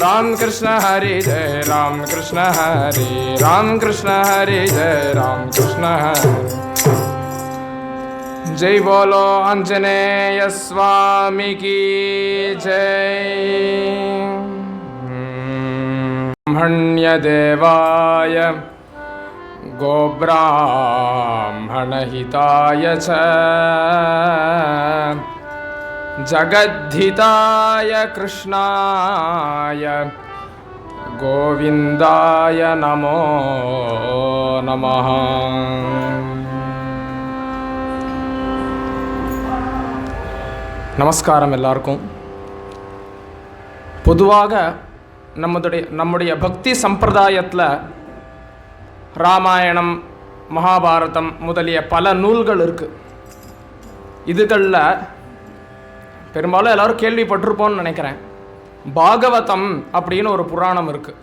Ram Krishna Hari Jai Ram Krishna Hari Ram Krishna Hari Jai Ram Krishna Hari Jai Bolo Anjaneya Swami Ki Jai Brahmanya Devaya Gobrahmana Hitaya Cha Jagadhitaya Krishnaya Govindaya Namo Namaha. நமஸ்காரம் எல்லாருக்கும். பொதுவாக நம்முடைய பக்தி சம்பிரதாயத்தில் ராமாயணம், மகாபாரதம் முதலிய பல நூல்கள் இருக்குது. இதுகளில் பெரும்பாலும் எல்லோரும் கேள்விப்பட்டிருப்போம்னு நினைக்கிறேன். பாகவதம் அப்படின்னு ஒரு புராணம் இருக்குது.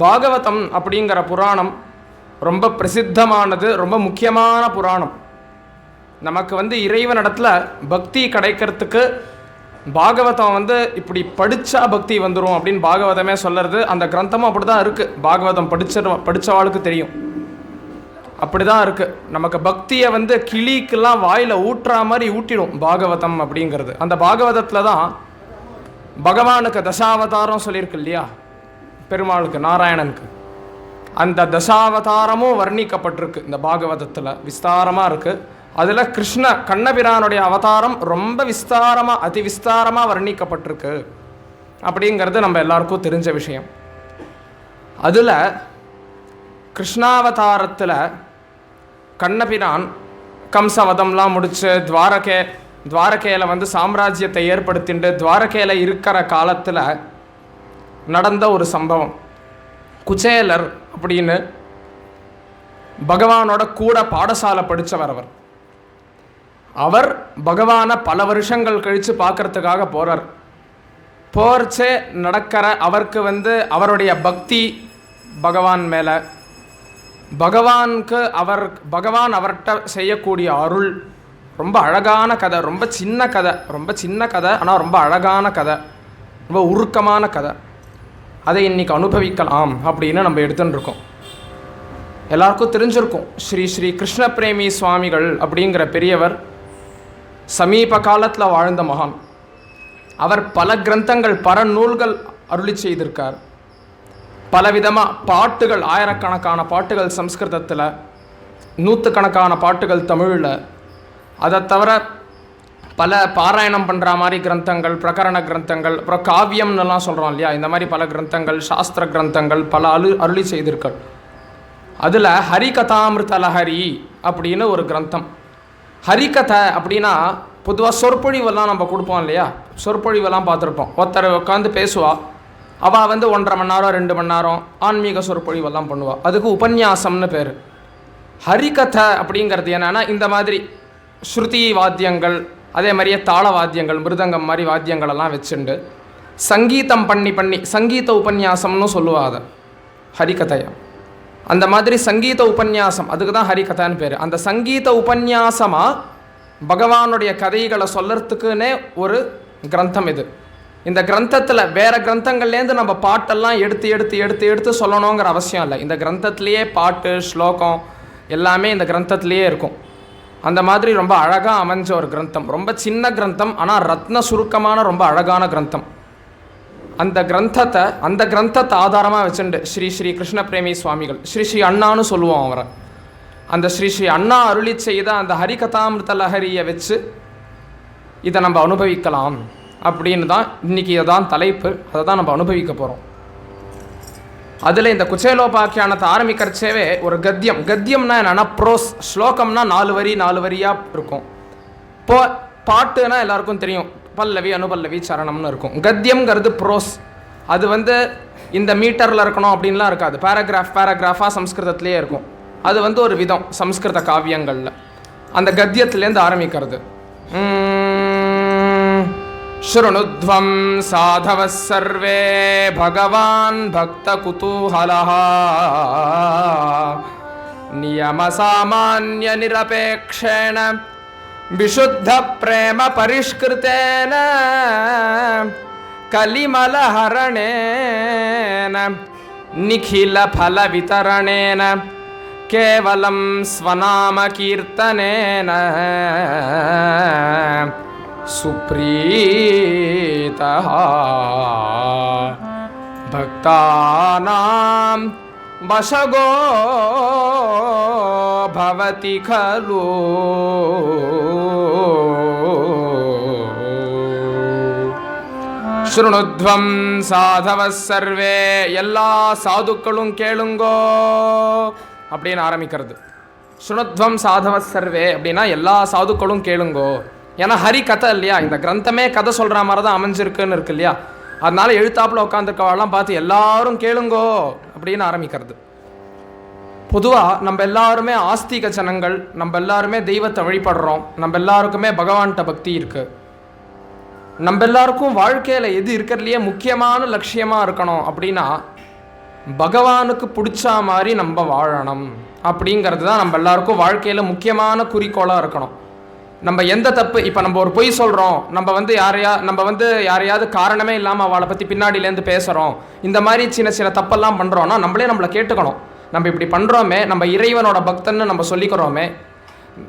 பாகவதம் அப்படிங்கிற புராணம் ரொம்ப பிரசித்தமானது, ரொம்ப முக்கியமான புராணம். நமக்கு இறைவனிடத்தில் பக்தி கிடைக்கிறதுக்கு பாகவதம் இப்படி படித்தா பக்தி வந்துடும் அப்படின்னு பாகவதமே சொல்கிறது. அந்த கிரந்தமும் அப்படி தான் இருக்குது. பாகவதம் படித்தவாளுக்கு தெரியும், அப்படி தான் இருக்குது. நமக்கு பக்தியை கிளிக்கெல்லாம் வாயில் ஊட்டுற மாதிரி ஊட்டிடும் பாகவதம் அப்படிங்கிறது. அந்த பாகவதத்தில் தான் பகவானுக்கு தசாவதாரம் சொல்லியிருக்கு இல்லையா, பெருமாளுக்கு, நாராயணனுக்கு. அந்த தசாவதாரமும் வர்ணிக்கப்பட்டிருக்கு இந்த பாகவதத்தில், விஸ்தாரமாக இருக்குது. அதில் கண்ணபிரானுடைய அவதாரம் ரொம்ப விஸ்தாரமாக, அதி விஸ்தாரமாக வர்ணிக்கப்பட்டிருக்கு அப்படிங்கிறது நம்ம எல்லாருக்கும் தெரிஞ்ச விஷயம். அதில் கிருஷ்ணாவதாரத்தில் கண்ணபிரான் கம்சவதம்லாம் முடித்து துவாரகையில் சாம்ராஜ்யத்தை ஏற்படுத்திட்டு துவாரகையில் இருக்கிற காலத்தில் நடந்த ஒரு சம்பவம். குச்சேலர் அப்படின்னு பகவானோட கூட பாடசாலை படித்தவர். அவர் பகவானை பல வருஷங்கள் கழித்து பார்க்கறதுக்காக போகிறார். போர்ச்சே நடக்கிற அவருக்கு அவருடைய பக்தி பகவான் மேலே, பகவான் அவர்கிட்ட செய்யக்கூடிய அருள், ரொம்ப அழகான கதை, ரொம்ப சின்ன கதை, ஆனால் ரொம்ப அழகான கதை, ரொம்ப உருக்கமான கதை. அதை இன்றைக்கி அனுபவிக்கலாம் அப்படின்னு நம்ம எடுத்துன்னு இருக்கோம். எல்லாருக்கும் தெரிஞ்சிருக்கும், ஸ்ரீ ஸ்ரீ கிருஷ்ண பிரேமி சுவாமிகள் அப்படிங்கிற பெரியவர் சமீப காலத்தில் வாழ்ந்த மகான். அவர் பல கிரந்தங்கள், பல நூல்கள் அருளி செய்திருக்கார். பலவிதமாக பாட்டுகள், ஆயிரக்கணக்கான பாட்டுகள் சம்ஸ்கிருதத்தில், நூற்றுக்கணக்கான பாட்டுகள் தமிழில். அதை தவிர பல பாராயணம் பண்ணுற மாதிரி கிரந்தங்கள், பிரகரண கிரந்தங்கள், அப்புறம் காவியம்னுலாம் சொல்கிறோம் இல்லையா, இந்த மாதிரி பல கிரந்தங்கள், சாஸ்திர கிரந்தங்கள் பல அருளி செய்திருக்கார். அதில் ஹரிகதாமிருத லஹரி அப்படின்னு ஒரு கிரந்தம். ஹரிகதை அப்படின்னா பொதுவாக சொற்பொழிவெல்லாம் நம்ம கொடுப்போம் இல்லையா, சொற்பொழிவெல்லாம் பார்த்துருப்போம். ஒருத்தர் உட்காந்து பேசுவா, அவள் 1.5 மணி நேரம் 2 மணி நேரம் ஆன்மீக சொற்பொழிவெல்லாம் பண்ணுவாள். அதுக்கு உபன்யாசம்னு பேர். ஹரிகதை அப்படிங்கிறது என்னென்னா, இந்த மாதிரி ஸ்ருதி வாத்தியங்கள், அதே மாதிரியே தாள வாத்தியங்கள், மிருதங்கம் மாதிரி வாத்தியங்களெல்லாம் வச்சுண்டு சங்கீதம் பண்ணி சங்கீத உபன்யாசம்னு சொல்லுவாள் அதை, ஹரிகதையை. அந்த மாதிரி சங்கீத உபன்யாசம், அதுக்கு தான் ஹரிகதான்னு பேர். அந்த சங்கீத உபன்யாசமாக பகவானுடைய கதைகளை சொல்லறதுக்குன்னே ஒரு கிரந்தம் இது. இந்த கிரந்தத்தில் வேறு கிரந்தங்கள்லேருந்து நம்ம பாட்டெல்லாம் எடுத்து சொல்லணுங்கிற அவசியம் இல்லை. இந்த கிரந்தத்துலேயே பாட்டு, ஸ்லோகம் எல்லாமே இந்த கிரந்தத்துலேயே இருக்கும். அந்த மாதிரி ரொம்ப அழகாக அமைஞ்ச ஒரு கிரந்தம். ரொம்ப சின்ன கிரந்தம், ஆனால் ரத்ன சுருக்கமான ரொம்ப அழகான கிரந்தம். அந்த கிரந்தத்தை ஆதாரமாக வச்சுண்டு ஸ்ரீ ஸ்ரீ கிருஷ்ண பிரேமி சுவாமிகள், ஸ்ரீ அண்ணான்னு சொல்லுவோம் அவரை, அந்த ஸ்ரீ அண்ணா அருளி செய்த அந்த ஹரிகதாமிருத லஹரியை வச்சு இதை நம்ம அனுபவிக்கலாம் அப்படின்னு தான் இன்றைக்கி இதான் தலைப்பு. அதை தான் நம்ம அனுபவிக்க போகிறோம். அதில் இந்த குச்சேலோபாக்கியானத்தை ஆரம்பிக்கிறச்சேவே ஒரு கத்தியம்னா என்னென்னா ப்ரோஸ், ஸ்லோகம்னா 4 வரி 4 வரியாக இருக்கும். பாட்டுனா எல்லாருக்கும் தெரியும், பல்லவி அனுபல்லவி சரணம்னு இருக்கும். கத்தியம்ங்கிறது ப்ரோஸ். அது இந்த மீட்டரில் இருக்கணும் அப்படின்லாம் இருக்காது, பேராகிராஃபாக சம்ஸ்கிருதத்துலேயே இருக்கும். அது ஒரு விதம் சம்ஸ்கிருத காவியங்களில். அந்த கத்தியத்துலேருந்து ஆரம்பிக்கிறது. ஸ்ருணுத்வம் சாதவ சர்வே பகவான் பக்த குதூஹலஹ நியம சாமான்ய நிரபேக்ஷேன விசுத்த பிரேம பரிஷ்கிருதேன ಕಲಿಮಲಹರಣೇನ ನಿಖಿಲ ಫಲ ವಿತರಣೇನ ಕೇವಲಂ ಸ್ವನಾಮ ಕೀರ್ತನೇನ ಸುಪ್ರೀತಃ ಭಕ್ತಾನಾಂ ವಶಗೋ ಭವತಿ ಖಲು. ಶೃಣುಧ್ವಂ ಸಾಧವ ಸರ್ವೇ, எல்லா சாதுக்களும் கேளுங்கோ அப்படின்னு ஆரம்பிக்கிறது. ஸ்ருணுத்வம் சாதவ சர்வே அப்படின்னா எல்லா சாதுக்களும் கேளுங்கோ. ஏன்னா ஹரி கதை இல்லையா, இந்த கிரந்தமே கதை சொல்கிற மாதிரி தான் அமைஞ்சிருக்குன்னு இருக்கு இல்லையா. அதனால எழுத்தாப்பில் உட்காந்துருக்கவாலாம் பார்த்து எல்லாரும் கேளுங்கோ அப்படின்னு ஆரம்பிக்கிறது. பொதுவாக நம்ம எல்லாருமே ஆஸ்திக ஜனங்கள், நம்ம எல்லாருமே தெய்வத்தை வழிபடுறோம், நம்ம எல்லாருக்குமே பகவான்கிட்ட பக்தி இருக்குது. நம்ம எல்லாருக்கும் வாழ்க்கையில் எது இருக்கிறதுலையே முக்கியமான லட்சியமாக இருக்கணும் அப்படின்னா பகவானுக்கு பிடிச்ச மாதிரி நம்ம வாழணும் அப்படிங்கிறது தான் நம்ம எல்லாருக்கும் வாழ்க்கையில் முக்கியமான குறிக்கோளாக இருக்கணும். நம்ம எந்த தப்பு, இப்போ நம்ம ஒரு பொய் சொல்கிறோம், நம்ம வந்து யாரையாவது காரணமே இல்லாமல் அவளை பற்றி பின்னாடியிலேருந்து பேசுகிறோம், இந்த மாதிரி சின்ன சின்ன தப்பெல்லாம் பண்ணுறோன்னா நம்மளை கேட்டுக்கணும். நம்ம இப்படி பண்ணுறோமே, நம்ம இறைவனோட பக்தன்னு நம்ம சொல்லிக்கிறோமே,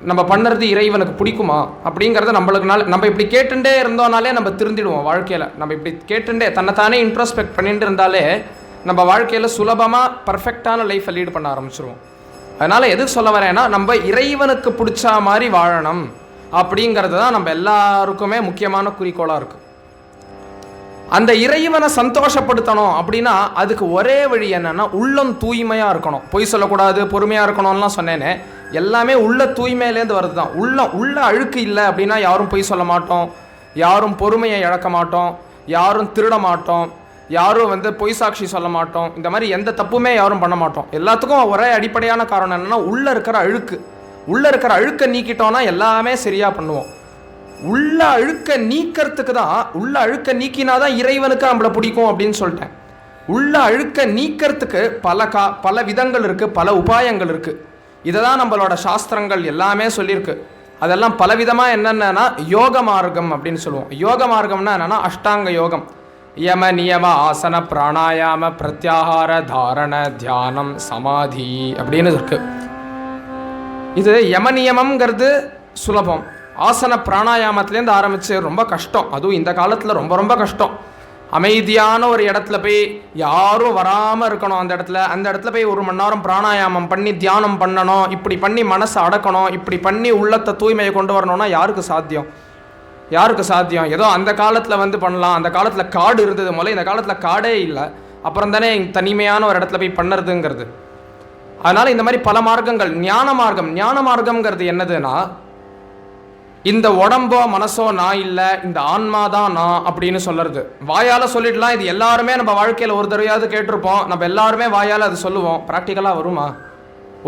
நம்ம பண்ணுறது இறைவனுக்கு பிடிக்குமா அப்படிங்கிறத நம்ம இப்படி கேட்டுட்டே இருந்தோனாலே நம்ம திருந்திடுவோம் வாழ்க்கையில். நம்ம இப்படி கேட்டுட்டே தன்னைத்தானே இன்ட்ரோஸ்பெக்ட் பண்ணிட்டு இருந்தாலே நம்ம வாழ்க்கையில் சுலபமாக பர்ஃபெக்டான லைஃப்பை லீட் பண்ண ஆரம்பிச்சிருவோம். அதனால் எதுக்கு சொல்ல வரேன்னா, நம்ம இறைவனுக்கு பிடிச்ச மாதிரி வாழணும் அப்படிங்கிறது தான் நம்ம எல்லாருக்குமே முக்கியமான குறிக்கோளாக இருக்குது. அந்த இறைவனை சந்தோஷப்படுத்தணும் அப்படின்னா அதுக்கு ஒரே வழி என்னென்னா உள்ளம் தூய்மையாக இருக்கணும். பொய் சொல்லக்கூடாது, பொறுமையாக இருக்கணும்லாம் சொன்னேனே, எல்லாமே உள்ள தூய்மையிலேருந்து வருது தான். உள்ள அழுக்கு இல்லை அப்படின்னா யாரும் பொய் சொல்ல மாட்டோம், யாரும் பொறுமையை இழக்க மாட்டோம், யாரும் திருட மாட்டோம், யாரும் பொய் சாட்சி சொல்ல மாட்டோம், இந்த மாதிரி எந்த தப்புமே யாரும் பண்ண மாட்டோம். எல்லாத்துக்கும் ஒரே அடிப்படையான காரணம் என்னென்னா உள்ளே இருக்கிற அழுக்கை நீக்கிட்டோன்னா எல்லாமே சரியாக பண்ணுவோம். உள்ள அழுக்க நீக்கிறதுக்கு தான், உள்ள அழுக்க நீக்கினா தான் இறைவனுக்கு நம்மளை பிடிக்கும் அப்படின்னு சொல்லிட்டேன். உள்ள அழுக்க நீக்கிறதுக்கு பல விதங்கள் இருக்குது, பல உபாயங்கள் இருக்குது. இதை தான் நம்மளோட சாஸ்திரங்கள் எல்லாமே சொல்லியிருக்கு. அதெல்லாம் பலவிதமாக என்னென்னா யோக மார்க்கம் அப்படின்னு சொல்லுவோம். யோக மார்க்கம்னா என்னென்னா அஷ்டாங்க யோகம், யம நியம ஆசன பிராணாயாம பிரத்யாகார தாரண தியானம் சமாதி அப்படின்னு இருக்கு. இது யம நியமம்ங்கிறது சுலபம். ஆசன பிராணாயாமத்துலேருந்து ஆரம்பித்து ரொம்ப கஷ்டம், அதுவும் இந்த காலத்தில் ரொம்ப ரொம்ப கஷ்டம். அமைதியான ஒரு இடத்துல போய் யாரும் வராமல் இருக்கணும். அந்த இடத்துல போய் 1 மணி நேரம் பிராணாயாமம் பண்ணி தியானம் பண்ணணும், இப்படி பண்ணி மனசை அடக்கணும், இப்படி பண்ணி உள்ளத்தை தூய்மையை கொண்டு வரணும்னா யாருக்கு சாத்தியம்? ஏதோ அந்த காலத்தில் பண்ணலாம். அந்த காலத்தில் காடு இருந்தது போல, இந்த காலத்தில் காடே இல்லை. அப்புறம் தானே தனிமையான ஒரு இடத்துல போய் பண்ணுறதுங்கிறது. அதனால் இந்த மாதிரி பல மார்க்கங்கள். ஞான மார்க்கம்ங்கிறது என்னதுன்னா, இந்த உடம்போ மனசோ நான் இல்லை, இந்த ஆன்மா தான் நான் அப்படின்னு சொல்லுறது. வாயால் சொல்லிடலாம், இது எல்லாருமே நம்ம வாழ்க்கையில் ஒரு தடவையாவது கேட்டிருப்போம், நம்ம எல்லாருமே வாயால் அது சொல்லுவோம். ப்ராக்டிக்கலாக வருமா?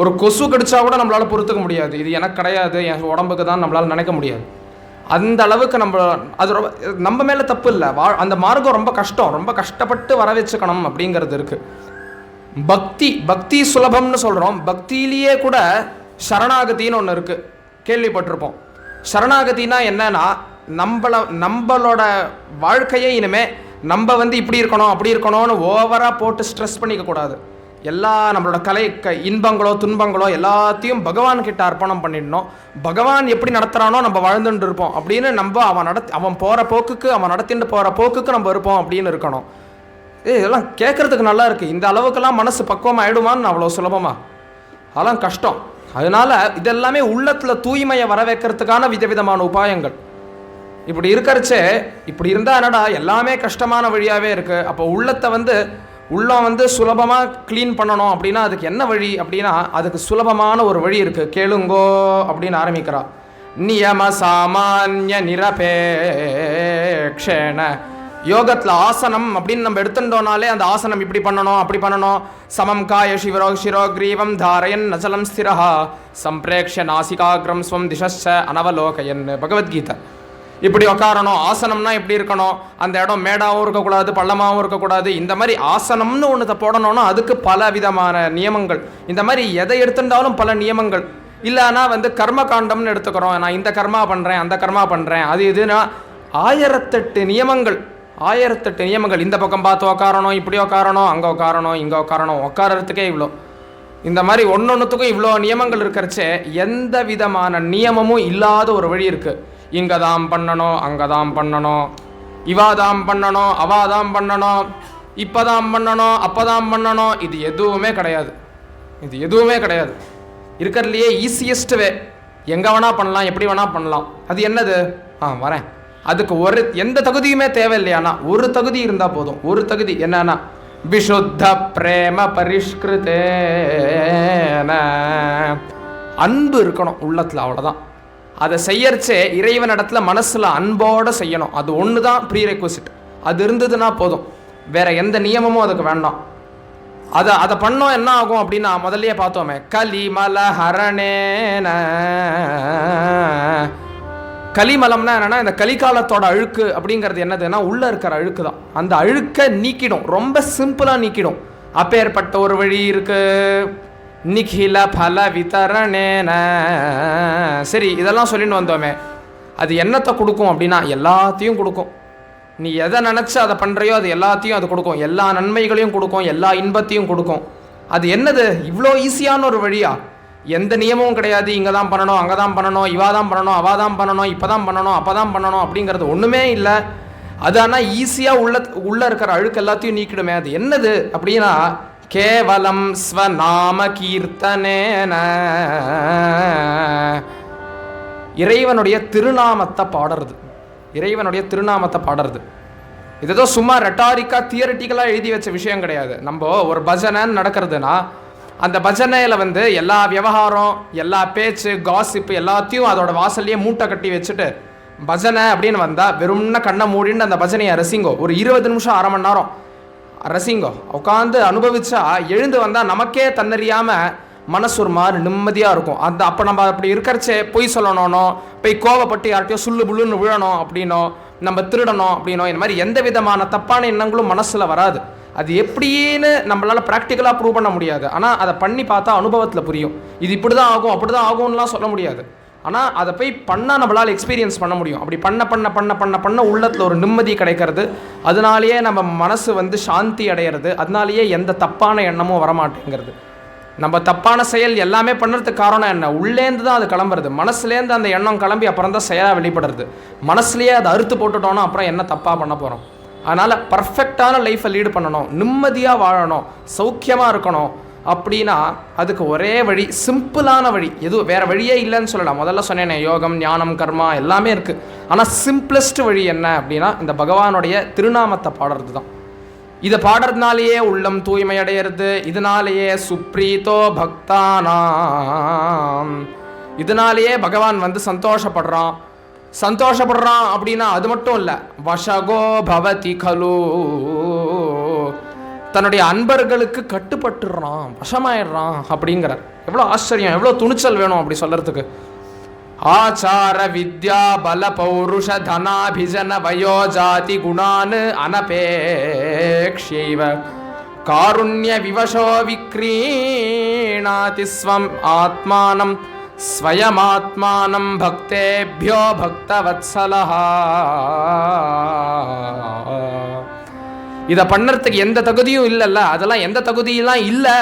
ஒரு கொசு கடிச்சா கூட நம்மளால் பொறுத்துக்க முடியாது, இது எனக்கு கிடையாது, என் உடம்புக்கு தான் நம்மளால் நினைக்க முடியாது. அந்த அளவுக்கு அது நம்ம மேலே தப்பு இல்லை. அந்த மார்க்கம் ரொம்ப கஷ்டம், ரொம்ப கஷ்டப்பட்டு வர வச்சுக்கணும் அப்படிங்கிறது இருக்குது. பக்தி சுலபம்னு சொல்கிறோம். பக்தியிலேயே கூட சரணாகதின்னு ஒன்று இருக்குது, கேள்விப்பட்டிருப்போம். சரணாகதினா என்னன்னா, நம்மளோட வாழ்க்கையை இனிமேல் நம்ம இப்படி இருக்கணும் அப்படி இருக்கணும்னு ஓவராக போட்டு ஸ்ட்ரெஸ் பண்ணிக்க கூடாது. எல்லா நம்மளோட இன்பங்களோ துன்பங்களோ எல்லாத்தையும் பகவான்கிட்ட அர்ப்பணம் பண்ணிடணும். பகவான் எப்படி நடத்துகிறானோ நம்ம வாழ்ந்துட்டு இருப்போம் அப்படின்னு அவன் போகிற போக்குக்கு, அவன் நடத்திட்டு போகிற போக்குக்கு நம்ம இருப்போம் அப்படின்னு இருக்கணும். இதெல்லாம் கேட்குறதுக்கு நல்லா இருக்குது. இந்த அளவுக்கெல்லாம் மனசு பக்குவம் ஆகிடுமான்னு அவ்வளோ சுலபமா? அதெல்லாம் கஷ்டம். அதனால் இதெல்லாமே உள்ளத்தில் தூய்மையை வர வைக்கிறதுக்கான விதவிதமான உபாயங்கள். இப்படி இருக்கிறச்சே, இப்படி இருந்தால் என்னடா எல்லாமே கஷ்டமான வழியாகவே இருக்குது. அப்போ உள்ளத்தை உள்ளம் சுலபமாக க்ளீன் பண்ணணும் அப்படின்னா அதுக்கு என்ன வழி அப்படின்னா, அதுக்கு சுலபமான ஒரு வழி இருக்குது, கேளுங்கோ அப்படின்னு ஆரம்பிக்கிறா. நியம சாமானிய நிரபேக்ஷேன. யோகத்தில் ஆசனம் அப்படின்னு நம்ம எடுத்துட்டோம்னாலே அந்த ஆசனம் இப்படி பண்ணணும் அப்படி பண்ணணும். சமம் காய சிரோக்ரீவம் தாரயன் நச்சலம் ஸ்திரஹா சம்பிரேக்ஷ நாசிகாகிரம் ஸ்வம் திசஸ்ச அனவலோகயன். பகவத்கீதை. இப்படி உட்காரணும். ஆசனம்னா இப்படி இருக்கணும், அந்த இடம் மேடாகவும் இருக்கக்கூடாது, பள்ளமாகவும் இருக்கக்கூடாது. இந்த மாதிரி ஆசனம்னு ஒன்று போடணும்னா அதுக்கு பல விதமான நியமங்கள். இந்த மாதிரி எதை எடுத்துட்டாலும் பல நியமங்கள். இல்லைன்னா கர்ம காண்டம்னு எடுத்துக்கிறோம். நான் இந்த கர்மா பண்ணுறேன் அந்த கர்மா பண்ணுறேன் அது இதுனா 1008 நியமங்கள். 1008 நியமங்கள். இந்த பக்கம் பார்த்து உக்காரணும், இப்படி உக்காரணும், அங்கே உக்காரணும், இங்கே உக்காரணும், உட்காரத்துக்கே இவ்வளோ. இந்த மாதிரி ஒன்னொன்றுத்துக்கும் இவ்வளோ நியமங்கள் இருக்கிறச்சே எந்த விதமான நியமமும் இல்லாத ஒரு வழி இருக்குது. இங்கே தான் பண்ணணும், அங்கே தான் பண்ணணும், இவாதான் பண்ணணும், அவாதான் பண்ணணும், இப்போ தான் பண்ணணும், அப்போ தான் பண்ணணும், இது எதுவுமே கிடையாது. இது எதுவுமே கிடையாது. இருக்கிறதுலையே ஈஸியஸ்ட் வே, எங்கே வேணால் பண்ணலாம், எப்படி வேணால் பண்ணலாம். அது என்னது? வரேன். அதுக்கு எந்த தகுதியுமே தேவையில்லையானா ஒரு தகுதி இருந்தால் போதும். ஒரு தகுதி என்னன்னா விஷுத்த பிரேம பரிஷ்கிருதேன, அன்பு இருக்கணும் உள்ளத்தில், அவ்வளோதான். அதை செய்யறச்சே இறைவனிடத்துல மனசில் அன்போடு செய்யணும். அது ஒன்று தான் ப்ரீ ரெக்வசிட். அது இருந்ததுன்னா போதும், வேற எந்த நியமமும் அதுக்கு வேண்டாம். அதை பண்ணோம் என்ன ஆகும் அப்படின்னா முதல்லையே பார்த்தோமே, கலிமல ஹரணேன. கலிமலம்னா என்னன்னா இந்த கலிகாலத்தோட அழுக்கு அப்படிங்கிறது என்னதுன்னா உள்ள இருக்கிற அழுக்கு தான். அந்த அழுக்கை நீக்கிடும், ரொம்ப சிம்பிளாக நீக்கிடும். அப்பேற்பட்ட ஒரு வழி இருக்கு. நிகில பல விதரணேன. சரி, இதெல்லாம் சொல்லிட்டு வந்தோமே, அது என்னத்தை கொடுக்கும் அப்படின்னா எல்லாத்தையும் கொடுக்கும். நீ எதை நினச்சி அதை பண்ணுறையோ அது எல்லாத்தையும் அது கொடுக்கும். எல்லா நன்மைகளையும் கொடுக்கும், எல்லா இன்பத்தையும் கொடுக்கும். அது என்னது? இவ்வளோ ஈஸியான ஒரு வழியா? எந்த நியமமும் கிடையாது. இங்கே தான் பண்ணணும், அங்கே தான் பண்ணணும், இவா தான் பண்ணணும், அவா தான் பண்ணணும், இப்போ தான் பண்ணணும், அப்போ தான் பண்ணணும் அப்படிங்கிறது ஒன்றுமே இல்லை. அது ஆனால் ஈஸியாக உள்ளே இருக்கிற அழுக்கு எல்லாத்தையும் நீக்கிடுமே. அது என்னது அப்படின்னா கேவலம் ஸ்வநாம கீர்த்தனேன, இறைவனுடைய திருநாமத்தை பாடுறது. இறைவனுடைய திருநாமத்தை பாடுறது இது ஏதோ சும்மா ரெட்டாரிக்கா தியரட்டிக்கலாக எழுதி வச்ச விஷயம் கிடையாது. நம்ம ஒரு பஜனைன்னு நடக்கிறதுனா அந்த பஜனையில் எல்லா விவகாரம், எல்லா பேச்சு, காசிப்பு எல்லாத்தையும் அதோட வாசல்லையே மூட்டை கட்டி வச்சுட்டு பஜனை அப்படின்னு வந்தால் வெறும்னா கண்ணை மூடின்னு அந்த பஜனையை ரசிங்கோ. ஒரு 20 நிமிஷம், அரை மணி நேரம் ரசிங்கோ. உட்காந்து அனுபவிச்சா எழுந்து வந்தால் நமக்கே தன்னறியாமல் மனசு ஒரு மாதிரி நிம்மதியாக இருக்கும். அப்போ நம்ம அப்படி இருக்கிறச்சே பொய் சொல்லணும்னோ, போய் கோவப்பட்டு யார்கிட்டயோ சுள்ளு புள்ளுன்னு விழணும் அப்படின்னோ, நம்ம திருடணும் அப்படின்னோ, இந்த மாதிரி எந்த விதமான தப்பான எண்ணங்களும் மனசில் வராது. அது எப்படின்னு நம்மளால் ப்ராக்டிக்கலாக ப்ரூவ் பண்ண முடியாது. ஆனால் அதை பண்ணி பார்த்தா அனுபவத்தில் புரியும். இது இப்படி தான் ஆகும், அப்படி தான் ஆகும்லாம் சொல்ல முடியாது. ஆனால் அதை போய் பண்ணால் நம்மளால் எக்ஸ்பீரியன்ஸ் பண்ண முடியும். அப்படி பண்ண பண்ண பண்ண பண்ண பண்ண உள்ளத்தில் ஒரு நிம்மதி கிடைக்கிறது. அதனாலேயே நம்ம மனசு சாந்தி அடையிறது. அதனாலேயே எந்த தப்பான எண்ணமும் வரமாட்டேங்கிறது. நம்ம தப்பான செயல் எல்லாமே பண்ணுறதுக்கு காரணம் என்ன? உள்ளேருந்து தான் அது கிளம்புறது. மனசுலேருந்து அந்த எண்ணம் கிளம்பி அப்புறம் தான் செயலாக வெளிப்படுறது. மனசுலேயே அதை அறுத்து போட்டுட்டோன்னா அப்புறம் என்ன தப்பாக பண்ண போகிறோம்? அதனால் பர்ஃபெக்டான லைஃப்பை லீடு பண்ணணும், நிம்மதியாக வாழணும், சௌக்கியமாக இருக்கணும் அப்படின்னா அதுக்கு ஒரே வழி, சிம்பிளான வழி. எதுவும் வேறு வழியே இல்லைன்னு சொல்லலாம். முதல்ல சொன்னேனே, யோகம், ஞானம், கர்மா எல்லாமே இருக்குது. ஆனால் சிம்பிளஸ்ட் வழி என்ன அப்படின்னா இந்த பகவானுடைய திருநாமத்தை பாடுறது தான். இதை பாடுறதுனாலேயே உள்ளம் தூய்மை அடையிறது. இதனாலேயே சுப்ரீதோ பக்தானாம், இதனாலேயே பகவான் சந்தோஷப்படுறான். சந்தோஷப்படுறான் அப்படின்னா அது மட்டும் இல்லை, வசகோ பவதி கலு, தன்னுடைய அன்பர்களுக்கு கட்டுப்பட்டுறான், வசமாயிடுறான் அப்படிங்கிறார். எவ்வளோ ஆச்சரியம், எவ்வளோ துணிச்சல் வேணும் அப்படி சொல்கிறதுக்கு. ஆச்சார வித்யா பல பௌருஷ தனாபிஜன வயோஜாதி குணான் அனபேக்ஷைவ காருண்ய விவசோ விக்ரீணாதி ஸ்வம் ஆத்மானம் ஸ்வயமாத்மானம் பக்தேபியோ பக்தவத்சலஹ. இதை பண்ணுறதுக்கு எந்த தகுதியும் இல்லைல்ல. அதெல்லாம் எந்த தகுதியெல்லாம் இல்லை.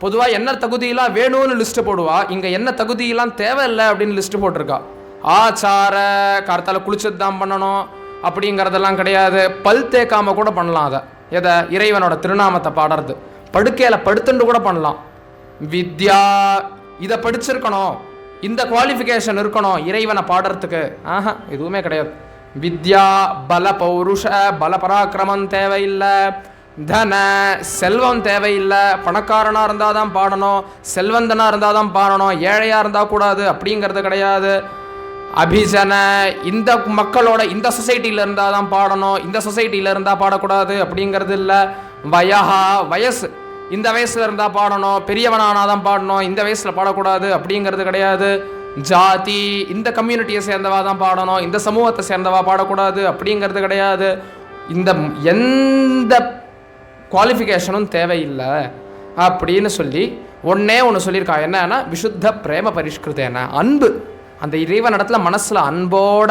பொதுவாக என்ன தகுதியெல்லாம் வேணும்னு லிஸ்ட்டு போடுவா. இங்கே என்ன தகுதியெல்லாம் தேவையில்லை அப்படின்னு லிஸ்ட்டு போட்டிருக்கா. ஆச்சார கார்த்தால குளிச்சது தான் பண்ணணும் அப்படிங்கிறதெல்லாம் கிடையாது. பல் தேக்காம கூட பண்ணலாம். அதை எதை? இறைவனோட திருநாமத்தை பாடுறது. படுக்கையில் படுத்துண்டு கூட பண்ணலாம். வித்யா, இதை படிச்சிருக்கணும், இந்த குவாலிஃபிகேஷன் இருக்கணும் இறைவனை பாடுறதுக்கு, எதுவுமே கிடையாது. வித்யா பல பௌருஷ பல பராக்கிரமம் தேவையில்லை. தன செல்வம் தேவையில்லை. பணக்காரனாக இருந்தால் தான் பாடணும், செல்வந்தனாக இருந்தால் தான் பாடணும், ஏழையாக இருந்தால் கூடாது அப்படிங்கிறது கிடையாது. அபிஜன, இந்த மக்களோட இந்த சொசைட்டியில் இருந்தால் தான் பாடணும், இந்த சொசைட்டியில் இருந்தால் பாடக்கூடாது அப்படிங்கிறது இல்லை. வயஹா, வயசு, இந்த வயசில் இருந்தால் பாடணும், பெரியவனானால் தான் பாடணும், இந்த வயசில் பாடக்கூடாது அப்படிங்கிறது கிடையாது. ஜாதி, இந்த கம்யூனிட்டியை சேர்ந்தவா தான் பாடணும், இந்த சமூகத்தை சேர்ந்தவா பாடக்கூடாது அப்படிங்கிறது கிடையாது. இந்த எந்த குவாலிஃபிகேஷனும் தேவையில்லை அப்படின்னு சொல்லி ஒன்று சொல்லியிருக்கா. என்னன்னா விஷுத்த பிரேம பரிஷ்கிருதேன, அன்பு. அந்த இறைவன் இடத்துல மனசில் அன்போட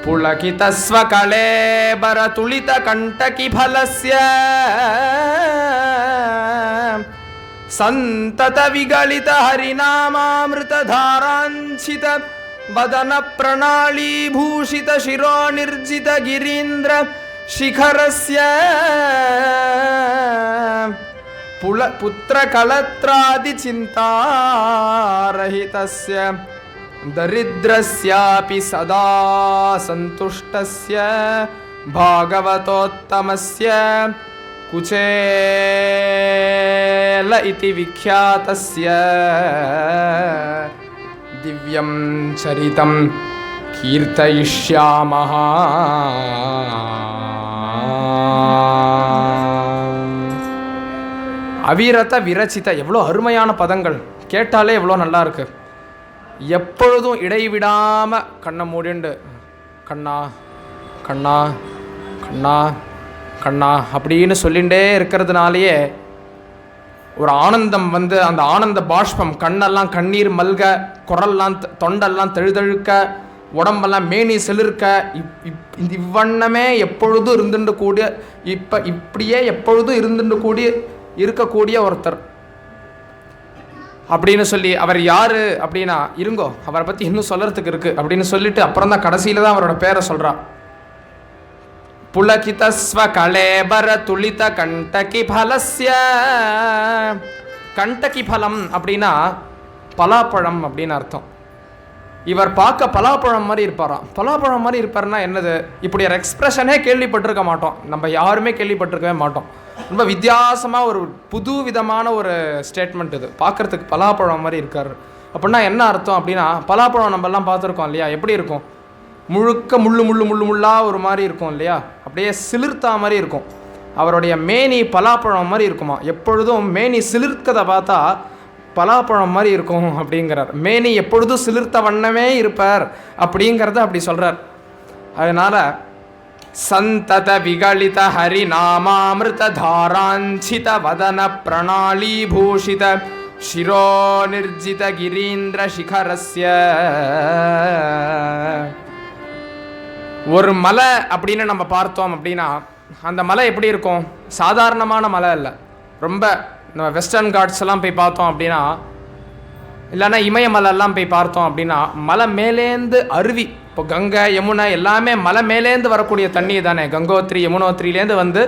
पुलकितस्वकलेबर तुलितकण्टकिफलस्य सन्ततविगलितहरिनामामृतधाराञ्छित वदनप्रणालीभूषितशिरोनिर्जितगिरीन्द्र शिखरस्य पुत्रकलत्रादिचिन्तारहितस्य दरिद्रस्यापि सदा सन्तुष्टस्य भागवतोत्तमस्य कुचेल इति विख्यातस्य दिव्यं चरितं कीर्तयिष्यामः. அவிரத விரச்சித, எவ்வளோ அருமையான பதங்கள், கேட்டாலே எவ்வளோ நல்லா இருக்கு. எப்பொழுதும் இடைவிடாமல் கண்ணை மூடிண்டு கண்ணா கண்ணா கண்ணா கண்ணா அப்படின்னு சொல்லிகிட்டே இருக்கிறதுனாலேயே ஒரு ஆனந்தம் வந்து அந்த ஆனந்த பாஷ்பம் கண்ணெல்லாம் கண்ணீர் மல்க, குரல்லாம் தொண்டெல்லாம் தழுதழுக்க, உடம்பெல்லாம் மேனி செலிர்க்க, இவ்வண்ணமே எப்பொழுதும் இருந்துட்டு கூடிய இப்படியே எப்பொழுதும் இருந்துட்டு கூடிய இருக்கக்கூடிய ஒருத்தர் அப்படின்னு சொல்லி, அவர் யாரு அப்படின்னா, இருங்கோ அவரை பற்றி இன்னும் சொல்கிறதுக்கு இருக்குது அப்படின்னு சொல்லிட்டு அப்புறம் தான் கடைசியில் தான் அவரோட பேரை சொல்கிறா. புலகிதஸ்வ கலேபர துளித கண்டகி பலஸ்ய. கண்டகி பலம் அப்படின்னா பலாப்பழம் அப்படின்னு அர்த்தம். இவர் பார்க்க பலாப்பழம் மாதிரி இருப்பாராம். பலாப்பழம் மாதிரி இருப்பார்னா என்னது, இப்படி ஒரு எக்ஸ்பிரஷனே கேள்விப்பட்டிருக்க மாட்டோம், நம்ம யாருமே கேள்விப்பட்டிருக்கவே மாட்டோம். ரொம்ப வித்தியாசமாக ஒரு புது விதமான ஒரு ஸ்டேட்மெண்ட் இது. பார்க்குறதுக்கு பலாப்பழம் மாதிரி இருக்கார் அப்படின்னா என்ன அர்த்தம் அப்படின்னா, பலாப்பழம் நம்மெல்லாம் பார்த்துருக்கோம் இல்லையா, எப்படி இருக்கும், முழுக்க முள்ளாக ஒரு மாதிரி இருக்கும் இல்லையா, அப்படியே சிலிர்த்தா மாதிரி இருக்கும். அவருடைய மேனி பலாப்பழம் மாதிரி இருக்குமா, எப்பொழுதும் மேனி சிலிர்க்கதை பார்த்தா பலாப்பழம் மாதிரி இருக்கும் அப்படிங்கிறார். மேனி எப்பொழுதும் சிலிர்த்த வண்ணமே இருப்பார் அப்படிங்கிறத அப்படி சொல்கிறார். அதனால் சந்தத விகலித ஹரிநாமாமிருத தாராஞ்சித வதன பிரணாளீபூஷித சிரோ நிர்ஜித கிரீந்திர சிகரஸ்ய. ஒரு மலை அப்படின்னு நம்ம பார்த்தோம் அப்படின்னா அந்த மலை எப்படி இருக்கும், சாதாரணமான மலை இல்லை, ரொம்ப நம்ம வெஸ்டர்ன் காட்ஸ் எல்லாம் போய் பார்த்தோம் அப்படின்னா, இல்லைன்னா இமயமலைலாம் போய் பார்த்தோம் அப்படின்னா, மலை மேலேந்து அருவி, இப்போ கங்கை யமுனை எல்லாமே மலை மேலேந்து வரக்கூடிய தண்ணி தானே, கங்கோத்ரி யமுனோத்ரியிலேருந்து வந்து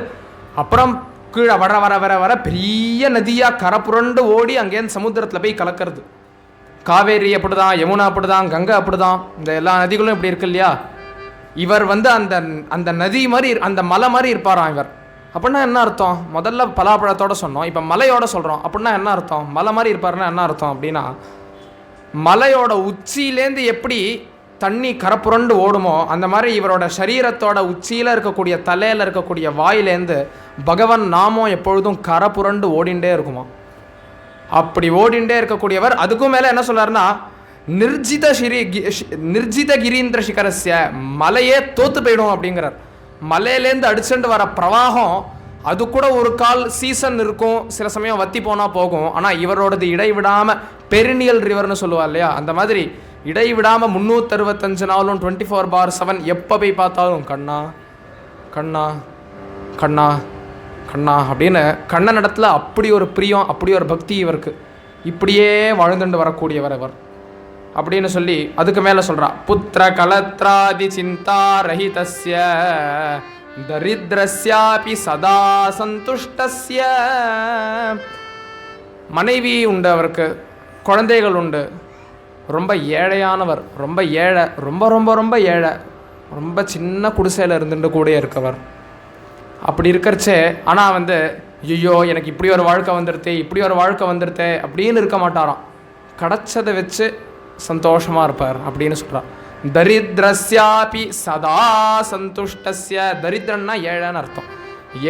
அப்புறம் கீழே வர வர வர வர பெரிய நதியாக கரை புரண்டு ஓடி அங்கேருந்து சமுத்திரத்தில் போய் கலக்கிறது. காவேரி அப்படி தான், யமுனா அப்படி தான், கங்கை அப்படி தான், இந்த எல்லா நதிகளும் இப்படி இருக்கு இல்லையா. இவர் வந்து அந்த அந்த நதி மாதிரி அந்த மலை மாதிரி இருப்பாராம் இவர். அப்படின்னா என்ன அர்த்தம், முதல்ல பலாப்பழத்தோடு சொன்னோம், இப்போ மலையோட சொல்கிறோம். அப்படின்னா என்ன அர்த்தம், மலை மாதிரி இருப்பாருன்னா என்ன அர்த்தம் அப்படின்னா, மலையோட உச்சியிலேருந்து எப்படி தண்ணி கரப்புரண்டு ஓடுமோ அந்த மாதிரி இவரோட சரீரத்தோட உச்சியில் இருக்கக்கூடிய தலையில் இருக்கக்கூடிய வாயிலேருந்து பகவான் நாமம் எப்பொழுதும் கரப்புரண்டு ஓடிண்டே இருக்குமா. அப்படி ஓடிண்டே இருக்கக்கூடியவர். அதுக்கும் மேலே என்ன சொல்கிறாருன்னா, நிர்ஜித கிரீந்திர சிகரஸ்ய, மலையே தோத்து போயிடும் அப்படிங்கிறார். மலையிலேருந்து அடிச்சுட்டு வர பிரவாகம் அது கூட ஒரு கால் சீசன் இருக்கும், சில சமயம் வத்தி போனால் போகும். ஆனால் இவரோடது இடைவிடாமல் பெரினியல் ரிவர்னு சொல்லுவா இல்லையா, அந்த மாதிரி இடைவிடாமல் 365 நாளும் 24/7 எப்போ போய் பார்த்தாலும் கண்ணா கண்ணா கண்ணா கண்ணா அப்படின்னு கண்ணன் இடத்துல அப்படி ஒரு பிரியம், அப்படி ஒரு பக்தி இவருக்கு. இப்படியே வாழ்ந்துட்டு வரக்கூடியவர் அவர் அப்படின்னு சொல்லி அதுக்கு மேலே சொல்கிறா. புத்திர கலத்ராதி சிந்தா ரஹிதஸ்ய தரித்ரஸ்யாபி சதா சந்துஷ்டஸ்ய. மனைவி உண்டு அவருக்கு, குழந்தைகள் உண்டு, ரொம்ப ஏழையானவர், ரொம்ப ஏழை, ரொம்ப ரொம்ப ரொம்ப ஏழை, ரொம்ப சின்ன குடிசையில் இருந்துட்டு கூட இருக்கவர். அப்படி இருக்கிறச்சே ஆனால் வந்து ஐயோ எனக்கு இப்படி ஒரு வாழ்க்கை வந்துடுத்தே, இப்படி ஒரு வாழ்க்கை வந்துடுத்தே அப்படின்னு இருக்க மாட்டாராம். கிடச்சதை வச்சு சந்தோஷமாக இருப்பார் அப்படின்னு சொல்கிறார். தரித்ரஸ்யாபி சதா சந்துஷ்டஸ்ய. தரித்திரன்னா ஏழைன்னு அர்த்தம்.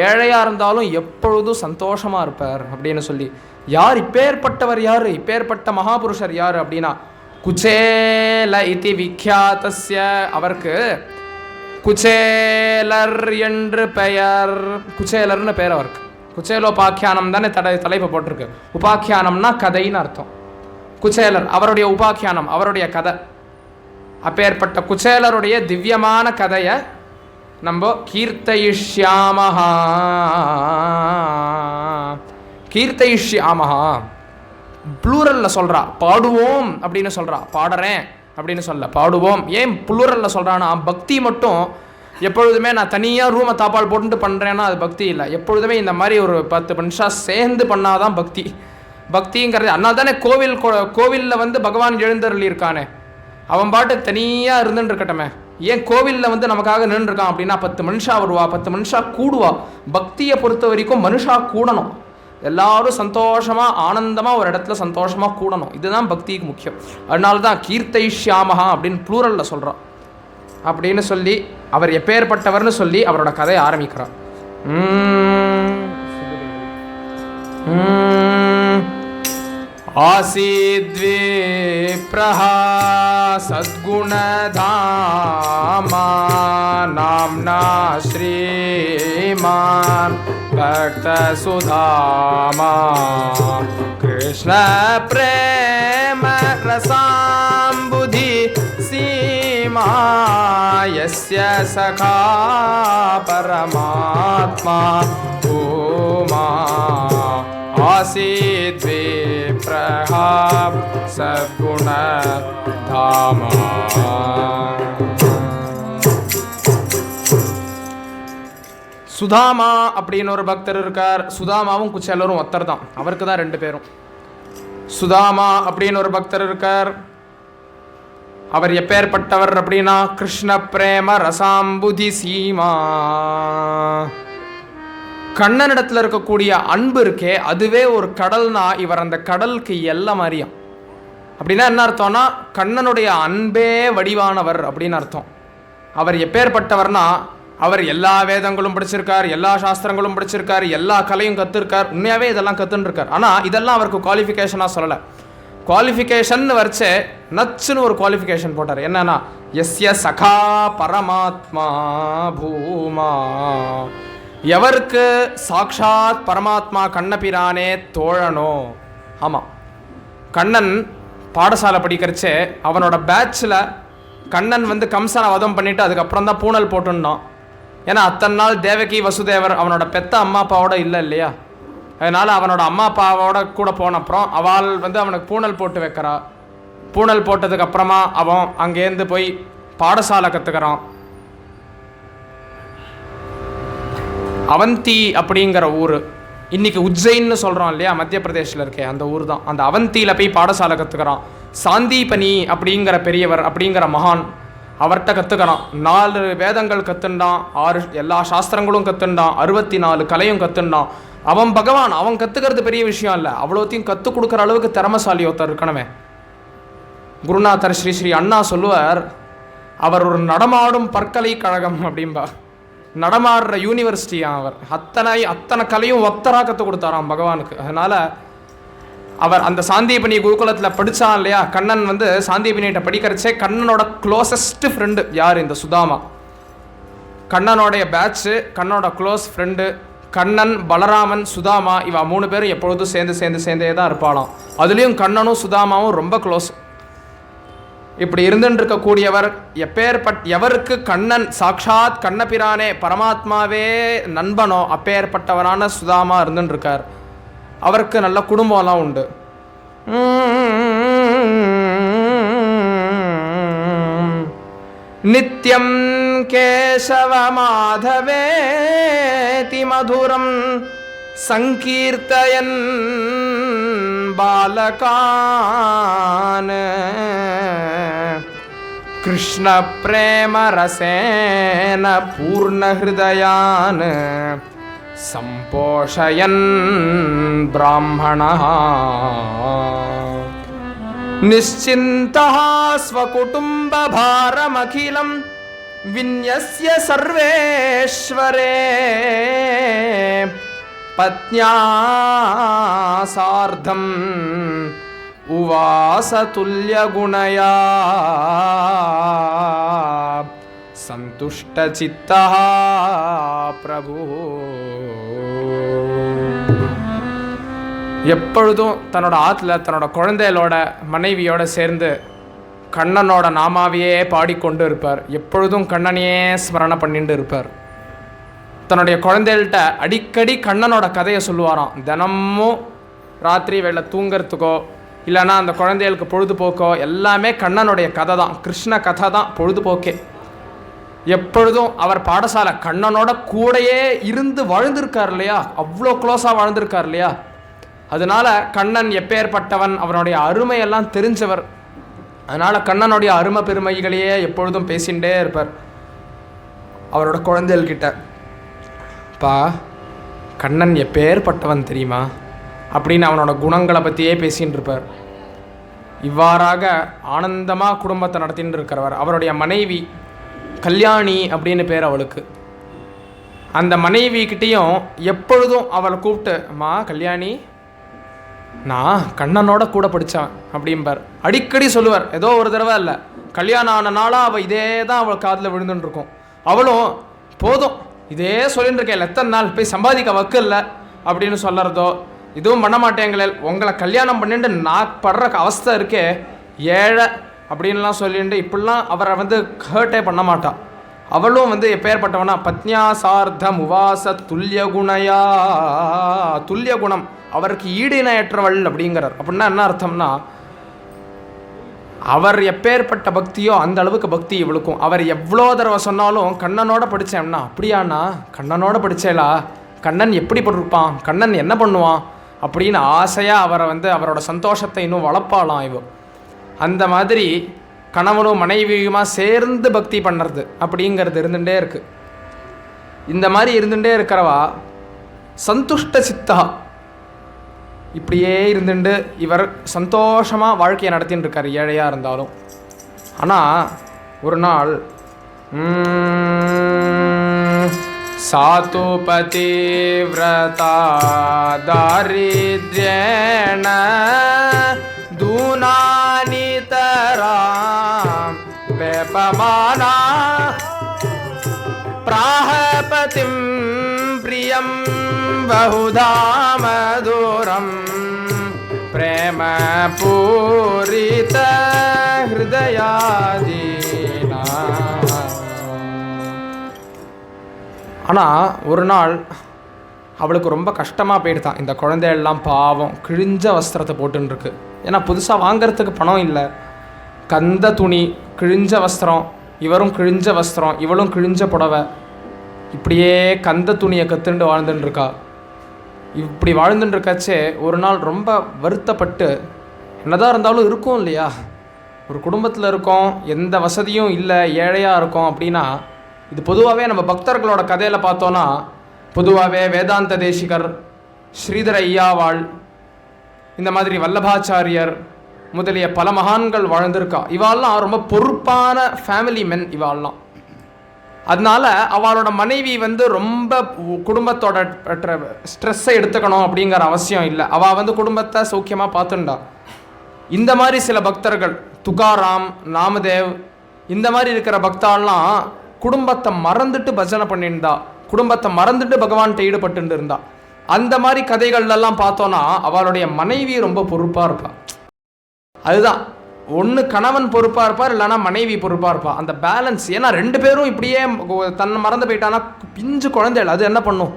ஏழையாக இருந்தாலும் எப்பொழுதும் சந்தோஷமாக இருப்பார் அப்படின்னு சொல்லி. யார் இப்பேற்பட்டவர், யார் இப்பேற்பட்ட மகாபுருஷர் யார் அப்படின்னா, குச்சேல இதி விக்யாதஸ்ய. அவருக்கு குச்சேலர் என்று பெயர். குச்சேலர்னு பெயர் அவருக்கு. குச்சேலோபாக்கியானம் தானே தலைப்பு போட்டிருக்கு. உபாக்கியானம்னா கதைன்னு அர்த்தம். குச்சேலர் அவருடைய உபாக்கியானம், அவருடைய கதை. அப்பேற்பட்ட குச்சேலருடைய திவ்யமான கதையை நம்ம கீர்த்தயிஷ்யாமஹா. கீர்த்தயிஷ்யாமஹா ப்ளூரலில் சொல்கிறா, பாடுவோம் அப்படின்னு சொல்கிறா, பாடுறேன் அப்படின்னு சொல்ல, பாடுவோம். ஏன் ப்ளூரலில் சொல்கிறான்னா, பக்தி மட்டும் எப்பொழுதுமே நான் தனியாக ரூமை தாப்பால் போட்டுட்டு பண்ணுறேன்னா அது பக்தி இல்லை. எப்பொழுதுமே இந்த மாதிரி ஒரு 10 நிமிஷம் சேர்ந்து பண்ணாதான் பக்தி. பக்திங்கிறது அதனால தானே கோவிலில் வந்து பகவான் எழுந்தருளி இருக்கானே, அவன் பாட்டு தனியாக இருந்துட்டு இருக்கட்டமே. ஏன் கோவிலில் வந்து நமக்காக நின்றுருக்கான் அப்படின்னா 10 மனுஷா வருவா, 10 மனுஷா கூடுவா. பக்தியை பொறுத்த வரைக்கும் மனுஷா கூடணும், எல்லாரும் சந்தோஷமாக ஆனந்தமாக ஒரு இடத்துல சந்தோஷமாக கூடணும். இதுதான் பக்திக்கு முக்கியம். அதனால தான் கீர்த்தயிஷ்யாமஹா அப்படின்னு ப்ளூரலில் சொல்கிறான். அப்படின்னு சொல்லி அவர் எப்பேற்பட்டவர்னு சொல்லி அவரோட கதையை ஆரம்பிக்கிறார். ஆசீத்விப்ரஹ சத்குணதாமா நாம்னா ஸ்ரீமான் பக்தசுதாமா கிருஷ்ண பிரேம ரசாம்புதி சீமா யஸ்ய சகா பரமாத்மா பூமா ஆசீத்விப்ரஹ சத்குணதாமா. சுதாமா அப்படின்னு ஒரு பக்தர் இருக்கார். சுதாமாவும் குச்சேலரும் ஒருத்தர் தான், அவருக்கு தான் 2 பேரும். சுதாமா அப்படின்னு ஒரு பக்தர் இருக்கார். அவர் எப்பேற்பட்டவர் அப்படின்னா கிருஷ்ண பிரேம ரசாம்புதி சீமா. கண்ணனிடத்தில் இருக்கக்கூடிய அன்பு இருக்கே அதுவே ஒரு கடல்னா இவர் அந்த கடலுக்கு எல்லை மாதிரியும். அப்படின்னா என்ன அர்த்தம்னா கண்ணனுடைய அன்பே வடிவானவர் அப்படின்னு அர்த்தம். அவர் எப்பேற்பட்டவர்னா அவர் எல்லா வேதங்களும் படிச்சிருக்கார், எல்லா சாஸ்திரங்களும் படிச்சிருக்கார், எல்லா கலையும் கற்றுருக்கார், உண்மையாகவே இதெல்லாம் கற்றுருக்கார். ஆனால் இதெல்லாம் அவருக்கு குவாலிஃபிகேஷனாக சொல்லலை. குவாலிஃபிகேஷன் வரைச்சே நச்சுன்னு ஒரு குவாலிஃபிகேஷன் போட்டார். என்னன்னா எஸ்ய சகா பரமாத்மா பூமா. எவருக்கு சாக்ஷாத் பரமாத்மா கண்ணபிரானே தோழனோ. ஆமாம், கண்ணன் பாடசாலை படிக்கிறச்சே அவனோட பேட்சில் கண்ணன் வந்து கம்சனை வதம் பண்ணிவிட்டு அதுக்கப்புறம் தான் பூனல் போட்டுருந்தான். ஏன்னா அத்தனை நாள் தேவகி வசுதேவர் அவனோட பெத்த அம்மா அப்பாவோட இல்லை இல்லையா. அதனால் அவனோட அம்மா அப்பாவோட கூட போன அப்புறம் அவள் வந்து அவனுக்கு பூனல் போட்டு வைக்கிறா. பூனல் போட்டதுக்கப்புறமா அவன் அங்கேருந்து போய் பாடசாலை கற்றுக்கிறான். அவந்தி அப்படிங்கிற ஊர், இன்றைக்கி உஜ்ஜைன்னு சொல்கிறோம் இல்லையா, மத்திய பிரதேஷில் இருக்கே அந்த ஊர் தான். அந்த அவந்தியில் போய் பாடசாலை கற்றுக்கிறான். சாந்தீபனி அப்படிங்கிற பெரியவர் அப்படிங்கிற மகான் அவர்கிட்ட கற்றுக்கிறான். 4 வேதங்கள் கற்றுண்டான், 6 எல்லா சாஸ்திரங்களும் கற்றுண்டான், 64 கலையும் கற்றுண்டான். அவன் பகவான், அவன் கற்றுக்கிறது பெரிய விஷயம் இல்லை, அவ்வளோத்தையும் கற்றுக் கொடுக்குற அளவுக்கு திறமசாலி ஒருத்தர் இருக்கணுமே. குருநாதர் ஸ்ரீ ஸ்ரீ அண்ணா சொல்லுவார், அவர் ஒரு நடமாடும் பற்கலைக்கழகம் அப்படின்பா. நடமாடுற யூனிவர்சிட்டியாக அவர். அத்தனை கலையும் ஒத்தராக கற்றுக் கொடுத்தாராம் பகவானுக்கு. அதனால் அவர் அந்த சாந்தீபனி குருகுலத்தில் படித்தான் இல்லையா. கண்ணன் வந்து சாந்தீபனிகிட்ட படிக்கிறச்சே கண்ணனோட க்ளோசஸ்ட் ஃப்ரெண்டு யார், இந்த சுதாமா. கண்ணனோடைய பேட்ச்சு, கண்ணனோட க்ளோஸ் ஃப்ரெண்டு. கண்ணன், பலராமன், சுதாமா இவ 3 பேரும் எப்பொழுதும் சேர்ந்தே தான் இருப்பாளாம். அதுலேயும் கண்ணனும் சுதாமாவும் ரொம்ப க்ளோஸ். இப்படி இருந்துருக்கக்கூடியவர் எவருக்கு கண்ணன் சாக்ஷாத் கண்ணபிரானே பரமாத்மாவே நண்பனோ அப்பேற்பட்டவரான சுதாமா இருந்துருக்கார். அவருக்கு நல்ல குடும்பம்லாம் உண்டு. நித்யம் கேசவ மாதவேதி மதுரம் சங்கீர்த்தயன் பாலகான் கிருஷ்ண பிரேம ரசேன பூர்ண ஹிருதயான் சம்போஷயன் பிராமணः நிశ్చింతః ஸ்வகுடும்ப பாரமகிலம் விந்யஸ்ய சர்வேஸ்வரே பத்ன்யா சார்த்தம் உவாச துல்யகுணயா சந்துஷ்டசித்தः பிரபு. எப்பொழுதும் தன்னோட ஆற்றுல தன்னோட குழந்தைகளோட மனைவியோட சேர்ந்து கண்ணனோட நாமாவையே பாடிக்கொண்டு இருப்பார். எப்பொழுதும் கண்ணனையே ஸ்மரணை பண்ணிட்டு இருப்பார். தன்னுடைய குழந்தைகள்கிட்ட அடிக்கடி கண்ணனோட கதையை சொல்லுவாராம். தினமும் ராத்திரி வேளை தூங்கிறதுக்கோ இல்லைன்னா அந்த குழந்தைகளுக்கு பொழுதுபோக்கோ எல்லாமே கண்ணனுடைய கதை தான், கிருஷ்ண கதை தான் பொழுதுபோக்கே. எப்பொழுதும் அவர் பாடசாலை கண்ணனோட கூடையே இருந்து வாழ்ந்திருக்கார் இல்லையா, அவ்வளோ க்ளோஸாக வாழ்ந்திருக்கார் இல்லையா. அதனால கண்ணன் எப்பேற்பட்டவன், அவனுடைய அருமையெல்லாம் தெரிஞ்சவர். அதனால் கண்ணனுடைய அருமை பெருமைகளையே எப்பொழுதும் பேசிகிட்டே இருப்பார் அவரோட குழந்தைகள்கிட்ட. பா, கண்ணன் எப்பேற்பட்டவன் தெரியுமா அப்படின்னு அவனோட குணங்களை பற்றியே பேசின்னு இருப்பார். இவ்வாறாக ஆனந்தமாக குடும்பத்தை நடத்தின்னு இருக்கிறவர். அவருடைய மனைவி கல்யாணி அப்படின்னு பேர் அவளுக்கு. அந்த மனைவிக்கிட்டேயும் எப்பொழுதும் அவளை கூப்பிட்டு, அம்மா கல்யாணி, நான் கண்ணனோட கூட படித்தவன் அப்படிம்பார். அடிக்கடி சொல்லுவார். ஏதோ ஒரு தடவை இல்லை, கல்யாணம் ஆன நாளாக அவள் இதே தான் அவள் காதில் விழுந்துன்னு இருக்கும். அவளும் போதும் இதே சொல்லின்னு இருக்கேன், எத்தனை நாள் போய் சம்பாதிக்க வக்கில்லை அப்படின்னு சொல்லுறதோ, இதுவும் பண்ண மாட்டேங்களே, உங்களை கல்யாணம் பண்ணிட்டு நான் படுற அவஸ்தை இருக்கே, ஏழை அப்படின்லாம் சொல்லிட்டு இப்படிலாம் அவரை ஹர்ட்டே பண்ண மாட்டான். அவளும் எப்பேற்பட்டவனா, பத்னியா சார்த்தம் உவாச துல்லிய குணையா, துல்லிய குணம், அவருக்கு ஈடிணையற்றவள் அப்படிங்கிறார். அப்படின்னா என்ன அர்த்தம்னா, அவர் எப்பேற்பட்ட பக்தியோ அந்த அளவுக்கு பக்தி இவளுக்கும். அவர் எவ்வளோ தடவை சொன்னாலும் கண்ணனோட படித்தேன்னா, அப்படியாண்ணா கண்ணனோட படித்தேலா, கண்ணன் எப்படி பண்ணிருப்பான், கண்ணன் என்ன பண்ணுவான் அப்படின்னு ஆசையாக அவரை அவரோட சந்தோஷத்தை இன்னும் வளர்ப்பாளாம் இவ. அந்த மாதிரி கணவனும் மனைவியுமா சேர்ந்து பக்தி பண்ணுறது அப்படிங்கிறது இருந்துகிட்டே இருக்குது. இந்த மாதிரி இருந்துகிட்டே இருக்கிறவா சந்துஷ்ட சித்தா, இப்படியே இருந்துட்டு இவர் சந்தோஷமாக வாழ்க்கையை நடத்தின்னு இருக்கார் ஏழையாக இருந்தாலும். ஆனால் ஒரு நாள் சாத்து பதிவ்ரதா தாரித்ர்யேண தூனானிதராம் வேபமானா பிராஹபதிம் பிரியம் பஹுதா மதுரம் பிரேம பூரித ஹிருதயாதீனா. ஆனால் ஒரு நாள் அவளுக்கு ரொம்ப கஷ்டமாக போயிடுதான். இந்த குழந்தையெல்லாம் பாவம் கிழிஞ்ச வஸ்திரத்தை போட்டுருக்கு. ஏன்னா புதுசாக வாங்கிறதுக்கு பணம் இல்லை. கந்த துணி, கிழிஞ்ச வஸ்திரம், இவரும் கிழிஞ்ச வஸ்திரம், இவளும் கிழிஞ்ச புடவை, இப்படியே கந்த துணியை கற்றுண்டு வாழ்ந்துட்டுருக்கா. இப்படி வாழ்ந்துட்டுருக்காச்சே ஒரு நாள் ரொம்ப வருத்தப்பட்டு, என்னதான் இருந்தாலும் இருக்கும் இல்லையா, ஒரு குடும்பத்தில் இருக்கோம், எந்த வசதியும் இல்லை, ஏழையாக இருக்கோம் அப்படின்னா, இது பொதுவாகவே நம்ம பக்தர்களோட கதையில் பார்த்தோன்னா, பொதுவாகவே வேதாந்த தேசிகர், ஸ்ரீதர ஐயாவாள், இந்த மாதிரி வல்லபாச்சாரியர் முதலிய பல மகான்கள் வாழ்ந்திருக்கா. இவாள்லாம் ரொம்ப பொறுப்பான ஃபேமிலி மென் இவாள்லாம். அதனால அவளோட மனைவி ரொம்ப குடும்பத்தோட ஸ்ட்ரெஸ்ஸை எடுத்துக்கணும் அப்படிங்கிற அவசியம் இல்லை. அவள் குடும்பத்தை சௌக்கியமாக பார்த்துண்டா. இந்த மாதிரி சில பக்தர்கள், துகாராம், நாமதேவ், இந்த மாதிரி இருக்கிற பக்தாலாம் குடும்பத்தை மறந்துட்டு பஜனை பண்ணியிருந்தா, குடும்பத்தை மறந்துட்டு பகவான்கிட்ட ஈடுபட்டு இருந்தா. அந்த மாதிரி கதைகள்லாம் பார்த்தோன்னா அவளுடைய மனைவி ரொம்ப பொறுப்பாக இருப்பாள். அதுதான், ஒன்று கணவன் பொறுப்பாக இருப்பார், இல்லைனா மனைவி பொறுப்பாக இருப்பாள். அந்த பேலன்ஸ், ஏன்னா ரெண்டு பேரும் இப்படியே தன்னை மறந்து போயிட்டானா பிஞ்சு குழந்தைகள் அது என்ன பண்ணும்.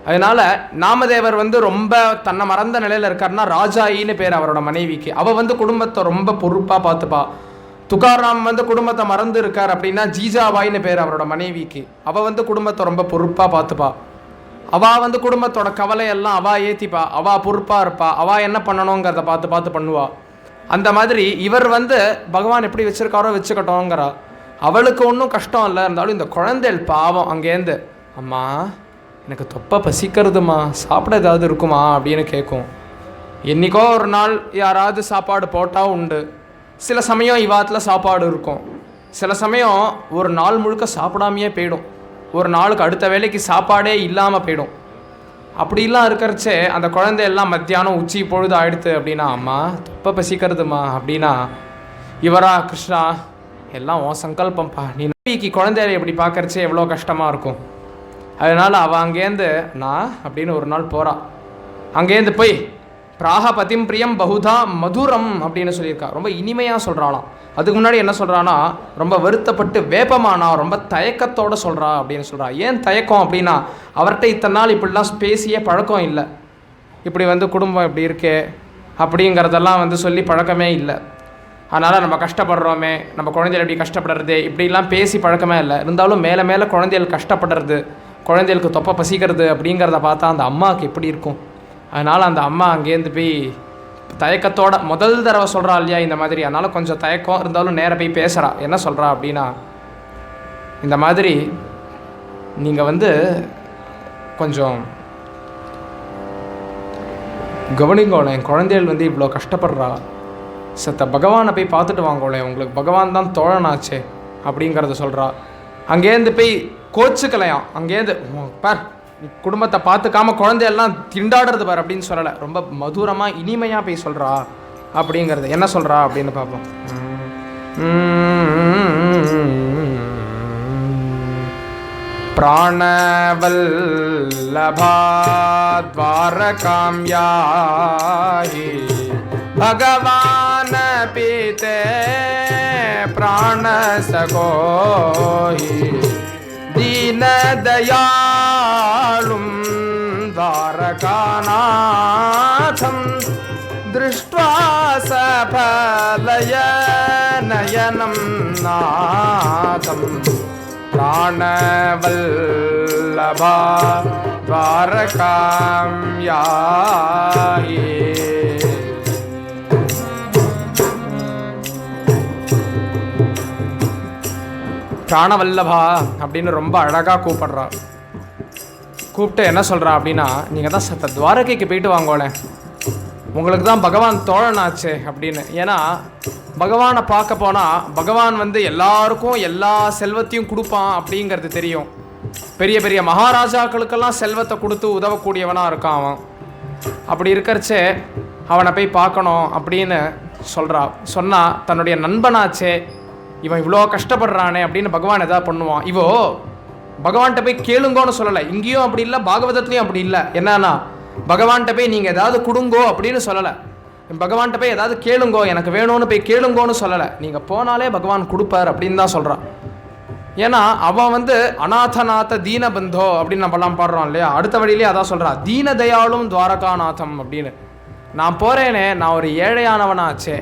அதனால் நாமதேவர் ரொம்ப தன்னை மறந்த நிலையில் இருக்காருன்னா ராஜாயின்னு பேர் அவரோட மனைவிக்கு. அவள் குடும்பத்தை ரொம்ப பொறுப்பாக பார்த்துப்பா. துகாராம் குடும்பத்தை மறந்து இருக்கார் அப்படின்னா ஜீஜாபாயின்னு பேர் அவரோட மனைவிக்கு. அவள் குடும்பத்தை ரொம்ப பொறுப்பாக பார்த்துப்பா. அவள் குடும்பத்தோட கவலையெல்லாம் அவள் ஏற்றிப்பா, அவள் பொறுப்பாக இருப்பா, அவள் என்ன பண்ணணுங்கிறத பார்த்து பார்த்து பண்ணுவா. அந்த மாதிரி இவர் பகவான் எப்படி வச்சுருக்காரோ வச்சுக்கட்டோங்கிறா. அவளுக்கு ஒன்றும் கஷ்டம் இல்லை, இருந்தாலும் இந்த குழந்தைகள் பாவம் அங்கேருந்து, அம்மா எனக்கு தொப்பை பசிக்கிறதுமா, சாப்பிட ஏதாவது இருக்குமா அப்படின்னு கேட்கும். என்றைக்கோ ஒரு நாள் யாராவது சாப்பாடு போட்டால் உண்டு. சில சமயம் இவாத்தில் சாப்பாடு இருக்கும், சில சமயம் ஒரு நாள் முழுக்க சாப்பிடாமையே போயிடும், ஒரு நாளுக்கு அடுத்த வேலைக்கு சாப்பாடே இல்லாமல் போயிடும். அப்படிலாம் இருக்கிறச்சே அந்த குழந்தையெல்லாம் மத்தியானம் உச்சி பொழுது ஆயிடுத்து அப்படின்னா, அம்மா தொப்பை பசிக்கிறதுமா அப்படின்னா, இவரா கிருஷ்ணா எல்லாம் உன் சங்கல்பம்ப்பா, நீ நம்பிக்கை குழந்தைய எப்படி பார்க்கறச்சே எவ்வளோ கஷ்டமாக இருக்கும். அதனால் அவள் அங்கேருந்து நான் அப்படின்னு ஒரு நாள் போகிறா. அங்கேருந்து போய் பிராகபதிம் பிரியம் பகுதா மதுரம் அப்படின்னு சொல்லியிருக்கா. ரொம்ப இனிமையாக சொல்கிறாளாம். அதுக்கு முன்னாடி என்ன சொல்கிறான்னா, ரொம்ப வருத்தப்பட்டு வேப்பமானா ரொம்ப தயக்கத்தோடு சொல்கிறா அப்படின்னு சொல்கிறா. ஏன் தயக்கம் அப்படின்னா, அவர்கிட்ட இத்தனை நாள் இப்படிலாம் பேசியே பழக்கம் இல்லை. இப்படி குடும்பம் இப்படி இருக்கே அப்படிங்கிறதெல்லாம் சொல்லி பழக்கமே இல்லை. அதனால் நம்ம கஷ்டப்படுறோமே, நம்ம குழந்தைகள் எப்படி கஷ்டப்படுறது இப்படிலாம் பேசி பழக்கமே இல்லை. இருந்தாலும் மேலே மேலே குழந்தைகள் கஷ்டப்படுறது, குழந்தைகளுக்கு தொப்பை பசிக்கிறது அப்படிங்கிறத பார்த்தா அந்த அம்மாவுக்கு எப்படி இருக்கும். அதனால் அந்த அம்மா அங்கேருந்து போய் தயக்கத்தோட முதல் தடவை சொல்கிறா இல்லையா இந்த மாதிரி, அதனால் கொஞ்சம் தயக்கம் இருந்தாலும் நேராக போய் பேசுகிறா. என்ன சொல்கிறா அப்படின்னா, இந்த மாதிரி நீங்கள் கொஞ்சம் கவனிங்கோளேன், என் குழந்தைகள் இவ்வளோ கஷ்டப்படுறா, சத்த பகவானை போய் பார்த்துட்டு வாங்கோளேன், உங்களுக்கு பகவான் தான் தோழனாச்சே அப்படிங்கிறத சொல்கிறா. அங்கேருந்து போய் கோச்சுக்கலையாம். அங்கேருந்து பார் குடும்பத்தை பார்த்துக்காம குழந்தையெல்லாம் திண்டாடுறது பார் அப்படின்னு சொல்லலை. ரொம்ப மதுரமாக இனிமையாக போய் சொல்கிறா அப்படிங்கிறது. என்ன சொல்கிறா அப்படின்னு பார்ப்போம். பிராணவல்லபா துவாரகாம் யாஹி பகவான் பீதே பிராண சகோஹி दीनदयालुं द्वारकानाथं दृष्ट्वा सफलय नयनं नाथं प्राणवल्लभा द्वारकां याहि. பிராணவல்லபா அப்படின்னு ரொம்ப அழகாக கூப்பிட்றா. கூப்பிட்டு என்ன சொல்கிறா அப்படின்னா, நீங்கள் தான் சத்த துவாரகைக்கு போயிட்டு வாங்கோளேன், உங்களுக்கு தான் பகவான் தோழனாச்சே அப்படின்னு. ஏன்னா பகவானை பார்க்க போனால் பகவான் எல்லாருக்கும் எல்லா செல்வத்தையும் கொடுப்பான் அப்படிங்கிறது தெரியும். பெரிய பெரிய மகாராஜாக்களுக்கெல்லாம் செல்வத்தை கொடுத்து உதவக்கூடியவனாக இருக்கான் அவன். அப்படி இருக்கிறச்சே அவனை போய் பார்க்கணும் அப்படின்னு சொல்கிறா. சொன்னால் தன்னுடைய நண்பனாச்சே இவன் இவ்வளோ கஷ்டப்படுறானே அப்படின்னு பகவான் எதாவது பண்ணுவான். இவோ பகவான்கிட்ட போய் கேளுங்கோன்னு சொல்லலை. இங்கேயும் அப்படி இல்லை, பாகவதத்துலேயும் அப்படி இல்லை. என்னன்னா பகவான்கிட்ட போய் நீங்கள் ஏதாவது கொடுங்கோ அப்படின்னு சொல்லலை. பகவான்கிட்ட போய் ஏதாவது கேளுங்கோ, எனக்கு வேணும்னு போய் கேளுங்கோன்னு சொல்லலை. நீங்கள் போனாலே பகவான் கொடுப்பார் அப்படின்னு தான் சொல்கிறான். ஏன்னா அவன் அநாதநாத தீனபந்தோ அப்படின்னு நம்மலாம் பாடுறோம் இல்லையா. அடுத்த வழியிலே அதான் சொல்கிறா, தீனதயாளும் துவாரகாநாதம் அப்படின்னு. நான் போகிறேனே, நான் ஒரு ஏழையானவனாச்சே,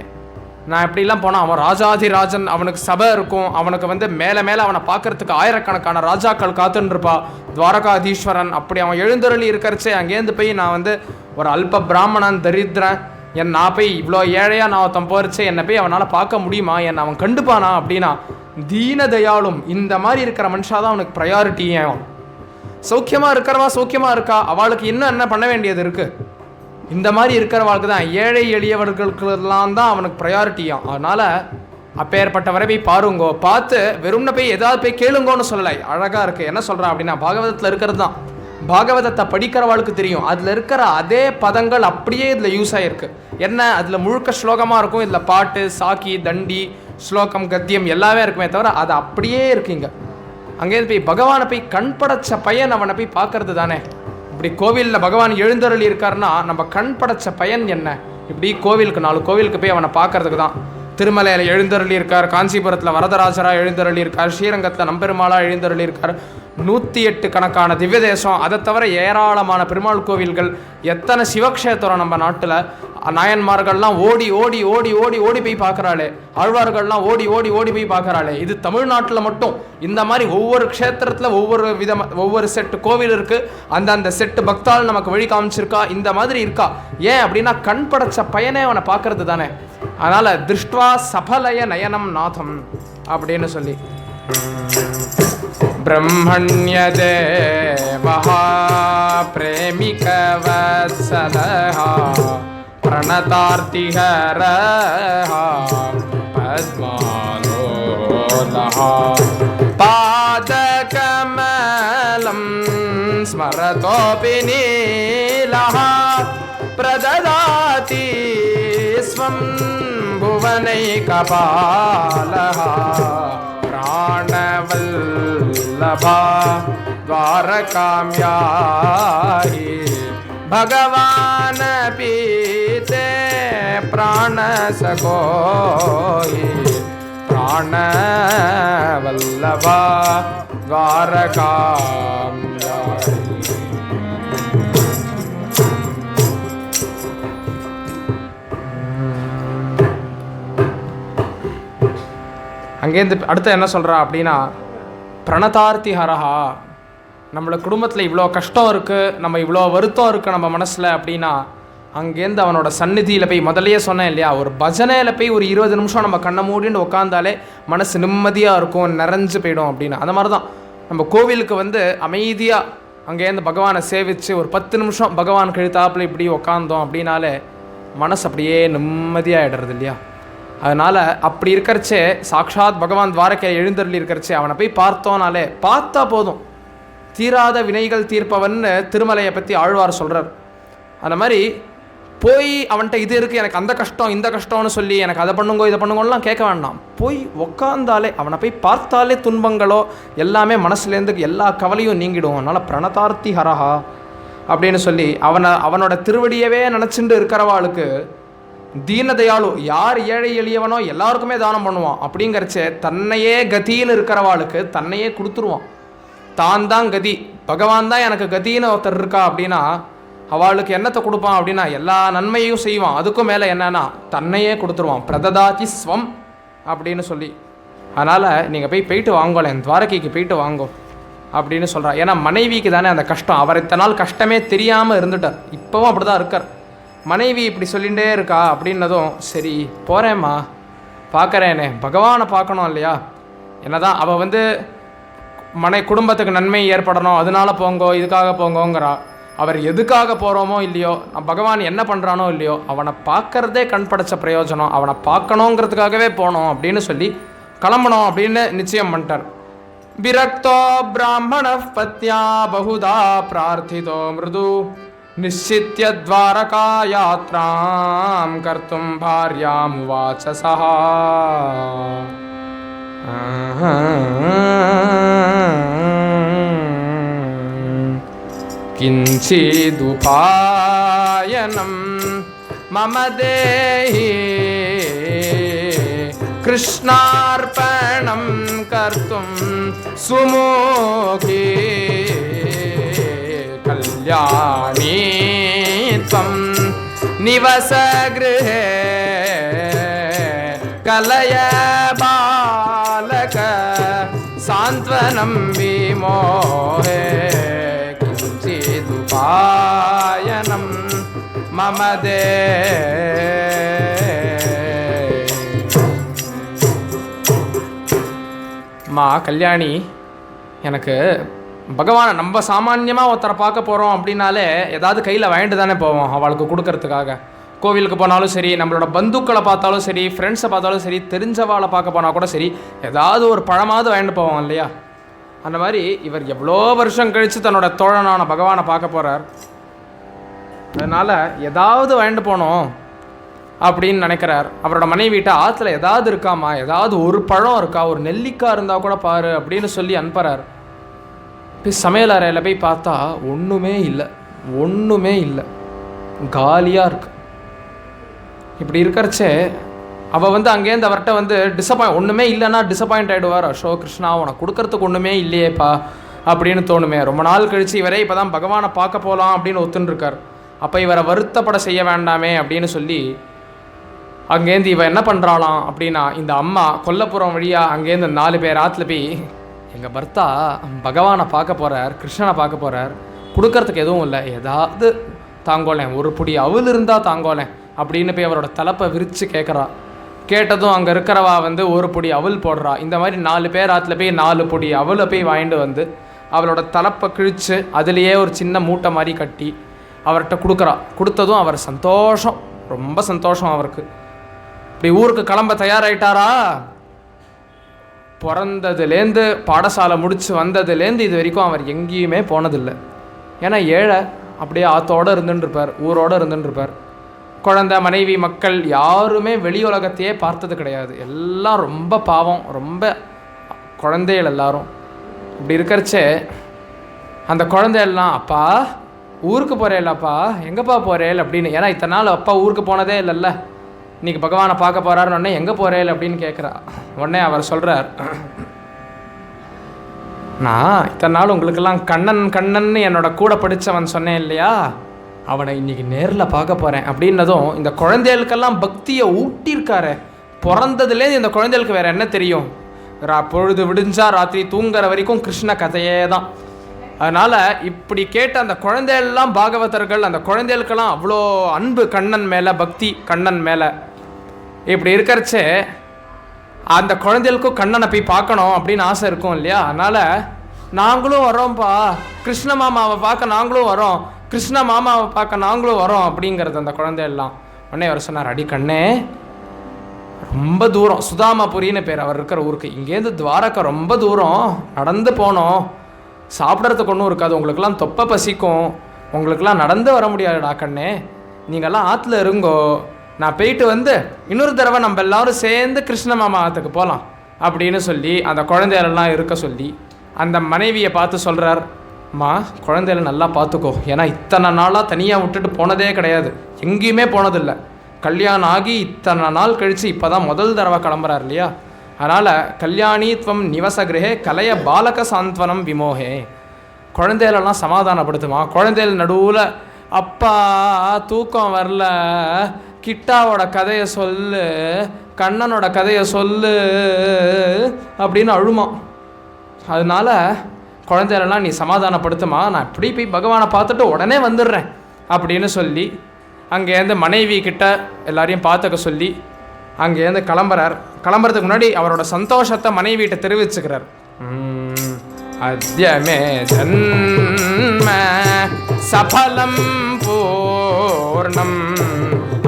நான் எப்படிலாம் போனால் அவன் ராஜாதிராஜன், அவனுக்கு சபை இருக்கும், அவனுக்கு மேலே மேலே அவனை பார்க்கறதுக்கு ஆயிரக்கணக்கான ராஜாக்கள் காத்துன்ருப்பா, துவாரகாதீஸ்வரன். அப்படி அவன் எழுந்தருளி இருக்கிறச்சே அங்கேருந்து போய் நான் ஒரு அல்ப பிராமணன் தரித்திரன், நான் போய் இவ்வளோ ஏழையாக நான் ஒருத்தன் போகிறச்சே என்னை போய் அவனால் பார்க்க முடியுமா, என்னை அவன் கண்டுப்பானா அப்படின்னா, தீனதயாளும் இந்த மாதிரி இருக்கிற மனுஷாதான் அவனுக்கு ப்ரையாரிட்டி. அவன் சௌக்கியமாக இருக்கிறவா சௌக்கியமாக இருக்கா, அவளுக்கு இன்னும் என்ன பண்ண வேண்டியது இருக்குது. இந்த மாதிரி இருக்கிறவாளுக்கு தான், ஏழை எளியவர்களுக்கெல்லாம் தான் அவனுக்கு ப்ரையாரிட்டியாம். அதனால் அப்பேற்பட்டவரை போய் பாருங்கோ, பார்த்து வெறும்ன போய் ஏதாவது போய் கேளுங்கோன்னு சொல்லலை. அழகாக இருக்குது. என்ன சொல்கிறா அப்படின்னா, பாகவதத்தில் இருக்கிறது தான், பாகவதத்தை படிக்கிறவாளுக்கு தெரியும். அதில் இருக்கிற அதே பதங்கள் அப்படியே இதில் யூஸ் ஆகிருக்கு. என்ன, அதில் முழுக்க ஸ்லோகமாக இருக்கும், இதில் பாட்டு சாக்கி தண்டி ஸ்லோகம் கத்தியம் எல்லாமே இருக்குமே தவிர அது அப்படியே இருக்குங்க. அங்கேருந்து போய் பகவானை போய் கண் படைச்ச பையன் அவனை போய் பார்க்கறது தானே. இப்படி கோவிலில் பகவான் எழுந்தருளி இருக்காருன்னா நம்ம கண் படைச்ச பயன் என்ன? இப்படி கோவிலுக்கு 4 கோவிலுக்கு போய் அவனை பார்க்கறதுக்கு தான். திருமலையில் எழுந்தருளி இருக்கார், காஞ்சிபுரத்தில் வரதராஜராக எழுந்தருளி இருக்கார், ஸ்ரீரங்கத்தில் நம்பெருமாளாக எழுந்தருளி இருக்கார், 108 கணக்கான திவ்ய தேசம், அதை தவிர ஏராளமான பெருமாள் கோவில்கள், எத்தனை சிவக்ஷேத்திரம் நம்ம நாட்டில். நாயன்மார்கள்லாம் ஓடி ஓடி ஓடி ஓடி ஓடி போய் பார்க்குறாளே, ஆழ்வார்கள்லாம் ஓடி ஓடி ஓடி போய் பார்க்குறாளே. இது தமிழ்நாட்டில் மட்டும் இந்த மாதிரி ஒவ்வொரு க்ஷேத்திரத்தில் ஒவ்வொரு செட்டு கோவில் இருக்குது. அந்த செட்டு பக்தால் நமக்கு வழி காமிச்சிருக்கா, இந்த மாதிரி இருக்கா. ஏன் அப்படின்னா கண் படைச்ச பையனே அவனை பார்க்கறது தானே. அதனால் திருஷ்டுவா சபலய நயனம் நாதம் அப்படின்னு சொல்லி ब्रह्मण्य देवः प्रेमिक वत्सलः प्रणतार्तिहरः पद्मालोलः पादकमलं स्मरतोऽपि नीलः प्रददाति स्वं भुवनैकपालः प्राणवल्लभा द्वारकां याहि भगवानपि பிராண சகோயி பிராண வல்லபா துவாரகாம். அங்கேருந்து அடுத்து என்ன சொல்கிறா அப்படின்னா, பிரணதார்த்தி ஹரஹா, நம்மளோட குடும்பத்தில் இவ்வளோ கஷ்டம் இருக்குது, நம்ம இவ்வளோ வருத்தம் இருக்குது நம்ம மனசில் அப்படின்னா, அங்கேருந்து அவனோட சந்நிதியில் போய், முதலையே சொன்னேன் இல்லையா, ஒரு பஜனையில் போய் ஒரு 20 நிமிஷம் நம்ம கண்ணை மூடின்னு உட்காந்தாலே மனசு நிம்மதியாக இருக்கும், நிறைஞ்சு போயிடும் அப்படின்னு. அந்த மாதிரி தான் நம்ம கோவிலுக்கு வந்து அமைதியாக அங்கேருந்து பகவானை சேவித்து ஒரு 10 நிமிஷம் பகவான் கழுத்தாப்பில் இப்படி உக்காந்தோம் அப்படின்னாலே மனசு அப்படியே நிம்மதியாகிடுறது இல்லையா. அதனால் அப்படி இருக்கிறச்சே சாக்ஷாத் பகவான் துவாரகை எழுந்தருளி இருக்கிறச்சே அவனை போய் பார்த்தோனாலே, பார்த்தா போதும், தீராத வினைகள் தீர்ப்பவன்னு திருமலையை பற்றி ஆழ்வார் சொல்கிறார். அந்த மாதிரி போய் அவன்கிட்ட இது இருக்குது, எனக்கு அந்த கஷ்டம் இந்த கஷ்டம்னு சொல்லி எனக்கு அதை பண்ணுங்கோ இதை பண்ணுங்கோலாம் கேட்க வேண்டாம். போய் உக்காந்தாலே, அவனை போய் பார்த்தாலே துன்பங்களோ எல்லாமே மனசுலேருந்து எல்லா கவலையும் நீங்கிடும். அதனால் பிரணதார்த்தி ஹரஹா அப்படின்னு சொல்லி அவனோட திருவடியவே நினச்சிட்டு இருக்கிறவாளுக்கு தீனதயாளு, யார் ஏழை எளியவனோ எல்லாருக்குமே தானம் பண்ணுவான் அப்படிங்கிறச்சே தன்னையே கதின்னு இருக்கிறவாளுக்கு தன்னையே கொடுத்துருவான். தான் கதி, பகவான் தான் எனக்கு கதின்னு ஒருத்தர் இருக்கா அப்படின்னா அவளுக்கு என்னத்தை கொடுப்பான் அப்படின்னா எல்லா நன்மையும் செய்வான். அதுக்கும் மேலே என்னன்னா தன்னையே கொடுத்துருவான். பிரததாதி ஸ்வம் அப்படின்னு சொல்லி. அதனால் நீங்கள் போயிட்டு வாங்கோலேன், துவாரகைக்கு போயிட்டு வாங்கோ அப்படின்னு சொல்கிறா. ஏன்னா மனைவிக்கு தானே அந்த கஷ்டம். அவர் இத்தனை நாள் கஷ்டமே தெரியாமல் இருந்துட்டார், இப்போவும் அப்படி தான் இருக்கார். மனைவி இப்படி சொல்லிகிட்டே இருக்கா அப்படின்னதும் சரி போகிறேம்மா, பார்க்குறேனே, பகவானை பார்க்கணும் இல்லையா. என்னதான் அவள் வந்து குடும்பத்துக்கு நன்மை ஏற்படணும் அதனால போங்கோ இதுக்காக போங்கோங்கிறா. அவர் எதுக்காக போகிறோமோ இல்லையோ, பகவான் என்ன பண்ணுறானோ இல்லையோ, அவனை பார்க்கறதே கண் படைச்ச பிரயோஜனம், அவனை பார்க்கணுங்கிறதுக்காகவே போனோம் அப்படின்னு சொல்லி கிளம்பணும் அப்படின்னு நிச்சயம் பண்ணிட்டார். விரக்தோ பிராமண பத்யா பகுதா பிரார்த்திதோ மிருது நிச்சித்ய துவாரகா யாத்ராம் கர்த்தும் பாரியாம் உவாச சஹா. கிஞ்சிதுபாயனம் மம தேஹி கிருஷ்ணார்ப்பணம் கர்த்தும் சுமுகி கல்யாணி த்வம் நிவச கிருஹே கலய பாலக சாந்த்வனம் விமோஹே கிஞ்சிதுபாயனம் மம மா கல்யாணி, எனக்கு பகவானை நம்ம சாமான்யமாக ஒருத்தரை பார்க்க போகிறோம் அப்படின்னாலே ஏதாவது கையில் வாங்கிட்டு தானே போவோம் அவளுக்கு கொடுக்கறதுக்காக. கோவிலுக்கு போனாலும் சரி, நம்மளோட பந்துக்களை பார்த்தாலும் சரி, ஃப்ரெண்ட்ஸை பார்த்தாலும் சரி, தெரிஞ்சவாளை பார்க்க போனால் கூட சரி, ஏதாவது ஒரு பழமாவது வாங்கிட்டு போவோம் இல்லையா. அந்த மாதிரி இவர் எவ்வளோ வருஷம் கழித்து தன்னோட தோழனான பகவானை பார்க்க போகிறார். அதனால் ஏதாவது வாங்கிட்டு போகணும் அப்படின்னு நினைக்கிறார். அவரோட மனைவிட்ட ஆற்றுல ஏதாவது இருக்காமா, ஏதாவது ஒரு பழம் இருக்கா, ஒரு நெல்லிக்காய் இருந்தால் கூட பாரு அப்படின்னு சொல்லி அனுப்புகிறார். போய் சமையல் அறையில் போய் பார்த்தா ஒன்றுமே இல்லை, காலியாக இருக்கு. இப்படி இருக்கிறச்சே அவள் வந்து அங்கேருந்து அவர்கிட்ட வந்து ஒன்றுமே இல்லைன்னா டிசப்பாயிண்ட் ஆகிடுவார். அஷோ கிருஷ்ணா, உனக்கு கொடுக்கறதுக்கு ஒன்றுமே இல்லையேப்பா அப்படின்னு தோணுமே. ரொம்ப நாள் கழித்து இவரே இப்போ தான் பகவானை பார்க்க போகலாம் அப்படின்னு ஒத்துன்ருக்கார். அப்போ இவரை வருத்தப்பட செய்ய வேண்டாமே அப்படின்னு சொல்லி அங்கேருந்து இவன் என்ன பண்ணுறாளாம் அப்படின்னா, இந்த அம்மா கொல்லப்புறம் வழியாக அங்கேருந்து 4 பேர் ஆற்றுல போய், எங்கள் பர்த்தா பகவானை பார்க்க போகிறார், கிருஷ்ணனை பார்க்க போகிறார், கொடுக்கறதுக்கு எதுவும் இல்லை, ஏதாவது தாங்கோலேன், ஒரு பொடி அவள் இருந்தால் தாங்கோலேன் அப்படின்னு போய் அவரோட தலைப்பை விரித்து கேட்குறா. கேட்டதும் அங்கே இருக்கிறவா வந்து ஒரு பொடி அவள் போடுறா. இந்த மாதிரி 4 பேர் ஆற்றுல போய் 4 பொடி அவளை போய் வாங்கிட்டு வந்து அவளோட தலைப்பை கிழித்து அதுலேயே ஒரு சின்ன மூட்டை மாதிரி கட்டி அவர்கிட்ட கொடுக்குறா. கொடுத்ததும் அவர் சந்தோஷம், ரொம்ப சந்தோஷம் அவருக்கு. இப்படி ஊருக்கு கிளம்ப தயாராகிட்டாரா. பிறந்ததுலேருந்து பாடசாலை முடித்து வந்ததுலேருந்து இது வரைக்கும் அவர் எங்கேயுமே போனதில்லை. ஏன்னா ஏழை, அப்படியே ஆத்தோடு இருந்துட்டுருப்பார், ஊரோடு இருந்துட்டுருப்பார். குழந்தை, மனைவி, மக்கள் யாருமே வெளி உலகத்தையே பார்த்தது கிடையாது. எல்லாம் ரொம்ப பாவம், ரொம்ப குழந்தைகள் எல்லாரும். இப்படி இருக்கிறச்சே அந்த குழந்தையெல்லாம், அப்பா ஊருக்கு போகிறேல்லப்பா, எங்கேப்பா போகிறேல் அப்படின்னு. ஏன்னா இத்தனை நாள் அப்பா ஊருக்கு போனதே இல்லைல்ல. இன்றைக்கி பகவானை பார்க்க போகிறாருன்னு உடனே எங்கே போகிறேன் அப்படின்னு கேட்குறா. உடனே அவர் சொல்கிறார், நான் இத்தனை நாள் உங்களுக்கெல்லாம் கண்ணன் கண்ணன்னு என்னோட கூட படித்தவன் சொன்னேன் இல்லையா, அவனை இன்றைக்கி நேரில் பார்க்க போகிறேன் அப்படின்னதும் இந்த குழந்தைகளுக்கெல்லாம் பக்தியை ஊட்டியிருக்காரு. பிறந்ததுலேருந்து இந்த குழந்தைகளுக்கு வேறு என்ன தெரியும்? பொழுது விடிஞ்சா ராத்திரி தூங்குற வரைக்கும் கிருஷ்ண கதையே தான். அதனால் இப்படி கேட்ட அந்த குழந்தைகள்லாம் பாகவதர்கள், அந்த குழந்தைகளுக்கெல்லாம் அவ்வளோ அன்பு கண்ணன் மேலே, பக்தி கண்ணன் மேலே. இப்படி இருக்கிறச்சே அந்த குழந்தைகளுக்கும் கண்ணனை போய் பார்க்கணும் அப்படின்னு ஆசை இருக்கும் இல்லையா. அதனால் நாங்களும் வரோம்ப்பா, கிருஷ்ண மாமாவை பார்க்க நாங்களும் வரோம், கிருஷ்ண மாமாவை பார்க்க நாங்களும் வரோம் அப்படிங்கிறது அந்த குழந்தையெல்லாம். உடனே அவர் சொன்னார், அடி கண்ணே, ரொம்ப தூரம், சுதாமாபுரின்னு பேர் அவர் இருக்கிற ஊருக்கு, இங்கேருந்து துவாரகா ரொம்ப தூரம் நடந்து போனோம், சாப்பிட்றதுக்கு ஒன்றும் இருக்காது, உங்களுக்கெல்லாம் தொப்பை பசிக்கும், உங்களுக்கெல்லாம் நடந்து வர முடியாதுடா கண்ணே, நீங்கள்லாம் ஆற்றுல இருங்கோ, நான் போயிட்டு வந்து இன்னொரு தடவை நம்ம எல்லோரும் சேர்ந்து கிருஷ்ண மாமா ஆற்றுக்கு போகலாம் அப்படின்னு சொல்லி அந்த குழந்தைகளெல்லாம் இருக்க சொல்லி அந்த மனைவியை பார்த்து சொல்கிறார், அம்மா குழந்தைகளை நல்லா பார்த்துக்கோ, ஏன்னா இத்தனை நாளாக தனியாக விட்டுட்டு போனதே கிடையாது, எங்கேயுமே போனதில்லை, கல்யாணம் ஆகி இத்தனை நாள் கழித்து இப்போ தான் முதல் தடவை கிளம்புறார் இல்லையா. அதனால் கல்யாணித்வம் நிவசகிரகே கலைய பாலக சாந்த்வனம் விமோகே, குழந்தைகளெல்லாம் சமாதானப்படுத்துமா. குழந்தைகள் நடுவில் அப்பா தூக்கம் வரல, கிட்டாவோட கதையை சொல்லு, கண்ணனோட கதையை சொல்லு அப்படின்னு அழுமா. அதனால் குழந்தைகளெல்லாம் நீ சமாதானப்படுத்துமா, நான் இப்படி போய் பகவானை பார்த்துட்டு உடனே வந்துடுறேன் அப்படின்னு சொல்லி அங்கேருந்து மனைவி கிட்ட எல்லாரையும் பார்த்துக்க சொல்லி அங்கேருந்து கிளம்புறார். கிளம்புறதுக்கு முன்னாடி அவரோட சந்தோஷத்தை மனைவிகிட்ட தெரிவிச்சுக்கிறார். அத்யமே ஜன்ம சஃலம் பூர்ணம்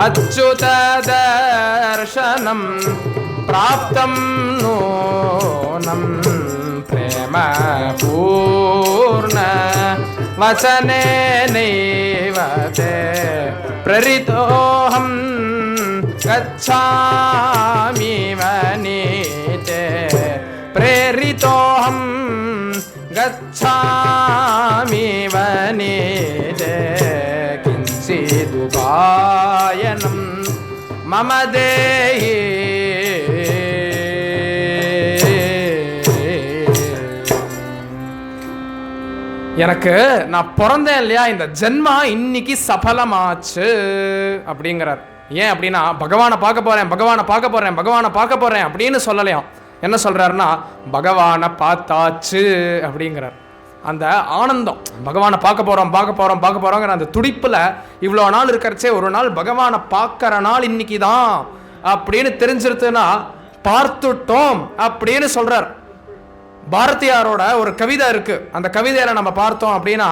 அச்சுத தர்சனம் பிராப்தம் நூனம் பிரேம பூர்ண வசனே நைவதே பிரரிதோஹம் கச்சாமி வனிதே பிரேரிதோஹம் கச்சாமி வனிதே கிஞ்சிதுபாயனம் மம தேஹி. எனக்கு நான் பிறந்தேன் இல்லையா, இந்த ஜென்மா இன்னைக்கு சஃலமாச்சு அப்படிங்கிறார். ஏன் அப்படின்னா பகவானை பார்க்க போகிறேன், பகவானை பார்க்க போகிறேன், பகவானை பார்க்க போகிறேன் அப்படின்னு சொல்லலையாம். என்ன சொல்கிறாருன்னா பகவானை பார்த்தாச்சு அப்படிங்கிறார். அந்த ஆனந்தம், பகவானை பார்க்க போகிறோம் பார்க்க போகிறோம் பார்க்க போகிறோங்கிற அந்த துடிப்பில் இவ்வளோ நாள் இருக்கிறச்சே ஒரு நாள் பகவானை பார்க்குற நாள் இன்னைக்கு தான் அப்படின்னு தெரிஞ்சிருத்துன்னா பார்த்துட்டோம் அப்படின்னு சொல்கிறார். பாரதியாரோட ஒரு கவிதை இருக்குது, அந்த கவிதையில் நம்ம பார்த்தோம் அப்படின்னா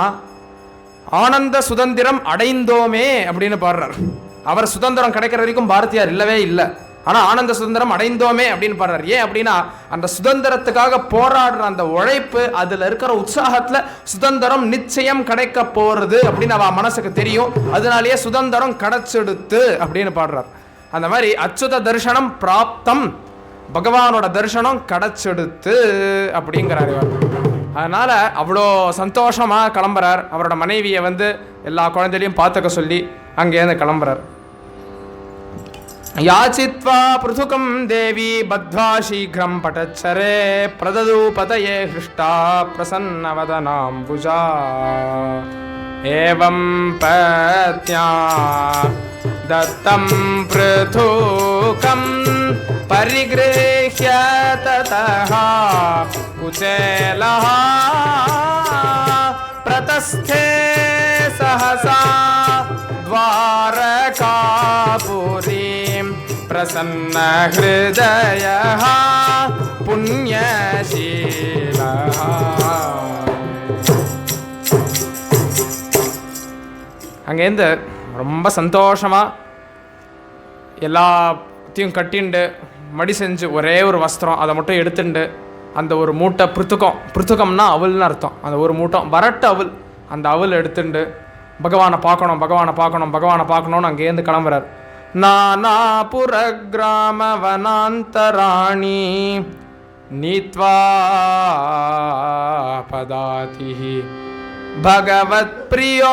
ஆனந்த சுதந்திரம் அடைந்தோமே அப்படின்னு பாடுறார். அவர் சுதந்திரம் கிடைக்கிற வரைக்கும் பாரதியார் இல்லவே இல்லை, ஆனால் ஆனந்த சுதந்திரம் அடைந்தோமே அப்படின்னு பாடுறார். ஏன் அப்படின்னா அந்த சுதந்திரத்துக்காக போராடுற அந்த உழைப்பு, அதில் இருக்கிற உற்சாகத்தில் சுதந்திரம் நிச்சயம் கிடைக்க போகிறது அப்படின்னு அவ மனசுக்கு தெரியும். அதனாலேயே சுதந்திரம் கிடைச்செடுத்து அப்படின்னு பாடுறார். அந்த மாதிரி அச்சுத தரிசனம் பிராப்தம், பகவானோட தரிசனம் கிடைச்செடுத்து அப்படிங்கிறார் இவர். அதனால் அவ்வளோ சந்தோஷமாக கிளம்புறார். அவரோட மனைவியை வந்து எல்லா குழந்தைகளையும் பார்த்துக்க சொல்லி அங்கேருந்து கிளம்புறார். யாச்சித்வா பிருதுகம் தேவி பத்வா சீக்கிரம் பட்டச்சரே பிரதது பதயே ஹிருஷ்டா பிரசன்னவதனாம்புஜா ஏவம் பத்யா தத்தம் பிருதுகம் பரிகிரஹ்ய ததஹ குசேலஹ பிரதஸ்தே சஹசா द्वारकापुरीं प्रसन्न हृदयः पुण्यशीलः. அங்கேருந்து ரொம்ப சந்தோஷமாக எல்லாத்தையும் கட்டிண்டு மடி செஞ்சு ஒரே ஒரு வஸ்திரம் அதை மட்டும் எடுத்துண்டு அந்த ஒரு மூட்டை பிருத்துகம்னா அவல்னு அர்த்தம், அந்த ஒரு மூட்டை வரட்டு அவல், அந்த அவல் எடுத்துண்டு பகவானை பார்க்கணும் பகவானை பார்க்கணும் பகவானை பார்க்கணும்னு அங்கேருந்து கிளம்புறார். நானாபுர கிராம வனாந்தராணி நீத்வா பதாதி பகவத் பிரியோயம்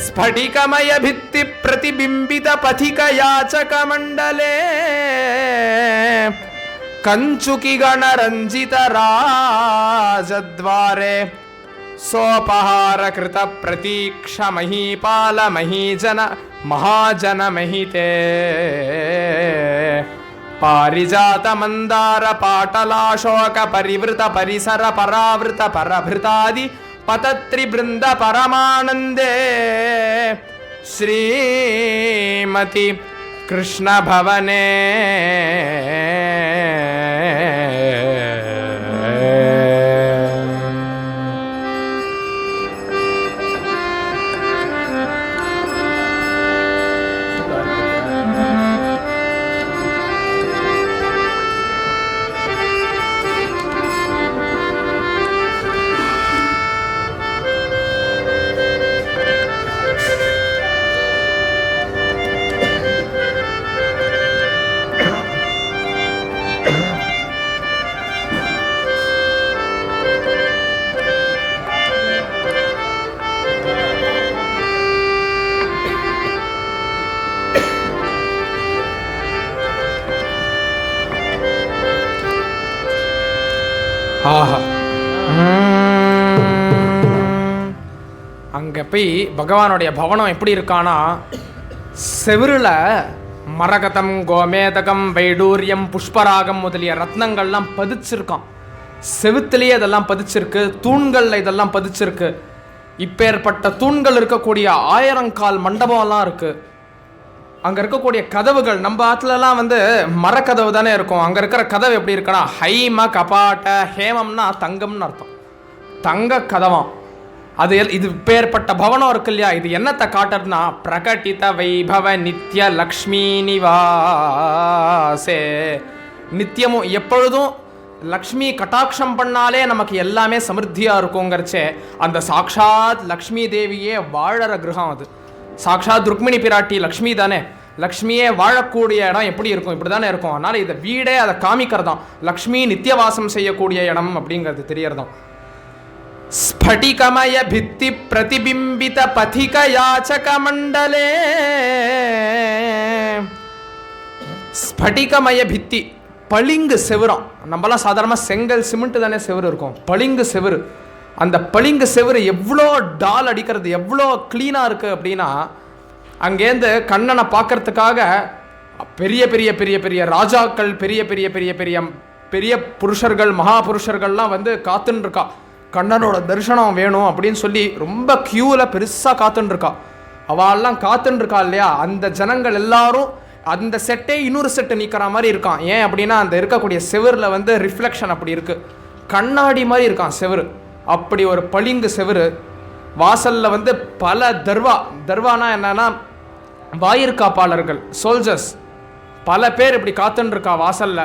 ஸ்படிகமய பித்தி பிரதிபிம்பித பதிக யாச்சக மண்டலே கஞ்சுகி கணரஞ்சித ராஜத்வாரே சோபஹார கிருத பிரதீக்ஷ மஹீபால மஹீஜன மகாஜன மஹிதே பாரிஜாத மந்தார பாட்டலாசோக பரிவிருத பரிசர பராவிருத பரபிருதாதி பதத்ரி பிருந்த பரமானந்தே ஸ்ரீமதி கிருஷ்ண பவனே ஆஹா. அங்கே போய் பகவானுடைய பவனம் எப்படி இருக்கானா, செவிரில் மரகதம் கோமேதகம் வைடூரியம் புஷ்பராகம் முதலிய ரத்னங்கள்லாம் பதிச்சிருக்கான். செவுத்துலேயே இதெல்லாம் பதிச்சிருக்கு, தூண்களில் இதெல்லாம் பதிச்சிருக்கு. இப்பேற்பட்ட தூண்கள் இருக்கக்கூடிய 1000 கால் மண்டபம்லாம் இருக்குது. அங்கே இருக்கக்கூடிய கதவுகள் நம்ம ஆற்றுலலாம் மரக்கதவு தானே இருக்கும். அங்கே இருக்கிற கதவு எப்படி இருக்குன்னா ஹைம கபாட்ட, ஹேமம்னா தங்கம்னு அர்த்தம், தங்க கதவம். அது இது பேர்பட்ட பவனம் இருக்கு இல்லையா, இது என்னத்தை காட்டுறதுனா பிரகட்டித வைபவ நித்ய லக்ஷ்மி நிவாசே. நித்தியமும் எப்பொழுதும் லக்ஷ்மி கட்டாட்சம் பண்ணாலே நமக்கு எல்லாமே சமிருத்தியாக இருக்குங்கிறச்சே அந்த சாக்ஷாத் லக்ஷ்மி தேவியே வாழற கிரகம் அது. சாக்ஷாத் ருக்மிணி பிராட்டி லக்ஷ்மி தானே, லக்ஷ்மியே வாழக்கூடிய இடம் எப்படி இருக்கும், இப்படி தானே இருக்கும். அதனால் இதை வீடே அதை காமிக்கிறதாம், லக்ஷ்மி நித்தியவாசம் செய்யக்கூடிய இடம் அப்படிங்கிறது தெரியறதாம். ஸ்படிகமய பித்தி பிரதிபிம்பித பதிக யாச்சக மண்டலே. ஸ்படிகமய பித்தி, பளிங்கு செவுரம். நம்மலாம் சாதாரணமாக செங்கல் சிமெண்ட் தானே செவுரு இருக்கும், பளிங்கு செவுரு. அந்த பளிங்கு செவுரு எவ்வளோ டால் அடிக்கிறது, எவ்வளோ க்ளீனாக இருக்குது அப்படின்னா, அங்கேருந்து கண்ணனை பார்க்கறதுக்காக பெரிய பெரிய பெரிய பெரிய ராஜாக்கள், பெரிய பெரிய பெரிய பெரிய பெரிய புருஷர்கள், மகா புருஷர்கள்லாம் காத்துன்னு இருக்கா. கண்ணனோட தரிசனம் வேணும் அப்படின்னு சொல்லி ரொம்ப க்யூவில் பெருசாக காத்துன்னு இருக்கா. அவெல்லாம் காத்துன்னு இருக்கா இல்லையா, அந்த ஜனங்கள் எல்லாரும் அந்த செட்டே இன்னொரு செட்டை நீக்கிற மாதிரி இருக்கான். ஏன் அப்படின்னா அந்த இருக்கக்கூடிய செவரில் ரிஃப்ளெக்ஷன் அப்படி இருக்குது, கண்ணாடி மாதிரி இருக்கான் செவரு. அப்படி ஒரு பளிங்கு செவரு. வாசலில் பல தர்வானா என்னன்னா வாயிற்காப்பாளர்கள், சோல்ஜர்ஸ் பல பேர் இப்படி காத்துன்னு இருக்கா வாசலில்.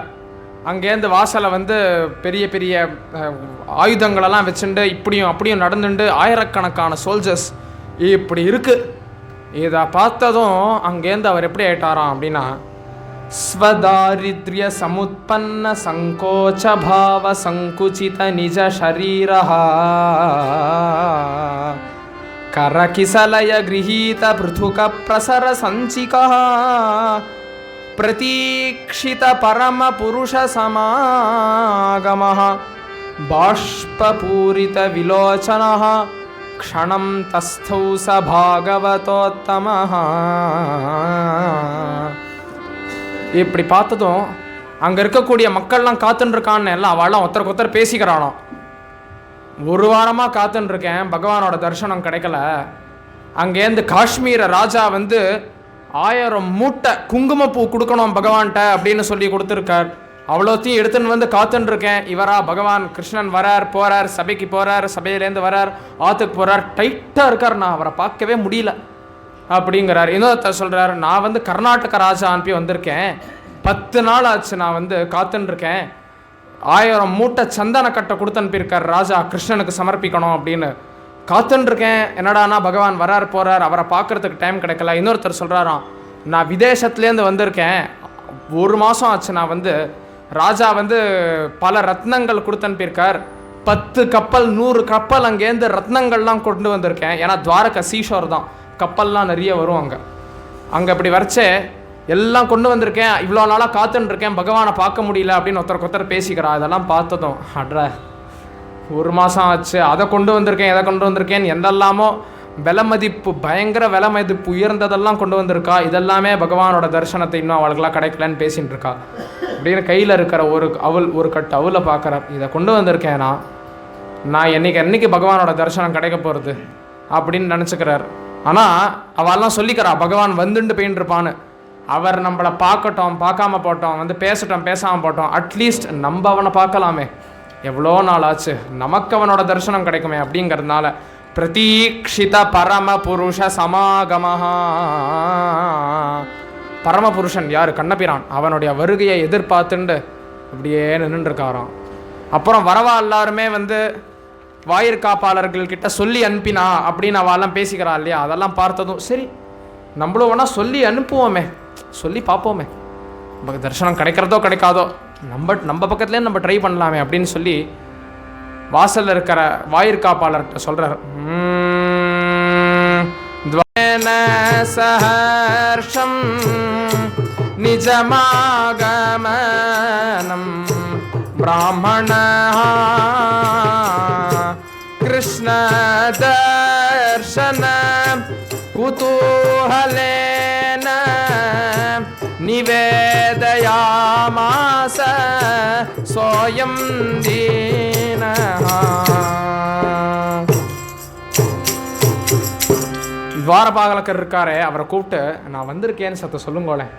அங்கேருந்து வாசலை பெரிய பெரிய ஆயுதங்களெல்லாம் வச்சுட்டு இப்படியும் அப்படியும் நடந்துட்டு ஆயிரக்கணக்கான சோல்ஜர்ஸ் இப்படி இருக்குது. இதை பார்த்ததும் அங்கேருந்து அவர் எப்படி ஆயிட்டாராம் அப்படின்னா, ஸ்வதாரித்ரிய சமுத்பன்ன சங்கோச்ச பாவ சங்குச்சித நிஜ ஷரீரஹ கரகிசலய கிரஹீத பிருதுக பிரசர சஞ்சிகா பிரதீக்ஷித பரம புருஷ சமாகமஹ பாஷ்பூரித விலோச்சனஹ க்ஷணம் தஸ்தௌ ச பாகவதோத்தமஹ. இப்படி பார்த்ததும் அங்கே இருக்கக்கூடிய மக்கள்லாம் காத்துன்னு இருக்கான்னு எல்லாம் அவள்லாம் ஒருத்தருக்கு ஒருத்தர் பேசிக்கிறானோ. ஒரு வாரமாக காத்துன்னு இருக்கேன், பகவானோட தரிசனம் கிடைக்கல. அங்கேருந்து காஷ்மீர ராஜா 1000 மூட்டை குங்குமப்பூ கொடுக்கணும் பகவான்கிட்ட அப்படின்னு சொல்லி கொடுத்துருக்கார். அவ்வளோத்தையும் எடுத்துன்னு காத்துன்னு இருக்கேன். இவரா பகவான் கிருஷ்ணன் வரார் போகிறார், சபைக்கு போகிறார், சபையிலேருந்து வரார், ஆற்றுக்கு போகிறார், டைட்டாக இருக்கார், நான் அவரை பார்க்கவே முடியல அப்படிங்கிறார். இன்னொருத்தர் சொல்கிறார், நான் கர்நாடக ராஜா அனுப்பி வந்திருக்கேன், 10 நாள் ஆச்சு நான் காத்துன்னு இருக்கேன், 1000 மூட்டை சந்தன கட்டை கொடுத்து அனுப்பியிருக்கார் ராஜா கிருஷ்ணனுக்கு சமர்ப்பிக்கணும் அப்படின்னு காத்துன்னு இருக்கேன். என்னடானா பகவான் வரார் போகிறார், அவரை பார்க்குறதுக்கு டைம் கிடைக்கல. இன்னொருத்தர் சொல்கிறாராம், நான் விதேசத்துலேருந்து வந்திருக்கேன், 1 மாதம் ஆச்சு, நான் ராஜா பல ரத்னங்கள் கொடுத்து அனுப்பியிருக்கார், 10 கப்பல் 100 கப்பல் அங்கேருந்து ரத்னங்கள்லாம் கொண்டு வந்திருக்கேன். ஏன்னா துவாரகா சீஷோர் தான், கப்பல்லாம் நிறைய வரும் அங்கே இப்படி வரைச்சே எல்லாம் கொண்டு வந்திருக்கேன், இவ்வளோ நாளாக காத்துன்ட்ருக்கேன், பகவானை பார்க்க முடியல அப்படின்னு ஒருத்தர் பேசிக்கிறா. இதெல்லாம் பார்த்ததும் அட்ற 1 மாதம் ஆச்சு, அதை கொண்டு வந்திருக்கேன் எதை கொண்டு வந்திருக்கேன்னு எந்தெல்லாமோ விலை மதிப்பு, பயங்கர விலை மதிப்பு உயர்ந்ததெல்லாம் கொண்டு வந்திருக்கா. இதெல்லாமே பகவானோட தரிசனத்தை இன்னும் அவளுக்கெல்லாம் கிடைக்கலன்னு பேசிகிட்டு இருக்கா. அப்படின்னு கையில் இருக்கிற ஒரு கட்டு அவளை பார்க்குறார். இதை கொண்டு வந்திருக்கேன்னா நான் என்னைக்கு பகவானோட தரிசனம் கிடைக்க போகிறது அப்படின்னு நினச்சிக்கிறார். ஆனால் அவெல்லாம் சொல்லிக்கிறா பகவான் வந்துட்டு போயின்னு இருப்பான்னு. அவர் நம்மளை பார்க்கட்டும், பார்க்காம போட்டோம், வந்து பேசட்டும், பேசாமல் போட்டோம், அட்லீஸ்ட் நம்ம அவனை பார்க்கலாமே, எவ்வளோ நாள் ஆச்சு, நமக்கு அவனோட தரிசனம் கிடைக்குமே அப்படிங்கிறதுனால பிரதீக்ஷித பரமபுருஷ சமாகமஹா. பரமபுருஷன் யார்? கண்ணபிரான். அவனுடைய வருகையை எதிர்பார்த்துண்டு அப்படியே நின்றுருக்காராம். அப்புறம் வரவா எல்லாருமே வந்து வாயிற்காப்பாளர்கள்கிட்ட சொல்லி அனுப்பினா அப்படின்னு அவெல்லாம் பேசிக்கிறா இல்லையா. அதெல்லாம் பார்த்ததும் சரி நம்மளும் வேணால் சொல்லி அனுப்புவோமே, சொல்லி பார்ப்போமே, நமக்கு தரிசனம் கிடைக்கிறதோ கிடைக்காதோ நம்ம பக்கத்துலேயே நம்ம ட்ரை பண்ணலாமே அப்படின்னு சொல்லி வாசலில் இருக்கிற வாயிற்காப்பாளர்கிட்ட சொல்கிறார். துவேன சஹர்ஷம் நிஜமாகமனம் பிராமண கிருஷ்ண தர்ஷன குதூஹலேன நிவேதயாமாச சோயம் தீனஹ. துவாரபாலகர் இருக்காரே, அவரை கூப்பிட்டு நான் வந்திருக்கேன்னு சத்த சொல்லுங்களேன்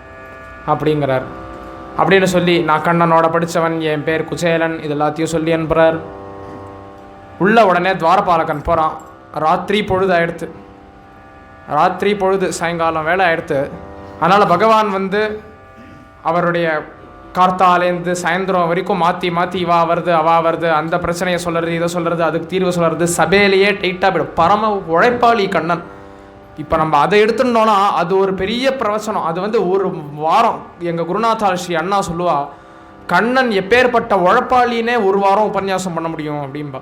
அப்படிங்கிறார். அப்படின்னு சொல்லி நான் கண்ணனோட படித்தவன், என் பேர் குச்சேலன், இது எல்லாத்தையும் சொல்லி அனுப்புகிறார். உள்ள உடனே துவாரபாலகன் போகிறான். ராத்திரி பொழுது ஆயிடுத்து, ராத்திரி பொழுது சாயங்காலம் வேலை ஆயிடுத்து. அதனால் பகவான் வந்து அவருடைய கார்த்தாலேருந்து சாயந்தரம் வரைக்கும் மாற்றி இவா வருது அவா வருது, அந்த பிரச்சனையை சொல்கிறது, இதை சொல்கிறது, அதுக்கு தீர்வு சொல்கிறது, சபையிலேயே டைட்டாக போய்டும். பரம உழைப்பாளி கண்ணன். இப்போ நம்ம அதை எடுத்துட்டோன்னா அது ஒரு பெரிய பிரவச்சனம். அது வந்து ஒரு வாரம் எங்கள் குருநாதா ஸ்ரீ அண்ணா சொல்லுவா, கண்ணன் எப்பேற்பட்ட உழைப்பாளினே ஒரு வாரம் உபன்யாசம் பண்ண முடியும் அப்படின்பா.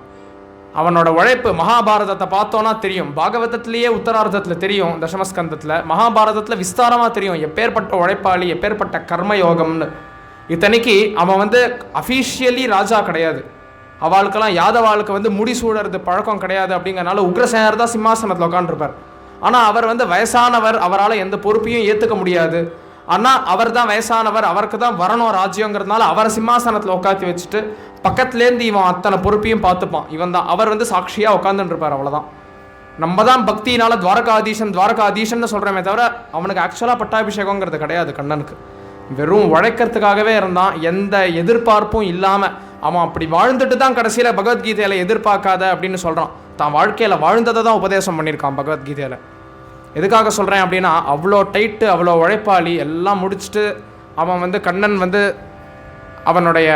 அவனோட உழைப்பு மகாபாரதத்தை பார்த்தோன்னா தெரியும், பாகவதத்திலேயே உத்தரார்த்தத்தில் தெரியும், தசமஸ்கந்தத்தில், மகாபாரதத்தில் விஸ்தாரமாக தெரியும் எப்பேற்பட்ட உழைப்பாளி, எப்பேற்பட்ட கர்மயோகம்னு. இத்தனைக்கு அவன் வந்து அஃபீஷியலி ராஜா கிடையாது, அவளுக்கெல்லாம் யாதவாளுக்கு வந்து முடிசூடுறது பழக்கம் கிடையாது. அப்படிங்கிறனால உக்ரசேனர் தான் சிம்மாசனத்தில் உட்காந்துருப்பார். ஆனால் அவர் வந்து வயசானவர், அவரால் எந்த பொறுப்பையும் ஏற்றுக்க முடியாது. ஆனால் அவர் தான் வயசானவர், அவருக்கு தான் வரணும் ராஜ்யங்கிறதுனால அவரை சிம்மாசனத்தில் உட்காத்தி வச்சுட்டு பக்கத்துலேருந்து இவன் அத்தனை பொறுப்பையும் பார்த்துப்பான். இவன் தான் அவர் வந்து சாட்சியாக உட்காந்துருப்பார். அவ்வளோதான். நம்ம தான் பக்தினால துவாரகாதீஷன் சொல்கிறோமே தவிர அவனுக்கு ஆக்சுவலாக பட்டாபிஷேகங்கிறது கிடையாது. கண்ணனுக்கு வெறும் உழைக்கிறதுக்காகவே இருந்தான், எந்த எதிர்பார்ப்பும் இல்லாமல். அவன் அப்படி வாழ்ந்துட்டு தான் கடைசியில் பகவத்கீதையில் எதிர்பார்க்காத அப்படின்னு சொல்கிறான். தான் வாழ்க்கையில் வாழ்ந்ததை தான் உபதேசம் பண்ணியிருக்கான் பகவத்கீதையில். எதுக்காக சொல்கிறேன் அப்படின்னா, அவ்வளோ டைட்டு, அவ்வளோ உழைப்பாளி. எல்லாம் முடிச்சுட்டு அவன் வந்து கண்ணன் வந்து அவனுடைய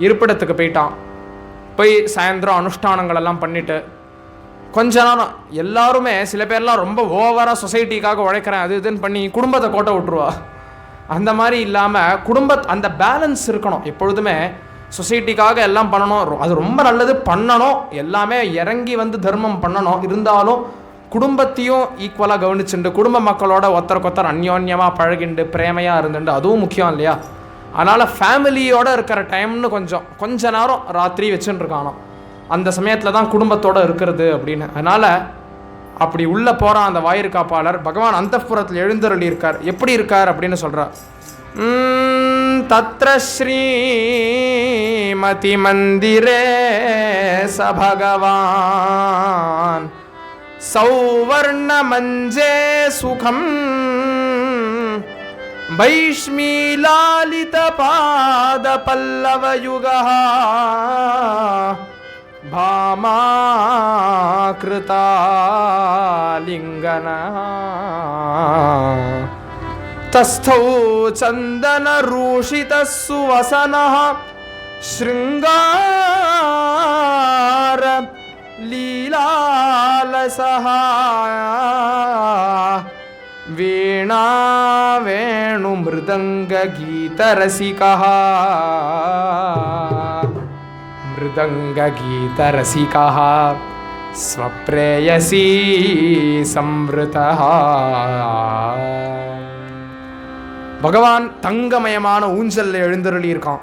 இருப்பிடத்துக்கு போயிட்டான். போய் சாயந்தரம் அனுஷ்டானங்கள் எல்லாம் பண்ணிவிட்டு கொஞ்ச நேரம் எல்லாருமே, சில பேர்லாம் ரொம்ப ஓவராக சொசைட்டிக்காக உழைக்கிறேன் அது இதுன்னு பண்ணி குடும்பத்தை கோட்டை விட்டுருவா. அந்த மாதிரி இல்லாமல் அந்த பேலன்ஸ் இருக்கணும் எப்பொழுதுமே. சொசைட்டிக்காக எல்லாம் பண்ணணும், அது ரொம்ப நல்லது, பண்ணணும், எல்லாமே இறங்கி வந்து தர்மம் பண்ணணும். இருந்தாலும் குடும்பத்தையும் ஈக்குவலாக கவனிச்சுண்டு குடும்ப மக்களோட ஒருத்தருக்கொத்தர் அந்யோன்யமாக பழகிண்டு பிரேமையாக இருந்துண்டு, அதுவும் முக்கியம் இல்லையா. அதனால் ஃபேமிலியோடு இருக்கிற டைம்னு கொஞ்ச நேரம் ராத்திரி வச்சுட்டுருக்கானோ, அந்த சமயத்தில் தான் குடும்பத்தோடு இருக்கிறது அப்படின்னு. அதனால் அப்படி உள்ளே போகிறான் அந்த வாயிற்காப்பாளர். பகவான் அந்தப்புறத்தில் எழுந்தருளி இருக்கார். எப்படி இருக்கார் அப்படின்னு சொல்கிறார். தத்ர ஸ்ரீமதி மந்திரே ச பகவான் சௌவர்ண மஞ்சே சுகம் வைஷ்மீலாலித பாத பல்லவயுகः भामाकृतालिङ्गनः तस्थौ चन्दनरूषितः सुवसनः शृङ्गार लीलालसः वीणा वेणुमृदङ्गगीतरसिकः मृदङ्गगीतरसिकः ஸ்வப்ரேயசி சம்ருதா. பகவான் தங்கமயமான ஊஞ்சல்ல எழுந்தருளி இருக்கான்.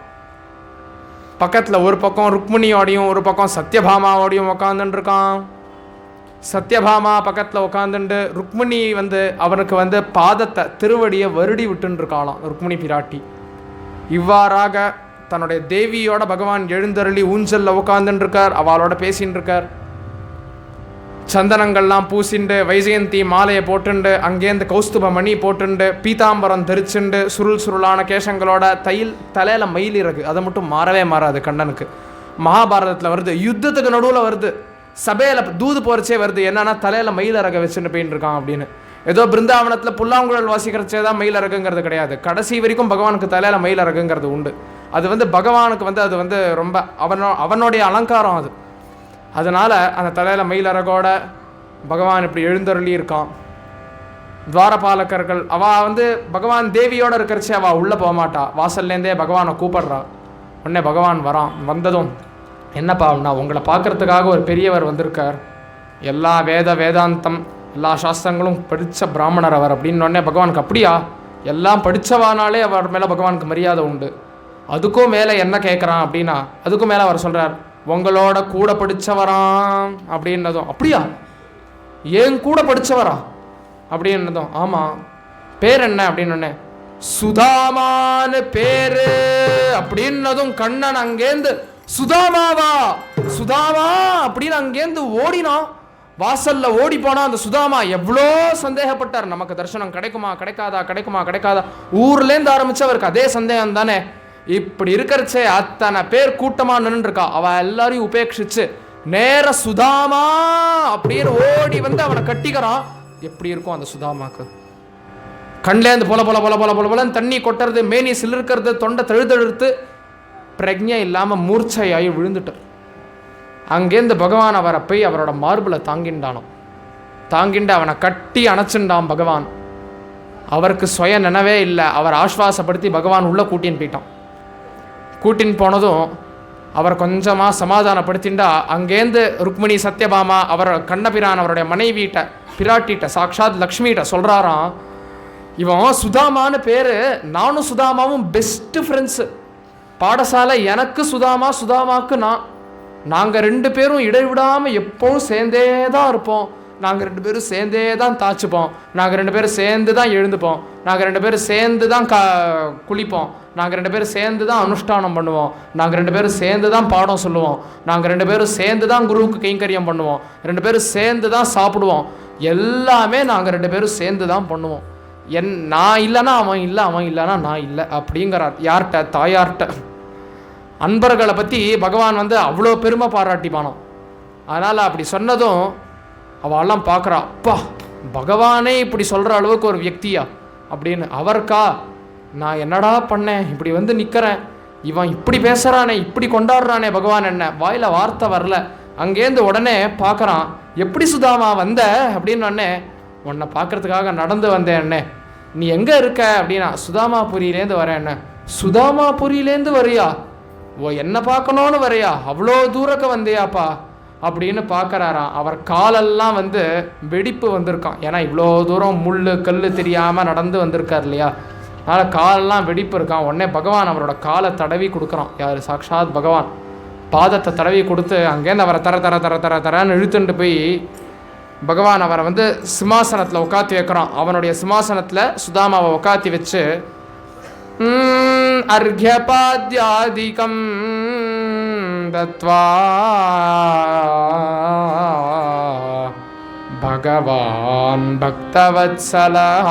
பக்கத்தில் ஒரு பக்கம் ருக்மிணியோடையும் ஒரு பக்கம் சத்யபாமாவோடையும் உட்காந்துட்டு இருக்கான். சத்யபாமா பக்கத்தில் உட்காந்துட்டு ருக்மிணி அவனுக்கு பாதத்தை திருவடியை வருடி விட்டுன்னு இருக்காளாம் ருக்மிணி பிராட்டி. இவ்வாறாக தன்னுடைய தேவியோட பகவான் எழுந்தருளி ஊஞ்சல்ல உட்காந்துட்டு இருக்கார். அவளோட பேசின்னு இருக்கார். சந்தனங்கள்லாம் பூசிண்டு வைஜெயந்தி மாலையை போட்டுண்டு அங்கேருந்து கௌஸ்துப மணி போட்டுண்டு பீதாம்பரம் தெரிச்சுண்டு சுருள் சுருளான கேசங்களோட தலையில் மயில் இறகு. அதை மட்டும் மாறவே மாறாது கண்ணனுக்கு. மகாபாரதத்தில் வருது, யுத்தத்துக்கு நடுவில் வருது, சபையில் தூது போகிறச்சே வருது. என்னன்னா தலையில் மயில் இறக வச்சுட்டு போயின்னு இருக்கான் அப்படின்னு. ஏதோ பிருந்தாவனத்தில் புல்லாங்குழல் வாசிக்கிறச்சே தான் மயில் இறகுங்கிறது கிடையாது. கடைசி வரைக்கும் பகவானுக்கு தலையில் மயில் இறகுங்கிறது உண்டு. அது பகவானுக்கு அது ரொம்ப அவனுடைய அலங்காரம் அது. அதனால் அந்த தலையில் மயிலரகோட பகவான் இப்படி எழுந்தருளி இருக்கான். துவாரபாலகர்கள் அவள் பகவான் தேவியோடு இருக்கிறச்சே அவள் உள்ளே போக மாட்டா. வாசல்லேருந்தே பகவானை கூப்பிட்றா. உடனே பகவான் வரான். வந்ததும் என்னப்பா அப்படின்னா, உங்களை பார்க்குறதுக்காக ஒரு பெரியவர் வந்திருக்கார், எல்லா வேதாந்தம் எல்லா சாஸ்திரங்களும் படித்த பிராமணர் அவர் அப்படின்னு. உடனே பகவானுக்கு அப்படியா, எல்லாம் படித்தவானாலே அவர் மேலே பகவானுக்கு மரியாதை உண்டு. அதுக்கும் மேலே என்ன கேட்குறான் அப்படின்னா, அதுக்கும் மேலே அவர் சொல்கிறார், உங்களோட கூட படித்தவராம் அப்படின்னதும். அப்படியா, ஏன் கூட படித்தவரா அப்படின்னதும். ஆமாம், பேர் என்ன அப்படின்னு. சுதாமான்னு பேரு அப்படின்னதும் கண்ணன் அங்கேருந்து சுதாமாவா சுதாமா அப்படின்னு அங்கேருந்து ஓடினான். வாசல்ல ஓடி போனா அந்த சுதாமா எவ்வளோ சந்தேகப்பட்டார். நமக்கு தரிசனம் கிடைக்குமா கிடைக்காதா. ஊர்லேருந்து ஆரம்பிச்சவருக்கு அதே சந்தேகம் தானே. இப்படி இருக்கிறச்சே அத்தனை பேர் கூட்டமா நின்றுருக்கா. அவ எல்லாரையும் உபேட்சிச்சு நேர சுதாமா அப்படின்னு ஓடி அவனை கட்டிக்கிறான். எப்படி இருக்கும் அந்த சுதாமாக்கு? கண்லேருந்து பொல பொல பொல பொல பொல பொலன்னு தண்ணி கொட்டுறது, மேனி சிலிருக்கிறது, தொண்டை தழுதழுத்து பிரக்ஞை இல்லாமல் மூர்ச்சையாகி விழுந்துட்டார். அங்கேருந்து பகவான் அவரை போய் அவரோட மார்பில் தாங்கிண்டு அவனை கட்டி அணைச்சுண்டான் பகவான். அவருக்கு சுய நினைவே இல்லை. அவர் ஆஸ்வாசப்படுத்தி பகவான் உள்ளே கூட்டின்னு போயிட்டான். கூட்டின்னு போனதும் அவர் கொஞ்சமாக சமாதானப்படுத்திண்டா அங்கேருந்து ருக்மிணி சத்யபாமா அவர் கண்ணபிரான் அவருடைய மனைவியிட்ட பிராட்டிட்ட சாக்ஷாத் லக்ஷ்மிகிட்ட சொல்கிறாராம், இவன் சுதாமான்னு பேர், நானும் சுதாமாவும் பெஸ்ட்டு ஃப்ரெண்ட்ஸு. பாடசாலை எனக்கு சுதாமாவுக்கு நாங்கள் 2 பேரும் இடைவிடாமல் எப்போவும் சேர்ந்தே தான் இருப்போம். நாங்கள் 2 பேரும் சேர்ந்தே தான் தாச்சுப்போம். நாங்கள் 2 பேரும் சேர்ந்து தான் எழுந்துப்போம். நாங்கள் 2 பேரும் சேர்ந்து தான் குளிப்போம். நாங்கள் 2 பேரும் சேர்ந்து தான் அனுஷ்டானம் பண்ணுவோம். நாங்கள் 2 பேரும் சேர்ந்து தான் பாடம் சொல்லுவோம். நாங்கள் 2 பேரும் சேர்ந்து தான் குருவுக்கு கைங்கரியம் பண்ணுவோம். 2 பேரும் சேர்ந்து தான் சாப்பிடுவோம். எல்லாமே நாங்கள் 2 பேரும் சேர்ந்து தான் பண்ணுவோம். நான் இல்லைன்னா அவன் இல்லை, அவன் இல்லைன்னா நான் இல்லை அப்படிங்கிறார். யார்கிட்ட? தாயார்கிட்ட. அன்பர்களை பற்றி பகவான் அவ்வளோ பெருமை பாராட்டிப்பானோம். அதனால் அப்படி சொன்னதும் அவெல்லாம் பார்க்குறா, அப்பா பகவானே இப்படி சொல்கிற அளவுக்கு ஒரு வியக்தியா அப்படின்னு. அவருக்கா நான் என்னடா பண்ணேன், இப்படி நிற்கிறேன், இவன் இப்படி பேசுகிறானே, இப்படி கொண்டாடுறானே பகவான், என்ன வாயில் வார்த்தை வரல. அங்கேருந்து உடனே பார்க்குறான், எப்படி சுதாமா வந்த அப்படின்னு. உடனே உன்னை பார்க்குறதுக்காக நடந்து வந்தேன் அண்ணே, நீ எங்கே இருக்க அப்படின்னா, சுதாமாபுரியிலேருந்து வரேன். என்ன சுதாமாபுரியிலேருந்து வரியா? ஓ என்ன பார்க்கணுன்னு வரையா? அவ்வளோ தூரக்க வந்தியாப்பா அப்படின்னு பார்க்குறாராம். அவர் காலெல்லாம் வெடிப்பு வந்திருக்கான். ஏன்னா இவ்வளோ தூரம் முள் கல் தெரியாமல் நடந்து வந்திருக்கார் இல்லையா, அதனால் காலெல்லாம் வெடிப்பு இருக்கான். உடனே பகவான் அவரோட காலை தடவி கொடுக்குறான். யார்? சாக்ஷாத் பகவான் பாதத்தை தடவி கொடுத்து அங்கேருந்து அவரை தரன்னு இழுத்துட்டு போய் பகவான் அவரை சிம்மாசனத்தில் உட்காத்தி வைக்கிறான். அவனுடைய சிம்மாசனத்தில் சுதாமாவை உட்காத்தி வச்சு அர்க்யபாத்யாதிகம் தத்வா பகவான் பக்தவத்சலஹ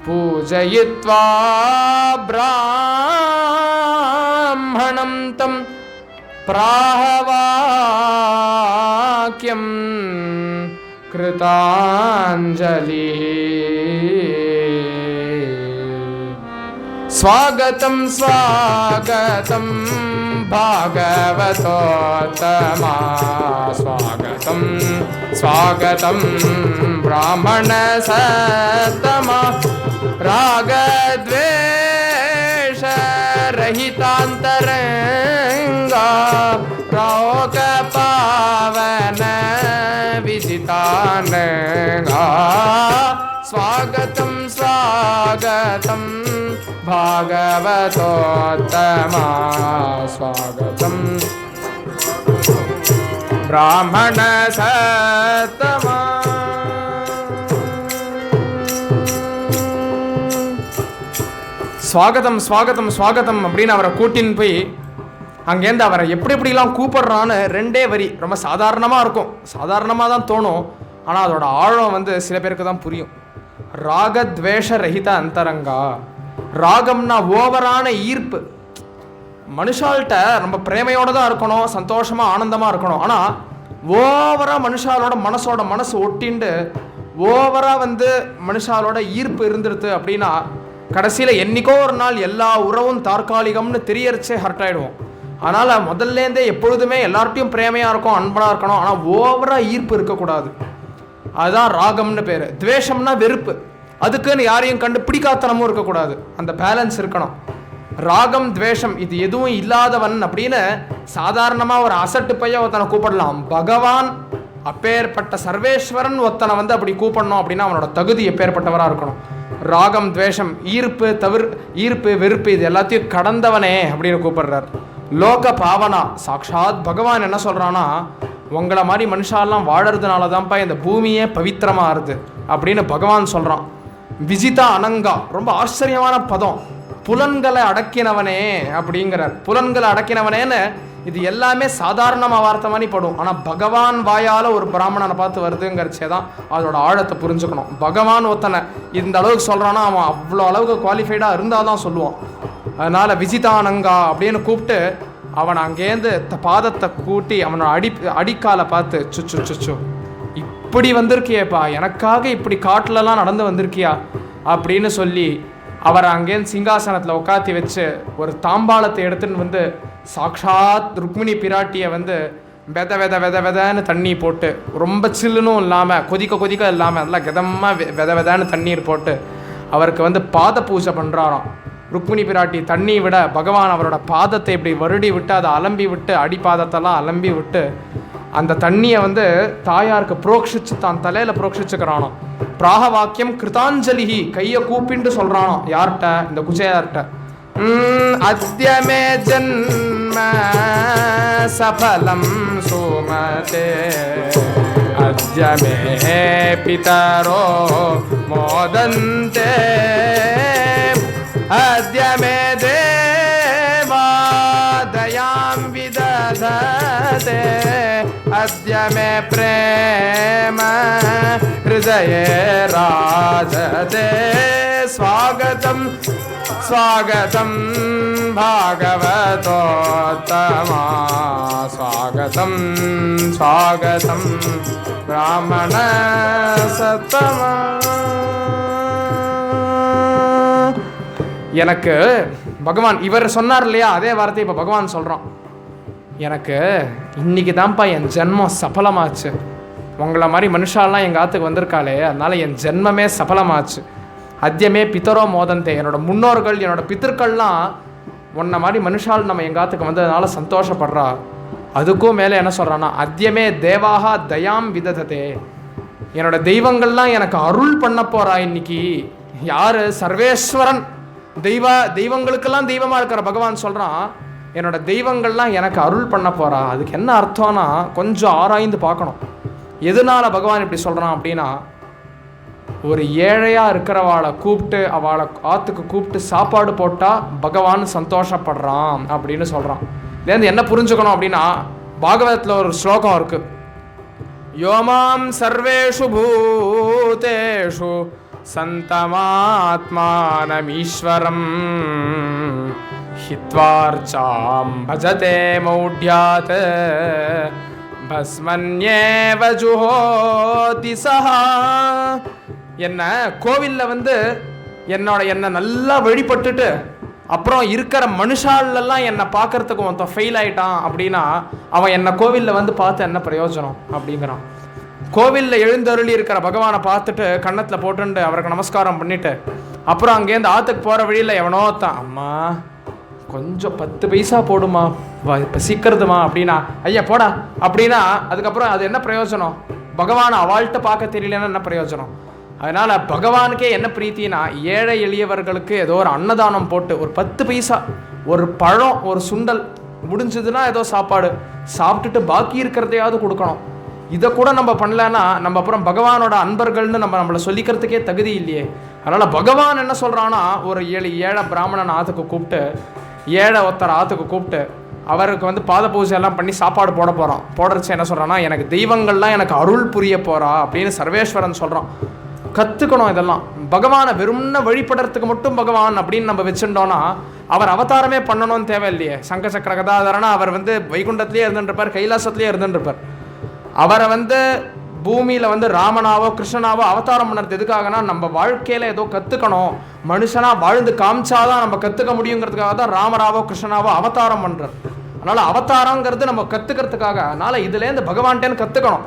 பூஜயித்வா பிராமணம் தம் பிராஹவாக்யம் கிருதாஞ்சலி. स्वागतं स्वागतं भागवतोत्तमा स्वागतं स्वागतं ब्राह्मणसत्तमा रागद्वेषरहितान्तरङ्गा लोकपाल ஸ்வாகதம் ஸ்வாகதம் பாகவதோத்தமா ஸ்வாகதம் பிராமண சத்தமா. ஸ்வாகதம் ஸ்வாகதம் ஸ்வாகதம் அப்படின்னு அவரை கூட்டின்னு போய் அங்கேருந்து அவரை எப்படி எப்படிலாம் கூப்பிடுறான்னு 2 வரி ரொம்ப சாதாரணமாக இருக்கும், சாதாரணமாக தான் தோணும். ஆனால் அதோட ஆழம் வந்து சில பேருக்கு தான் புரியும். ராகத்வேஷ ரஹித அந்தரங்கா. ராகம்னா ஓவரான ஈர்ப்பு. மனுஷால்கிட்ட ரொம்ப பிரேமையோடு தான் இருக்கணும், சந்தோஷமாக ஆனந்தமாக இருக்கணும். ஆனால் ஓவராக மனுஷாலோட மனசு ஒட்டிண்டு ஓவராக வந்து மனுஷாலோட ஈர்ப்பு இருந்துருது அப்படின்னா கடைசியில் என்றைக்கோ ஒரு நாள் எல்லா உறவும் தற்காலிகம்னு தெரியறச்சே ஹர்ட் ஆகிடுவோம். அதனால் முதல்லேருந்தே எப்பொழுதுமே எல்லார்ட்டையும் பிரேமையாக இருக்கும், அன்பனாக இருக்கணும். ஆனால் ஓவராக ஈர்ப்பு இருக்கக்கூடாது. அதுதான் ராகம்னு பேர். துவேஷம்னா வெறுப்பு. அதுக்குன்னு யாரையும் கண்டு பிடிக்காத்தனமும் இருக்கக்கூடாது. அந்த பேலன்ஸ் இருக்கணும். ராகம் துவேஷம் இது எதுவும் இல்லாதவன் அப்படின்னு சாதாரணமாக ஒரு அசட்டு பையன் ஒருத்தனை கூப்பிடலாம். பகவான் அப்பேற்பட்ட சர்வேஸ்வரன் ஒருத்தனை வந்து அப்படி கூப்பிடணும் அப்படின்னா அவனோட தகுதி எப்பேற்பட்டவராக இருக்கணும். ராகம் துவேஷம் ஈர்ப்பு வெறுப்பு இது எல்லாத்தையும் கடந்தவனே அப்படின்னு கூப்பிடுறார். லோக பாவனா சாக்ஷாத் பகவான் என்ன சொல்கிறான்னா, உங்களை மாதிரி மனுஷாலாம் வாழறதுனால தான்ப்பா இந்த பூமியே பவித்திரமாக ஆறுது அப்படின்னு பகவான் சொல்கிறான். விஜிதா அனங்கா ரொம்ப ஆச்சரியமான பதம். புலன்களை அடக்கினவனே அப்படிங்கிறார். புலன்களை அடக்கினவனேன்னு இது எல்லாமே சாதாரணமாக வார்த்தை மாதிரி படும். ஆனால் பகவான் வாயால் ஒரு பிராமணனை பார்த்து வருதுங்கிறச்சே தான் அதோட ஆழத்தை புரிஞ்சுக்கணும். பகவான் ஒருத்தனை இந்த அளவுக்கு சொல்கிறான்னா அவன் அவ்வளோ அளவுக்கு குவாலிஃபைடாக இருந்தால் தான் சொல்லுவான். அதனால் விஜிதானங்கா அப்படின்னு கூப்பிட்டு அவனை அங்கேருந்து பாதத்தை கூட்டி அவனோட அடிக்காலை பார்த்து சுச்சு சுச்சு இப்படி வந்திருக்கியேப்பா, எனக்காக இப்படி காட்டிலலாம் நடந்து வந்திருக்கியா அப்படின்னு சொல்லி அவரை அங்கேருந்து சிங்காசனத்தில் உட்காத்தி வச்சு ஒரு தாம்பாளத்தை எடுத்துன்னு வந்து சாக்ஷாத் ருக்மிணி பிராட்டியை வந்து வெதன்னு தண்ணி போட்டு ரொம்ப சில்லுனும் இல்லாமல் கொதிக்க இல்லாமல் நல்லா கதமாக வெதன்னு தண்ணீர் போட்டு அவருக்கு வந்து பாத பூஜை பண்ணுறாராம். ருக்மிணி பிராட்டி தண்ணி விட பகவான் அவரோட பாதத்தை இப்படி வருடி விட்டு அதை அலம்பி விட்டு அடிப்பாதத்தெல்லாம் அலம்பி விட்டு அந்த தண்ணியை வந்து தாயாருக்கு புரோக்ஷிச்சு தான் தலையில் புரோக்ஷிச்சுக்கிறானோ. பிராக வாக்கியம் கிருதாஞ்சலிஹி கையை கூப்பிண்டு சொல்கிறானோ. யார்கிட்ட? இந்த குஜேயார்கிட்ட. அத்யமே ஜன்ம சபலம் சுமதே அத்யமே பிதரோ மோதந்தே அத்யமே தேவா தயாம் விதததே அத்யமே பிரேம ஹிருதயே ராஜதே ஸ்வாகதம் ஸ்வாகதம் பாகவதோத்தமா ஸ்வாகதம் ஸ்வாகதம் பிராமண சத்தமா. எனக்கு பகவான் இவர் சொன்னார் இல்லையா, அதே வார்த்தை இப்போ பகவான் சொல்கிறான். எனக்கு இன்னைக்கு தான்ப்பா என் ஜென்மம் சஃலமாச்சு. உங்களை மாதிரி மனுஷாலாம் எங்கள் ஆற்றுக்கு வந்திருக்காளே, அதனால் என் ஜென்மமே சஃலமாச்சு. அத்தியமே பித்தரோ மோதந்தே, என்னோட முன்னோர்கள் என்னோட பித்தர்கள்லாம் உன்னை மாதிரி மனுஷால் நம்ம எங்கள் ஆற்றுக்கு வந்ததுனால சந்தோஷப்படுறா. அதுக்கும் மேலே என்ன சொல்கிறான்னா, அத்தியமே தேவாக தயாம் விதததே, என்னோட தெய்வங்கள்லாம் எனக்கு அருள் பண்ண போகிறா இன்னைக்கு. யார்? சர்வேஸ்வரன். தெய்வங்களுக்கெல்லாம் தெய்வமாக இருக்கிற பகவான் சொல்கிறான், என்னோட தெய்வங்கள்லாம் எனக்கு அருள் பண்ண போகிறா. அதுக்கு என்ன அர்த்தம்னா கொஞ்சம் ஆராய்ந்து பார்க்கணும். எதனால் பகவான் இப்படி சொல்கிறான் அப்படின்னா, ஒரு ஏழையாக இருக்கிறவாளை கூப்பிட்டு அவளை ஆற்றுக்கு கூப்பிட்டு சாப்பாடு போட்டால் பகவான் சந்தோஷப்படுறான் அப்படின்னு சொல்கிறான். இதுலேருந்து என்ன புரிஞ்சுக்கணும் அப்படின்னா, பாகவதத்தில் ஒரு ஸ்லோகம் இருக்குது. யோமாம் சர்வேஷு பூதேஷு சந்தமாத்மானமீஸ்வரம் ஹித்வார்ச்சாம் பஜதே மௌಢ்யாத் பஸ்மன்யேவ ஜுஹோதி சஹா. என்ன கோவிலில் வந்து என்னை நல்லா வழிபட்டுட்டு அப்புறம் இருக்கிற மனுஷாலெல்லாம் என்னை பார்க்கறதுக்கு ஒருத்தன் ஃபெயில் ஆகிட்டான் அப்படின்னா அவன் என்னை கோவிலில் வந்து பார்த்து என்ன பிரயோஜனம் அப்படிங்கிறான். கோவிலில் எழுந்தருளி இருக்கிற பகவானை பார்த்துட்டு கன்னத்தில் போட்டுண்டு அவருக்கு நமஸ்காரம் பண்ணிவிட்டு அப்புறம் அங்கேருந்து ஆற்றுக்கு போகிற வழியில் எவனோ தான், அம்மா கொஞ்சம் 10 பைசா போடுமா, இப்போ சீக்கிரதுமா அப்படின்னா, ஐயா போடா அப்படின்னா அதுக்கப்புறம் அது என்ன பிரயோஜனம்? பகவானை அவள்கிட்ட பார்க்க தெரியலன்னா என்ன பிரயோஜனம்? அதனால் பகவானுக்கே என்ன பிரீத்தினா, ஏழை எளியவர்களுக்கு ஏதோ ஒரு அன்னதானம் போட்டு ஒரு 10 பைசா, ஒரு பழம், ஒரு சுண்டல் முடிஞ்சதுன்னா ஏதோ சாப்பாடு சாப்பிட்டுட்டு பாக்கி இருக்கிறதையாவது கொடுக்கணும். இதை கூட நம்ம பண்ணலன்னா நம்ம அப்புறம் பகவானோட அன்பர்கள்னு நம்மளை சொல்லிக்கிறதுக்கே தகுதி இல்லையே. அதனால் பகவான் என்ன சொல்கிறான்னா, ஒரு ஏழை பிராமணன் ஆற்றுக்கு கூப்பிட்டு, ஏழை ஒருத்தர் ஆற்றுக்கு கூப்பிட்டு அவருக்கு பாத பூஜை எல்லாம் பண்ணி சாப்பாடு போடுறச்சு என்ன சொல்கிறான்னா, எனக்கு தெய்வங்கள்லாம் எனக்கு அருள் புரிய போகிறா அப்படின்னு சர்வேஸ்வரன் சொல்கிறான். கற்றுக்கணும் இதெல்லாம். பகவானை வெறும்ன வழிபடுறதுக்கு மட்டும் பகவான் அப்படின்னு நம்ம வச்சுட்டோன்னா அவர் அவதாரமே பண்ணணும்னு தேவை இல்லையே. சங்க சக்கர கதாதாரனா அவர் வைகுண்டத்திலே இருந்துருப்பார், கைலாசத்துலேயே இருந்துருப்பார். அவரை பூமியில் ராமனாவோ கிருஷ்ணனாவோ அவதாரம் பண்ணுறது எதுக்காகனா, நம்ம வாழ்க்கையில் ஏதோ கற்றுக்கணும், மனுஷனாக வாழ்ந்து காமிச்சாதான் நம்ம கற்றுக்க முடியுங்கிறதுக்காக தான் ராமராவோ கிருஷ்ணனாவோ அவதாரம் பண்ணுறார். அதனால் அவதாரங்கிறது நம்ம கற்றுக்கிறதுக்காக. அதனால் இதுலேருந்து பகவான்கிட்டேன்னு கற்றுக்கணும்.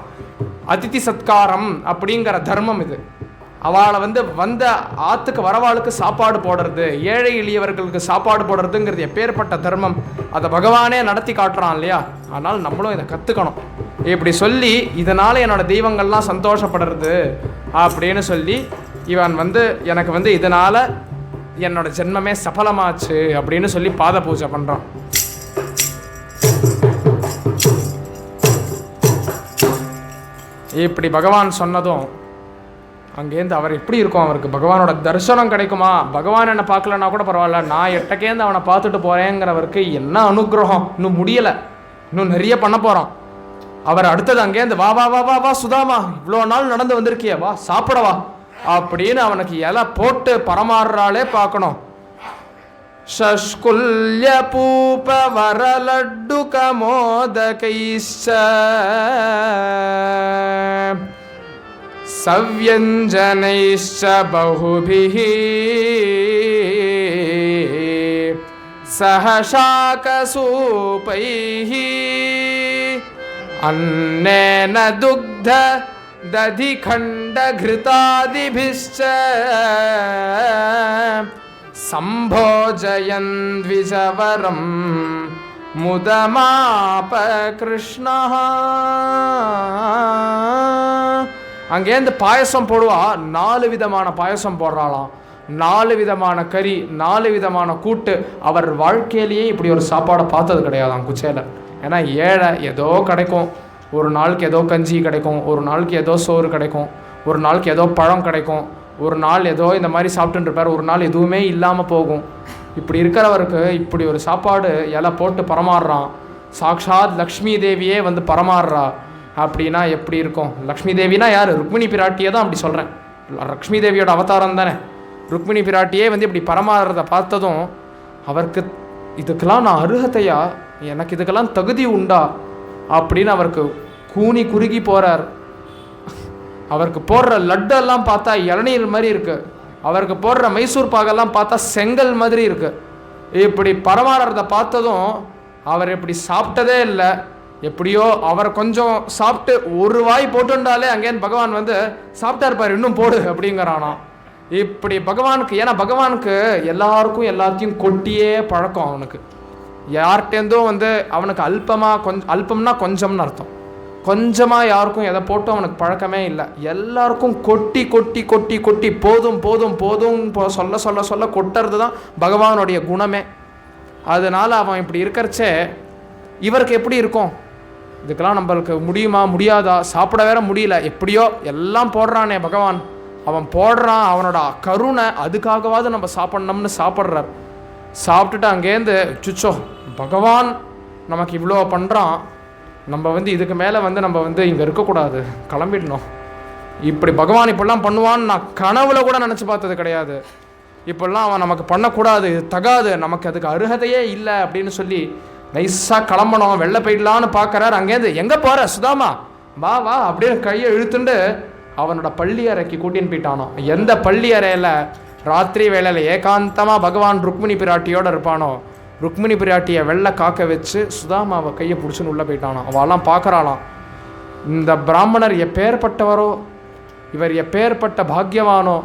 அதிதி சத்காரம் அப்படிங்கிற தர்மம் இது. அவளை வந்த ஆற்றுக்கு வரவாளுக்கு சாப்பாடு போடுறது, ஏழை எளியவர்களுக்கு சாப்பாடு போடுறதுங்கிறது எப்பேற்பட்ட தர்மம். அதை பகவானே நடத்தி காட்டுறான் இல்லையா. அதனால் நம்மளும் இதை கற்றுக்கணும். இப்படி சொல்லி இதனால் என்னோட தெய்வங்கள்லாம் சந்தோஷப்படுறது அப்படின்னு சொல்லி இவன் எனக்கு இதனால் என்னோட ஜென்மமே சஃலமாச்சு அப்படின்னு சொல்லி பாத பூஜை பண்ணுறான். இப்படி பகவான் சொன்னதும் அங்கேருந்து அவர் எப்படி இருக்கும், அவருக்கு பகவானோட தரிசனம் கிடைக்குமா? பகவான் என்னை பார்க்கலன்னா கூட பரவாயில்ல, நான் எட்டக்கேந்து அவனை பார்த்துட்டு போகிறேங்கிறவருக்கு என்ன அனுகிரகம். இன்னும் முடியலை, இன்னும் நிறைய பண்ண போகிறோம். அவர் அடுத்தது அங்கேருந்து வா வா வா வா வா சுதாமா, இவ்வளோ நாள் நடந்து வந்திருக்கிய, வா சாப்பிடவா அப்படின்னு அவனுக்கு இலை போட்டு பரமாறுறாளே பார்க்கணும். ஷஷ்குல்ய பூப வரலட்டு கமோதகைச்ச சவ்யஞ்சனைச்ச பஹுபிஹி சஹசாகசூபைஹி அன்னேன துக்த ததி கண்ட கிருதாதிபிஷ்ச சம்போஜயன் த்விஜவரம் முதமாப கிருஷ்ணா. அங்கேருந்து பாயசம் போடுவா. 4 விதமான பாயசம் போடுறாளாம், 4 விதமான கறி, 4 விதமான கூட்டு. அவர் வாழ்க்கையிலேயே இப்படி ஒரு சாப்பாடை பார்த்தது கிடையாதான் குச்சேல. ஏன்னா ஏழை ஏதோ கிடைக்கும், ஒரு நாளுக்கு ஏதோ கஞ்சி கிடைக்கும், ஒரு நாளுக்கு ஏதோ சோறு கிடைக்கும், ஒரு நாளுக்கு ஏதோ பழம் கிடைக்கும், ஒரு நாள் ஏதோ இந்த மாதிரி சாப்பிட்டுருப்பார், ஒரு நாள் எதுவுமே இல்லாமல் போகும். இப்படி இருக்கிறவருக்கு இப்படி ஒரு சாப்பாடு இலை போட்டு பரமாறுறான். சாக்ஷாத் லக்ஷ்மி தேவியே பரமாறுறா அப்படின்னா எப்படி இருக்கும்? லக்ஷ்மி தேவினா யார்? ருக்மிணி பிராட்டியை தான் அப்படி சொல்கிறேன். லக்ஷ்மி தேவியோட அவதாரம் தானே. ருக்மிணி பிராட்டியே இப்படி பரமாறுறதை பார்த்ததும் அவருக்கு இதுக்கெல்லாம் நான் அருகதையா, எனக்கு இதுக்கெல்லாம் தகுதி உண்டா அப்படின்னு அவருக்கு கூனி குறுகி போகிறார். அவருக்கு போடுற லட்டெல்லாம் பார்த்தா இளநீர் மாதிரி இருக்குது, அவருக்கு போடுற மைசூர் பாகெல்லாம் பார்த்தா செங்கல் மாதிரி இருக்குது. இப்படி பரமாறுறதை பார்த்ததும் அவர் இப்படி சாப்பிட்டதே இல்லை. எப்படியோ அவர் கொஞ்சம் சாப்பிட்டு ஒரு வாய் போட்டுண்டாலே அங்கேன்னு பகவான் சாப்பிட்டா இருப்பார், இன்னும் போடு அப்படிங்கிறானா. இப்படி பகவானுக்கு, ஏன்னா பகவானுக்கு எல்லாருக்கும் எல்லாத்தையும் கொட்டியே பழக்கம். அவனுக்கு யார்கிட்டேருந்தும் அவனுக்கு அல்பம்னா கொஞ்சம்னு அர்த்தம். கொஞ்சமாக யாருக்கும் எதை போட்டும் அவனுக்கு பழக்கமே இல்லை. எல்லாருக்கும் கொட்டி கொட்டி கொட்டி கொட்டி போதும் போதும் போதும் சொல்ல சொல்ல சொல்ல கொட்டுறது தான் பகவானுடைய குணமே. அதனால் அவன் இப்படி இருக்கிறச்சே இவருக்கு எப்படி இருக்கும்? இதுக்கெல்லாம் நம்மளுக்கு முடியுமா முடியாதா? சாப்பிட வேற முடியல, எப்படியோ எல்லாம் போடுறானே பகவான், அவன் போடுறான், அவனோட கருணை, அதுக்காகவாது நம்ம சாப்பிட்ணும்னு சாப்பிட்றார். சாப்பிட்டுட்டு அங்கேருந்து சுச்சோ பகவான் நமக்கு இவ்வளோ பண்ணுறான், நம்ம இதுக்கு மேலே நம்ம இங்கே இருக்கக்கூடாது, கிளம்பிடணும். இப்படி பகவான் இப்படிலாம் பண்ணுவான்னு நான் கனவுல கூட நினச்சி பார்த்தது கிடையாது. இப்படிலாம் அவன் நமக்கு பண்ணக்கூடாது, தகாது, நமக்கு அதுக்கு அருகதையே இல்லை அப்படின்னு சொல்லி நைஸாக கிளம்பணும், வெளில போயிடலான்னு பார்க்குறாரு. அங்கேருந்து எங்கே போகிற சுதாமா, வா வா அப்படின்னு கையை இழுத்துண்டு அவனோட பள்ளி அறைக்கு கூட்டின்னு போயிட்டானோ. எந்த பள்ளி அறையில் ராத்திரி வேளையில் ஏகாந்தமாக பகவான் ருக்மிணி பிராட்டியோடு இருப்பானோ, ருக்மிணி பிராட்டியை வெள்ளை காக்க வச்சு சுதாமாவை கையை பிடிச்சின்னு உள்ளே போயிட்டானோ. அவெல்லாம் பார்க்குறாளாம், இந்த பிராமணர் எப்பேற்பட்டவரோ, இவர் எப்பேற்பட்ட பாக்யவானோ,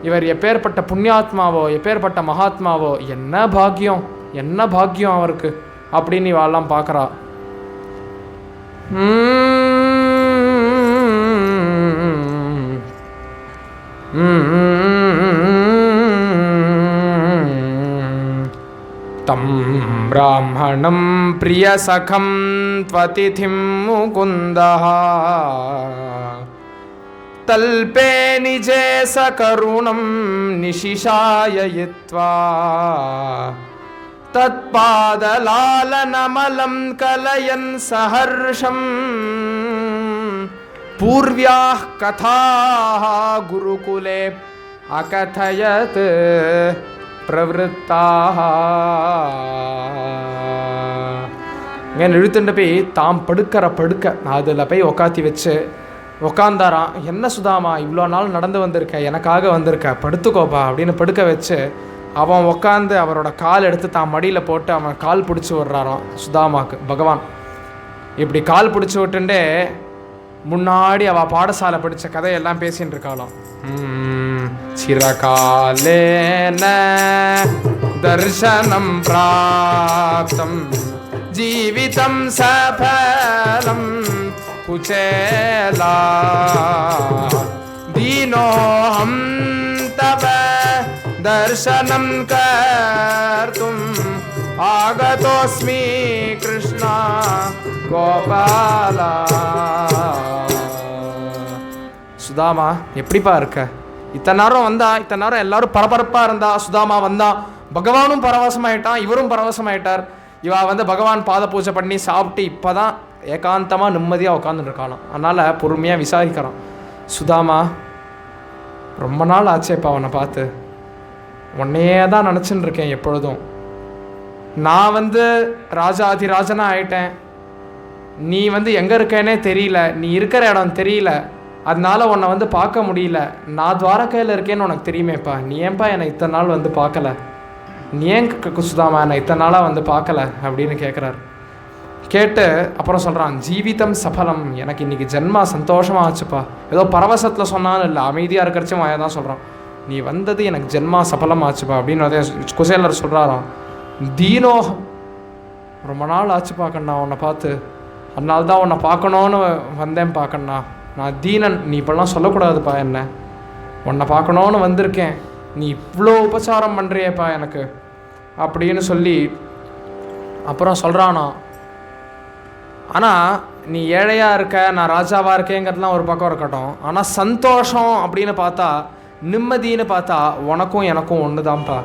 இவர் எப்பேற்பட்ட புண்ணியாத்மாவோ, எப்பேற்பட்ட மகாத்மாவோ, என்ன பாக்கியம் என்ன பாக்கியம் அவருக்கு அப்படின்னு இவெல்லாம் பார்க்குறா. प्रियसखं त्वतिथिं मुकुन्दः तल्पे निजे सकरुणं निशिशाययित्वा तत्पादलालनमलं कलयन् सहर्षं पूर्व्याः कथाः गुरुकुले अकथयत् प्रवृत्ताः. இங்கே இழுத்துட்டு போய் தாம் படுக்கிற படுக்க அதில் போய் உக்காத்தி வச்சு உக்காந்தாராம். என்ன சுதாமா இவ்வளோ நாள் நடந்து வந்திருக்க, எனக்காக வந்திருக்க, படுத்துக்கோப்பா அப்படின்னு படுக்க வச்சு அவன் உக்காந்து அவரோட கால் எடுத்து தான் மடியில் போட்டு அவன் கால் பிடிச்சி விட்றாராம் சுதாமாவுக்கு. பகவான் இப்படி கால் பிடிச்சி விட்டுண்டே முன்னாடி அவள் பாடசாலை படித்த கதையெல்லாம் பேசின்னு இருக்காளாம். சிரகாலேன தர்சனம் பிராப்தம் ஜீவிதம் சஃபலம் குச்சேலா தீனோஹம் தவ தர்சனம் கர்த்தும் ஆகதோஸ்மி கிருஷ்ணா கோபாலா. சுதாமா எப்படிப்பா இருக்க? இத்தனை நேரம் வந்தா, இத்தனை நேரம் எல்லாரும் பரபரப்பாக இருந்தா, சுதாமா வந்தா, பகவானும் பரவசமாயிட்டான், இவரும் பரவசமாயிட்டார். இவா பகவான் பாத பூஜை பண்ணி சாப்பிட்டு இப்போ தான் ஏகாந்தமாக நிம்மதியாக உட்காந்துட்டு இருக்காளாம். அதனால் பொறுமையாக விசாரிக்கிறான். சுதாமா ரொம்ப நாள் ஆச்சேப்பா உன்னை பார்த்து, உன்னையே தான் நினச்சின்னு இருக்கேன் எப்பொழுதும். நான் ராஜாதிராஜனாக ஆயிட்டேன், நீ எங்கே இருக்கேனே தெரியல, நீ இருக்கிற இடம் தெரியல, அதனால உன்னை பார்க்க முடியல. நான் துவாரகையில் இருக்கேன்னு உனக்கு தெரியுமேப்பா, நீ ஏன்பா என்னை இத்தனை நாள் பார்க்கல, நீ ஏன் சுதாமா என்னை இத்தனை நாளாக பார்க்கல அப்படின்னு கேட்குறாரு. கேட்டு அப்புறம் சொல்கிறான், ஜீவிதம் சஃபலம், எனக்கு இன்றைக்கி ஜென்மா சந்தோஷமாக ஆச்சுப்பா. ஏதோ பரவசத்தில் சொன்னாலும் இல்லை, அமைதியாக இருக்கிறச்சும் வாயை தான் சொல்கிறான். நீ வந்தது எனக்கு ஜென்மா சஃபலம் ஆச்சுப்பா அப்படின்னு அதே குசேலர் சொல்கிறாராம். தீனோகம், ரொம்ப நாள் ஆச்சுப்பா கண்ணா உன்னை பார்த்து, அதனால தான் உன்னை பார்க்கணுன்னு வந்தேன் பார்க்கண்ணா. நான் தீனன், நீ இப்போல்லாம் சொல்லக்கூடாதுப்பா, என்ன உன்னை பார்க்கணுன்னு வந்திருக்கேன், நீ இவ்வளோ உபச்சாரம் பண்ணுறியேப்பா எனக்கு அப்படின்னு சொல்லி அப்புறம் சொல்கிறானா. ஆனால் நீ ஏழையாக இருக்க, நான் ராஜாவாக இருக்கேங்கிறதுலாம் ஒரு பக்கம் இருக்கட்டும், ஆனால் சந்தோஷம் அப்படின்னு பார்த்தா, நிம்மதின்னு பார்த்தா உனக்கும் எனக்கும் ஒன்று தான்ப்பா.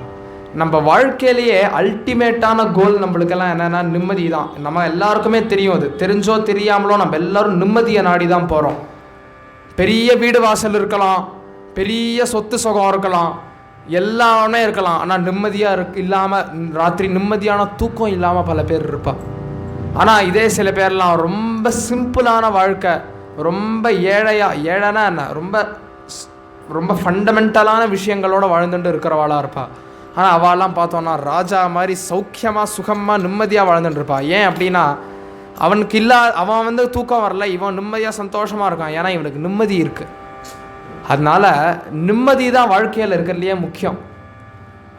நம்ம வாழ்க்கையிலேயே அல்டிமேட்டான கோல் நம்மளுக்கெல்லாம் என்னென்னா நிம்மதி தான். நம்ம எல்லாருக்குமே தெரியும், அது தெரிஞ்சோ தெரியாமலோ நம்ம எல்லோரும் நிம்மதியை நாடி தான் போகிறோம். பெரிய வீடு வாசல் இருக்கலாம், பெரிய சொத்து சுகம் இருக்கலாம், எல்லாமே இருக்கலாம், ஆனால் நிம்மதியாக இல்லாமல், ராத்திரி நிம்மதியான தூக்கம் இல்லாமல் பல பேர் இருப்பா. ஆனால் இதே சில பேர்லாம் ரொம்ப சிம்பிளான வாழ்க்கை, ரொம்ப ஏழைனா என்ன, ரொம்ப ரொம்ப ஃபண்டமெண்டலான விஷயங்களோட வாழ்ந்துட்டு இருக்கிறவாளாக இருப்பா. ஆனால் அவள்லாம் பார்த்தோன்னா ராஜா மாதிரி சௌக்கியமாக சுகமாக நிம்மதியாக வாழ்ந்துட்டு இருப்பா. ஏன் அப்படின்னா அவனுக்கு அவன் தூக்கம் வரல, இவன் நிம்மதியாக சந்தோஷமாக இருக்கான், ஏன்னா இவனுக்கு நிம்மதி இருக்குது. அதனால நிம்மதி தான் வாழ்க்கையில் இருக்கிறதுலையே முக்கியம்.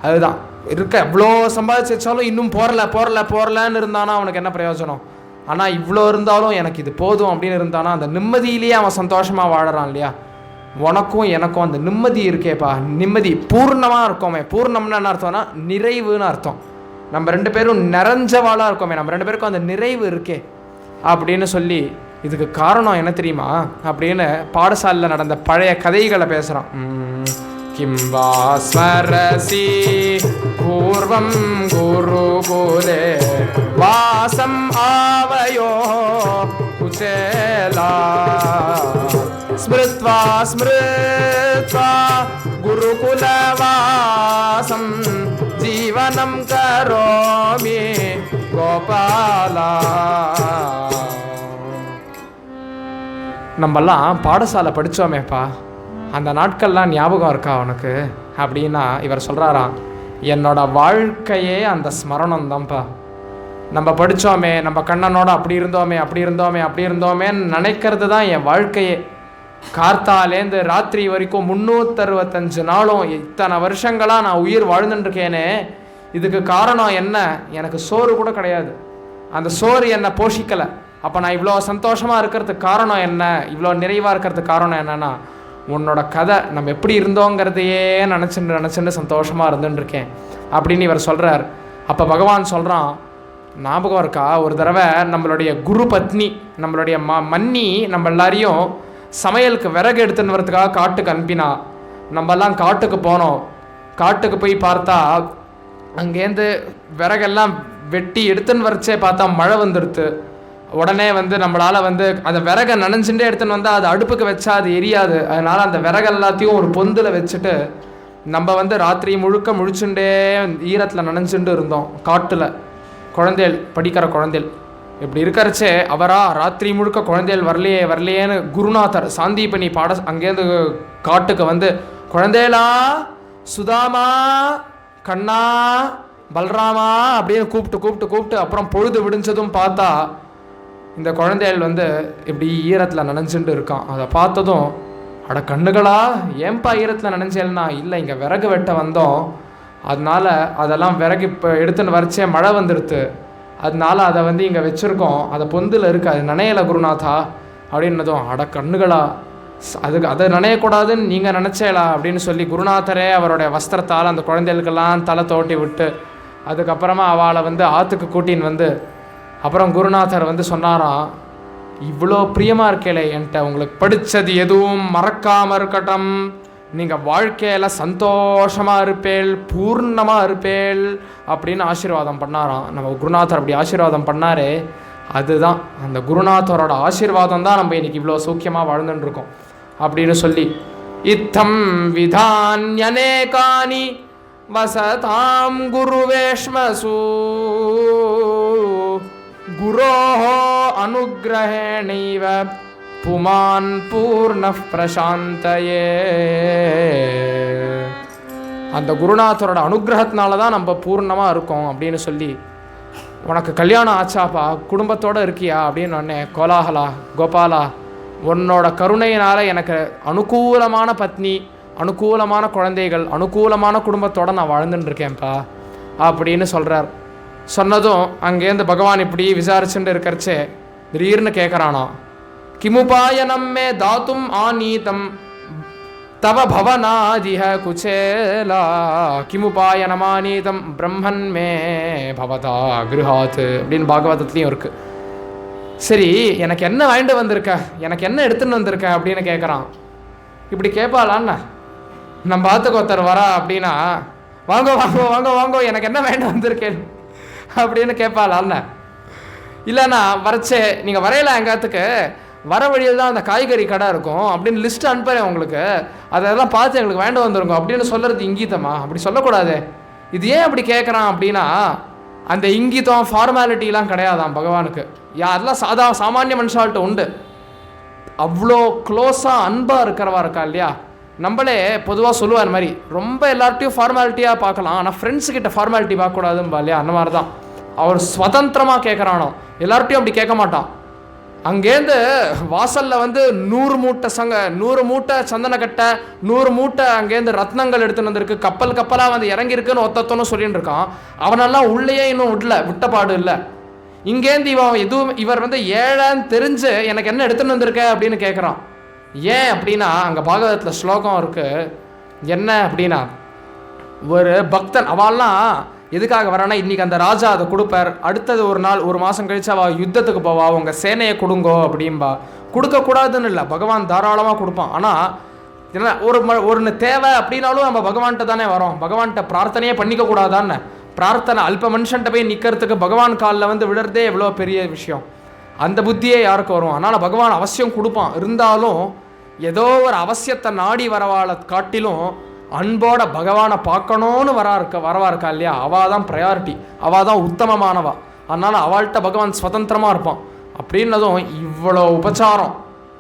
அதுதான் எவ்வளோ சம்பாதிச்சு வச்சாலும் இன்னும் போரலன்னு இருந்தானா அவனுக்கு என்ன பிரயோஜனம்? ஆனால் இவ்வளோ இருந்தாலும் எனக்கு இது போதும் அப்படின்னு இருந்தானா அந்த நிம்மதியிலேயே அவன் சந்தோஷமாக வாழறான் இல்லையா? உனக்கும் எனக்கும் அந்த நிம்மதி இருக்கேப்பா, நிம்மதி பூர்ணமாக இருக்கோமே. பூர்ணம்னு என்ன அர்த்தம்னா நிறைவுன்னு அர்த்தம். நம்ம ரெண்டு பேரும் நிறைஞ்சவாளாக இருக்கோமே, நம்ம ரெண்டு பேருக்கும் அந்த நிறைவு இருக்கே அப்படின்னு சொல்லி, இதுக்கு காரணம் என்ன தெரியுமா அப்படின்னு பாடசாலையில் நடந்த பழைய கதைகளை பேசுகிறான். கிம்பா ஸ்மரசி பூர்வம் குருகுலே வாசம் ஆவயோ குச்சேலா ஸ்மிருத்வா குருகுலவாசம் ஜீவனம் கரோமி கோபாலா. நம்மெல்லாம் பாடசாலை படித்தோமேப்பா, அந்த நாட்கள்லாம் ஞாபகம் இருக்கா உனக்கு அப்படின்னா இவர் சொல்கிறாராம், என்னோட வாழ்க்கையே அந்த ஸ்மரணம் தான்ப்பா. நம்ம படித்தோமே, நம்ம கண்ணனோட அப்படி இருந்தோமேன்னு நினைக்கிறது தான் என் வாழ்க்கையே. கார்த்தாலேருந்து ராத்திரி வரைக்கும் 365 நாளும் இத்தனை வருஷங்களாக நான் உயிர் வாழ்ந்துட்டுருக்கேனே, இதுக்கு காரணம் என்ன? எனக்கு சோறு கூட கிடையாது, அந்த சோறு என்னை போஷிக்கலை. அப்போ நான் இவ்வளோ சந்தோஷமாக இருக்கிறதுக்கு காரணம் என்ன, இவ்வளோ நிறைவாக இருக்கிறதுக்கு காரணம் என்னன்னா உன்னோட கதை, நம்ம எப்படி இருந்தோங்கிறதையே நினச்சிட்டு சந்தோஷமாக இருந்துட்டுருக்கேன் அப்படின்னு இவர் சொல்கிறார். அப்போ பகவான் சொல்கிறான், ஞாபகம் இருக்கா, ஒரு தடவை நம்மளுடைய குரு பத்னி, நம்மளுடைய மன்னி நம்ம எல்லாரையும் சமையலுக்கு விறகு எடுத்துன்னு வரதுக்காக காட்டுக்கு அனுப்பினா. நம்மெல்லாம் காட்டுக்கு போனோம். காட்டுக்கு போய் பார்த்தா அங்கேருந்து விறகெல்லாம் வெட்டி எடுத்துன்னு வரச்சே பார்த்தா மழை வந்துடுது. உடனே நம்மளால் அந்த விறகை நனைஞ்சுட்டே எடுத்துன்னு வந்தால் அது அடுப்புக்கு வச்சா அது எரியாது. அதனால் அந்த விறகு எல்லாத்தையும் ஒரு பொந்தில் வச்சுட்டு நம்ம ராத்திரி முழுக்க முழிச்சுட்டே ஈரத்தில் நனைஞ்சுட்டு இருந்தோம் காட்டில். குழந்தைகள் படிக்கிற குழந்தைகள் இப்படி இருக்கிறச்சே ராத்திரி முழுக்க குழந்தைகள் வரலையேன்னு குருநாதர் சாந்தீபனி அங்கேருந்து காட்டுக்கு குழந்தைகளா, சுதாமா, கண்ணா, பல்ராமா அப்படின்னு கூப்பிட்டு அப்புறம் பொழுது விடிஞ்சதும் பார்த்தா இந்த குழந்தைகள் இப்படி ஈரத்தில் நனைஞ்சுட்டு இருக்கான். அதை பார்த்ததும், அட கண்ணுகளா, ஏன்பா ஈரத்தில் நனைஞ்சேல்னா, இல்லை இங்கே விறகு வெட்ட வந்தோம், அதனால அதெல்லாம் விறகு இப்போ எடுத்துன்னு வரைச்சே மழை வந்துடுது, அதனால அதை இங்கே வச்சுருக்கோம், அதை பொந்தில் இருக்குது, அது நனையலை குருநாதா அப்படின்னதும், அட கண்ணுகளா, அதை நனையக்கூடாதுன்னு நீங்கள் நினச்சேலா அப்படின்னு சொல்லி குருநாதரே அவருடைய வஸ்திரத்தால் அந்த குழந்தைகளுக்கெல்லாம் தலை தோட்டி விட்டு அதுக்கப்புறமா அவளை ஆற்றுக்கு கூட்டின்னு அப்புறம் குருநாதர் சொன்னாராம், இவ்வளோ பிரியமாக இருக்கேளே என்கிட்ட, உங்களுக்கு படித்தது எதுவும் மறக்காமல் இருக்கட்டும், நீங்கள் வாழ்க்கையில் சந்தோஷமாக இருப்பேள், பூர்ணமாக இருப்பேள் அப்படின்னு ஆசீர்வாதம் பண்ணாராம். நம்ம குருநாதர் அப்படி ஆசீர்வாதம் பண்ணாரே, அதுதான் அந்த குருநாதரோட ஆசீர்வாதம் தான் நம்ம இன்றைக்கி இவ்வளோ சௌக்கியமாக வாழ்ந்துட்டுருக்கோம் அப்படின்னு சொல்லி, இத்தம் விதான்யனேகானி வசதாம் குருவேஷ்மசு குரோஹோ அனுக்ரஹேணைவ புமான் பூர்ண பிரசாந்தயே. அந்த குருநாதரோட அனுகிரகத்தினால தான் நம்ம பூர்ணமாக இருக்கோம் அப்படின்னு சொல்லி, உனக்கு கல்யாணம் ஆச்சாப்பா, குடும்பத்தோடு இருக்கியா அப்படின்னு உடனே, கோலாகலா, கோபாலா, உன்னோட கருணையினால் எனக்கு அனுகூலமான பத்னி, அனுகூலமான குழந்தைகள், அனுகூலமான குடும்பத்தோடு நான் வாழ்ந்துட்டுருக்கேன்ப்பா அப்படின்னு சொல்கிறார். சொன்னதும் அங்கேருந்து பகவான் இப்படி விசாரிச்சுட்டு இருக்கிறச்சே திடீர்னு கேட்குறானா, கிமுபாயனம் மே தாத்தும் ஆநீதம் தவ பவனாதிஹ குச்சேலா கிமுபாயனமானீதம் பிரம்மன் மே பவதா கிருஹாத் அப்படின்னு பாகவதத்துலேயும் இருக்குது. சரி, எனக்கு என்ன வாங்கிட்டு வந்திருக்க, எனக்கு என்ன எடுத்துன்னு வந்திருக்க அப்படின்னு கேட்குறான். இப்படி கேட்பாளான்னு நம்ம பார்த்துக்கு ஒருத்தர் வரா அப்படின்னா, வாங்கோ வாங்கோ வாங்கோ வாங்கோ எனக்கு என்ன வாங்கிட்டு வந்திருக்கேன் அப்படின்னு கேட்பாளான்னு. இல்லைண்ணா வரச்சே நீங்கள் வரையலாம், எங்காத்துக்கு வர வழியில் தான் அந்த காய்கறி கடை இருக்கும் அப்படின்னு லிஸ்ட்டு அனுப்புகிறேன் உங்களுக்கு, அதெல்லாம் பார்த்து எங்களுக்கு வேண்டாம் வந்துருங்க அப்படின்னு சொல்கிறது இங்கீதமா? அப்படி சொல்லக்கூடாது. இது ஏன் அப்படி கேட்குறான் அப்படின்னா, அந்த இங்கீதம் ஃபார்மாலிட்டிலாம் கிடையாதான் பகவானுக்கு. அதெல்லாம் சாமானிய மனுஷால்கிட்ட உண்டு. அவ்வளோ க்ளோஸாக அன்பாக இருக்கிறவா இருக்கா இல்லையா, நம்மளே பொதுவாக சொல்லுவார் இந்த மாதிரி, ரொம்ப எல்லார்ட்டையும் ஃபார்மாலிட்டியாக பார்க்கலாம், ஆனால் ஃப்ரெண்ட்ஸுக்கிட்ட ஃபார்மாலிட்டி பார்க்கக்கூடாதும்பா இல்லையா, அந்த மாதிரி தான் அவர் சுதந்திரமாக கேட்குறானோ. எல்லார்ட்டையும் அப்படி கேட்க மாட்டான். அங்கேருந்து வாசலில் 100 மூட்டை 100 மூட்டை சந்தனக்கட்டை, 100 மூட்டை அங்கேருந்து ரத்னங்கள் எடுத்துன்னு வந்திருக்கு, கப்பல் கப்பலாக இறங்கியிருக்குன்னு ஒத்தொத்தனும் சொல்லிட்டு இருக்கான். அவனெல்லாம் உள்ளேயே இன்னும் விட்டப்பாடு இல்லை. இங்கேருந்து இவர் ஏழைன்னு தெரிஞ்சு எனக்கு என்ன எடுத்துன்னு வந்திருக்க அப்படின்னு கேட்குறான். ஏன் அப்படின்னா, அங்கே பாகவதத்தில் ஸ்லோகம் இருக்குது. என்ன அப்படின்னா, ஒரு பக்தன் அவெல்லாம் எதுக்காக வரானா, இன்றைக்கி அந்த ராஜா அதை கொடுப்பார், அடுத்தது ஒரு நாள் ஒரு மாதம் கழிச்சு அவள் யுத்தத்துக்கு போவா, உங்கள் சேனையை கொடுங்கோ அப்படின்பா. கொடுக்கக்கூடாதுன்னு இல்லை, பகவான் தாராளமாக கொடுப்பான். ஆனால் என்ன ஒன்று தேவை அப்படின்னாலும் நம்ம பகவான்கிட்ட தானே வரோம், பகவான்கிட்ட பிரார்த்தனையே பண்ணிக்க கூடாதான்னு. பிரார்த்தனை அல்ப மனுஷன்ட்ட போய் நிற்கிறதுக்கு பகவான் காலில் விடுறதே எவ்வளோ பெரிய விஷயம். அந்த புத்தியே யாருக்கு வரும்? அதனால் பகவான் அவசியம் கொடுப்பான். இருந்தாலும் ஏதோ ஒரு அவசியத்தை நாடி வரவாளை காட்டிலும் அன்போட பகவானை பார்க்கணுன்னு வரவா இருக்கா இல்லையா, அவள் தான் ப்ரையாரிட்டி, அவள் தான் உத்தமமானவா. அதனால் அவள்கிட்ட பகவான் சுதந்திரமாக இருப்பான். அப்படின்னதும் இவ்வளோ உபச்சாரம்,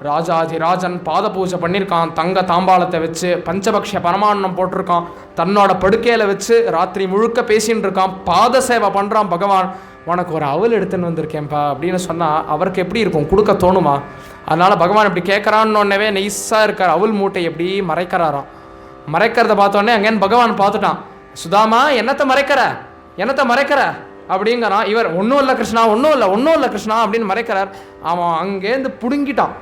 ராஜாதிராஜன் பாத பூஜை பண்ணியிருக்கான், தங்க தாம்பாளத்தை வச்சு பஞ்சபக்ஷ பரமான்னம் போட்டிருக்கான், தன்னோட படுக்கையில் வச்சு ராத்திரி முழுக்க பேசின்னு இருக்கான், பாத சேவை பண்ணுறான் பகவான். உனக்கு ஒரு அவல் எடுத்துன்னு வந்திருக்கேன்ப்பா அப்படின்னு சொன்னால் அவருக்கு எப்படி இருக்கும், கொடுக்க தோணுமா? அதனால் பகவான் இப்படி கேட்குறான்னொன்னவே நைஸாக இருக்கார், அவல் மூட்டை எப்படி மறைக்கிறாராம். மறைக்கிறத பார்த்தோன்னே அங்கேன்னு பகவான் பார்த்துட்டான். சுதாமா, என்னத்தை மறைக்கிற அப்படிங்கிறான். இவர் ஒன்றும் இல்லை கிருஷ்ணா, ஒன்றும் இல்லை கிருஷ்ணா அப்படின்னு மறைக்கிறார். அவன் அங்கேருந்து பிடுங்கிட்டான்.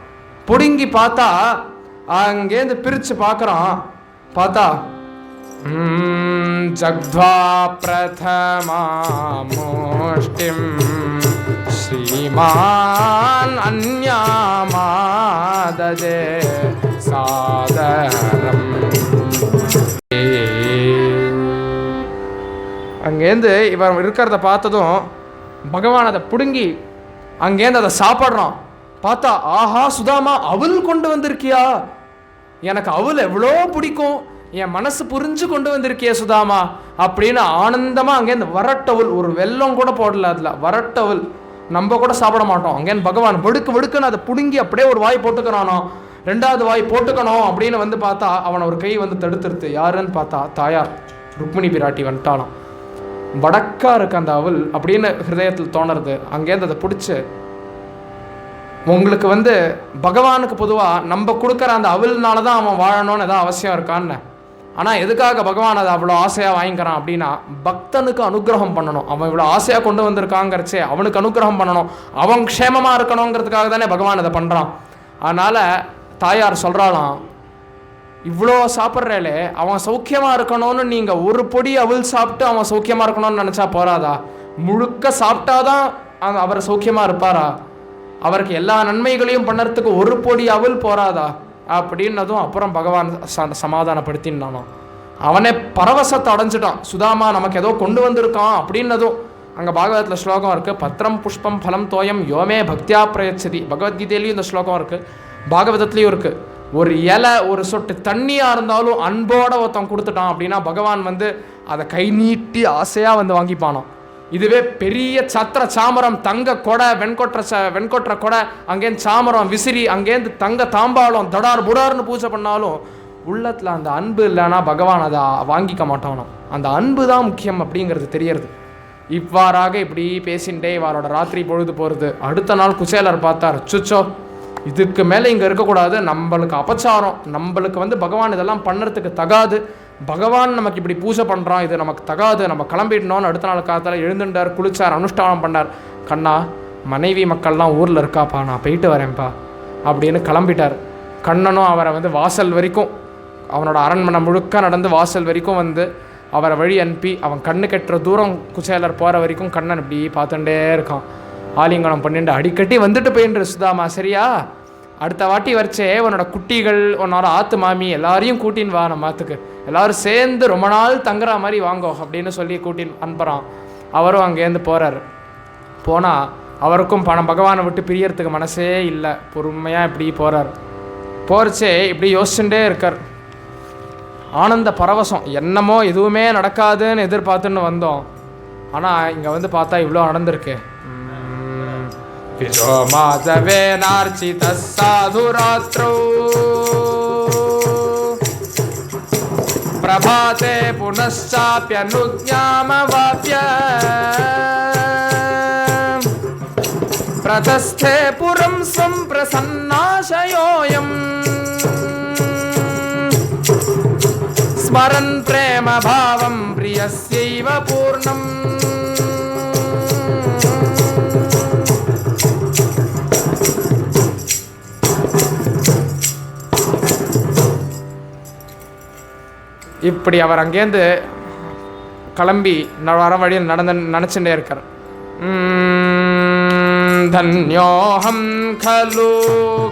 பிடுங்கி பார்த்தா அங்கேருந்து பிரித்து பார்க்குறான். பார்த்தா ஜக்த்வா பிரதமாமுஷ்டிம் ஸ்ரீமான் அன்யாமாதஜே சாதரம். அங்கேருந்து இவர் இருக்கிறத பார்த்ததும் பகவான் அதை பிடுங்கி அங்கேருந்து அதை சாப்பிட்றான். பார்த்தா, ஆஹா சுதாமா, அவள் கொண்டு வந்திருக்கியா? எனக்கு அவள் எவ்வளோ பிடிக்கும், என் மனசு புரிஞ்சு கொண்டு வந்திருக்கிய சுதாமா அப்படின்னு ஆனந்தமாக அங்கேருந்து வரட்டவள். ஒரு வெல்லம் கூட போடல அதில், வரட்டவள். நம்ம கூட சாப்பிட மாட்டோம். அங்கேருந்து பகவான் வெடுக்குன்னு அதை பிடுங்கி அப்படியே ஒரு வாய் போட்டுக்கிறானோ, ரெண்டாவது வாய் போட்டுக்கணும் அப்படின்னு பார்த்தா அவனை ஒரு கை தடுத்துருது. யாருன்னு பார்த்தா தாயார் ருக்மிணி பிராட்டி வந்துட்டாலாம். வடக்கா இருக்கு அந்த அவள் அப்படின்னு ஹிருதயத்தில் தோணுறது. அங்கேருந்து அதை பிடிச்சி, உங்களுக்கு பகவானுக்கு பொதுவாக நம்ம கொடுக்குற அந்த அவள்னால தான் அவன் வாழணும்னு எதாவது அவசியம் இருக்கான்னு. ஆனால் எதுக்காக பகவான் அதை அவ்வளோ ஆசையாக வாங்கிக்கிறான் அப்படின்னா, பக்தனுக்கு அனுகிரகம் பண்ணணும். அவன் இவ்வளோ ஆசையாக கொண்டு வந்திருக்காங்கிறச்சே அவனுக்கு அனுகிரகம் பண்ணணும், அவன் க்ஷேமமாக இருக்கணுங்கிறதுக்காக தானே பகவான் அதை பண்ணுறான். அதனால் தாயார் சொல்கிறாளாம், இவ்வளோ சாப்பிட்றேலே அவன் சௌக்கியமாக இருக்கணும்னு நீங்கள் ஒரு பொடி அவள் சாப்பிட்டு அவன் சௌக்கியமாக இருக்கணும்னு நினச்சா போறாதா? முழுக்க சாப்பிட்டாதான் அவர் சௌக்கியமாக இருப்பாரா? அவருக்கு எல்லா நன்மைகளையும் பண்ணுறதுக்கு ஒரு பொடி அவள் போறாதா அப்படின்னதும் அப்புறம் பகவான் சமாதானப்படுத்தினானோ. அவனே பரவசத்தை அடைஞ்சிட்டான். சுதாமா நமக்கு ஏதோ கொண்டு வந்திருக்கான் அப்படின்னதும். அங்கே பாகவதத்தில் ஸ்லோகம் இருக்குது, பத்திரம் புஷ்பம் ஃபலம் தோயம் யோமே பக்தியா பிரயச்சதி. பகவத்கீதையிலையும் இந்த ஸ்லோகம் இருக்குது, பாகவதத்துலேயும் இருக்குது. ஒரு இலை ஒரு சொட்டு தண்ணியாக இருந்தாலும் அன்போட ஒருத்தன் கொடுத்துட்டான் அப்படின்னா பகவான் அதை கை நீட்டி ஆசையாக வாங்கிப்பானோ. இதுவே பெரிய சத்திர சாமரம், தங்க கொடை, வெண்கொற்ற கொடை, அங்கேருந்து சாமரம் விசிறி, அங்கேருந்து தங்க தாம்பாளம் தடார் புடார்னு பூஜை பண்ணாலும் உள்ளத்தில் அந்த அன்பு இல்லைன்னா பகவான் அதை வாங்கிக்க மாட்டானோ. அந்த அன்பு தான் முக்கியம் அப்படிங்கிறது தெரியறது. இவ்வாறாக இப்படி பேசின்ண்டே இவரோட ராத்திரி பொழுது போகிறது. அடுத்த நாள் குச்சேலர் பார்த்தார், சுச்சோ இதுக்கு மேலே இங்கே இருக்கக்கூடாது, நம்மளுக்கு அபச்சாரம், நம்மளுக்கு பகவான் இதெல்லாம் பண்ணுறதுக்கு தகாது, பகவான் நமக்கு இப்படி பூஜை பண்ணுறான், இது நமக்கு தகாது, நம்ம கிளம்பிடணும்னு அடுத்த நாள் காலத்தில் எழுந்துட்டார், குளிச்சார், அனுஷ்டானம் பண்ணார். கண்ணா மனைவி மக்கள்லாம் ஊரில் இருக்காப்பா, நான் போயிட்டு வரேன்ப்பா அப்படின்னு கிளம்பிட்டார். கண்ணனும் அவரை வாசல் வரைக்கும், அவனோட அரண்மனை முழுக்க நடந்து வாசல் வரைக்கும் அவரை வழி அனுப்பி அவன் கண்ணு கட்டுற தூரம் குச்சேலர் போகிற வரைக்கும் கண்ணன் இப்படி பார்த்துட்டே இருக்கான். ஆலிங்கனம் பண்ணிட்டு அடிக்கட்டி போயின்று, சுதாமா சரியா, அடுத்த வாட்டி வரைச்சே உன்னோட குட்டிகள், உன்னோட ஆத்து மாமி எல்லாரையும் கூட்டின்னு வா, நம்ம ஆத்துக்கு எல்லோரும் சேர்ந்து ரொம்ப நாள் தங்குற மாதிரி வாங்கோ அப்படின்னு சொல்லி கூட்டின்னு அனுப்புகிறான். அவரும் அங்கேருந்து போகிறார். போனால் அவருக்கும் பகவானை விட்டு பிரியறதுக்கு மனசே இல்லை. பொறுமையாக இப்படி போகிறார். போகிறச்சே இப்படி யோசிச்சுட்டே இருக்கார். ஆனந்த பரவசம், என்னமோ எதுவுமே நடக்காதுன்னு எதிர்பார்த்துன்னு வந்தோம். ஆனால் இங்கே பார்த்தா இவ்வளோ நடந்திருக்கு. விஜோ மாதவேனார்ச்சித சாதுராத்ரௌ பிரபாதே புனச்சாப்யனுஜ்ஞாமவாப்ய பிரதஸ்தே புரம் ஸ்வம் பிரசன்னாசயோயம் ஸ்மரன் பிரேம பாவம் பிரியஸ்யைவ பூர்ணம். இப்படி அவர் அங்கேருந்து கிளம்பி வர வழியில் நினச்சுட்டே இருக்கார். தன்யோஹம் கலு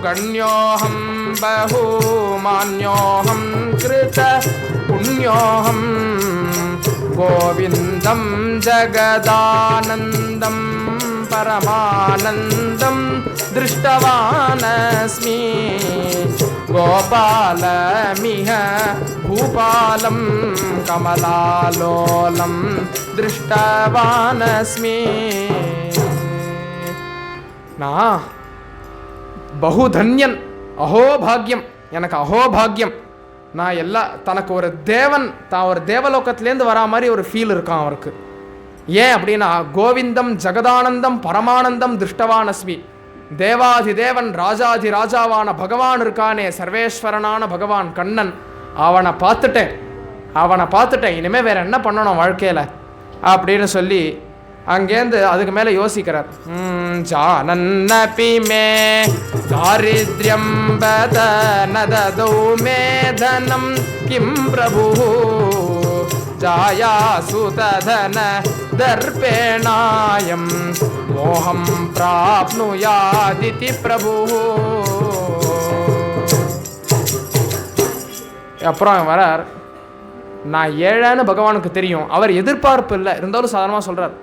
கண்யோஹம் பஹூமான்யோஹம் கிருத புண்யோஹம் கோவிந்தம் ஜகதானந்தம் பரமானந்தம் திருஷ்டவானஸ்மி கோபாலமிஹ பூபாலம் கமலாலோலம் திருஷ்டவானஸ்மி. நான் பகுதன்யன், அஹோபாகியம், எனக்கு அஹோபாகியம். நான் தனக்கு ஒரு தேவன், தான் ஒரு தேவலோகத்திலேருந்து வரா மாதிரி ஒரு ஃபீல் இருக்கான் அவருக்கு. ஏன் அப்படின்னா, கோவிந்தம் ஜகதானந்தம் பரமானந்தம் திருஷ்டவானஸ்மி, தேவாதிதேவன் ராஜாதி ராஜாவான பகவான் இருக்கானே, சர்வேஸ்வரனான பகவான் கண்ணன், அவனை பார்த்துட்டேன், இனிமேல் வேற என்ன பண்ணணும் வாழ்க்கையில் அப்படின்னு சொல்லி அங்கேருந்து அதுக்கு மேலே யோசிக்கிறார். ஜானன்னபி மே தாரித்ர்யம் பத நததௌ மே தனம் கிம் பிரபு जाया सुतधन दर्पेणायं मोहं प्राप्नुयादिति प्रभु. அப்புறம் வரார், நான் ஏழைன்னு பகவானுக்கு தெரியும். அவர் எதிர்பார்ப்பு இல்லை, இருந்தாலும் சாதாரணமாக சொல்கிறார்.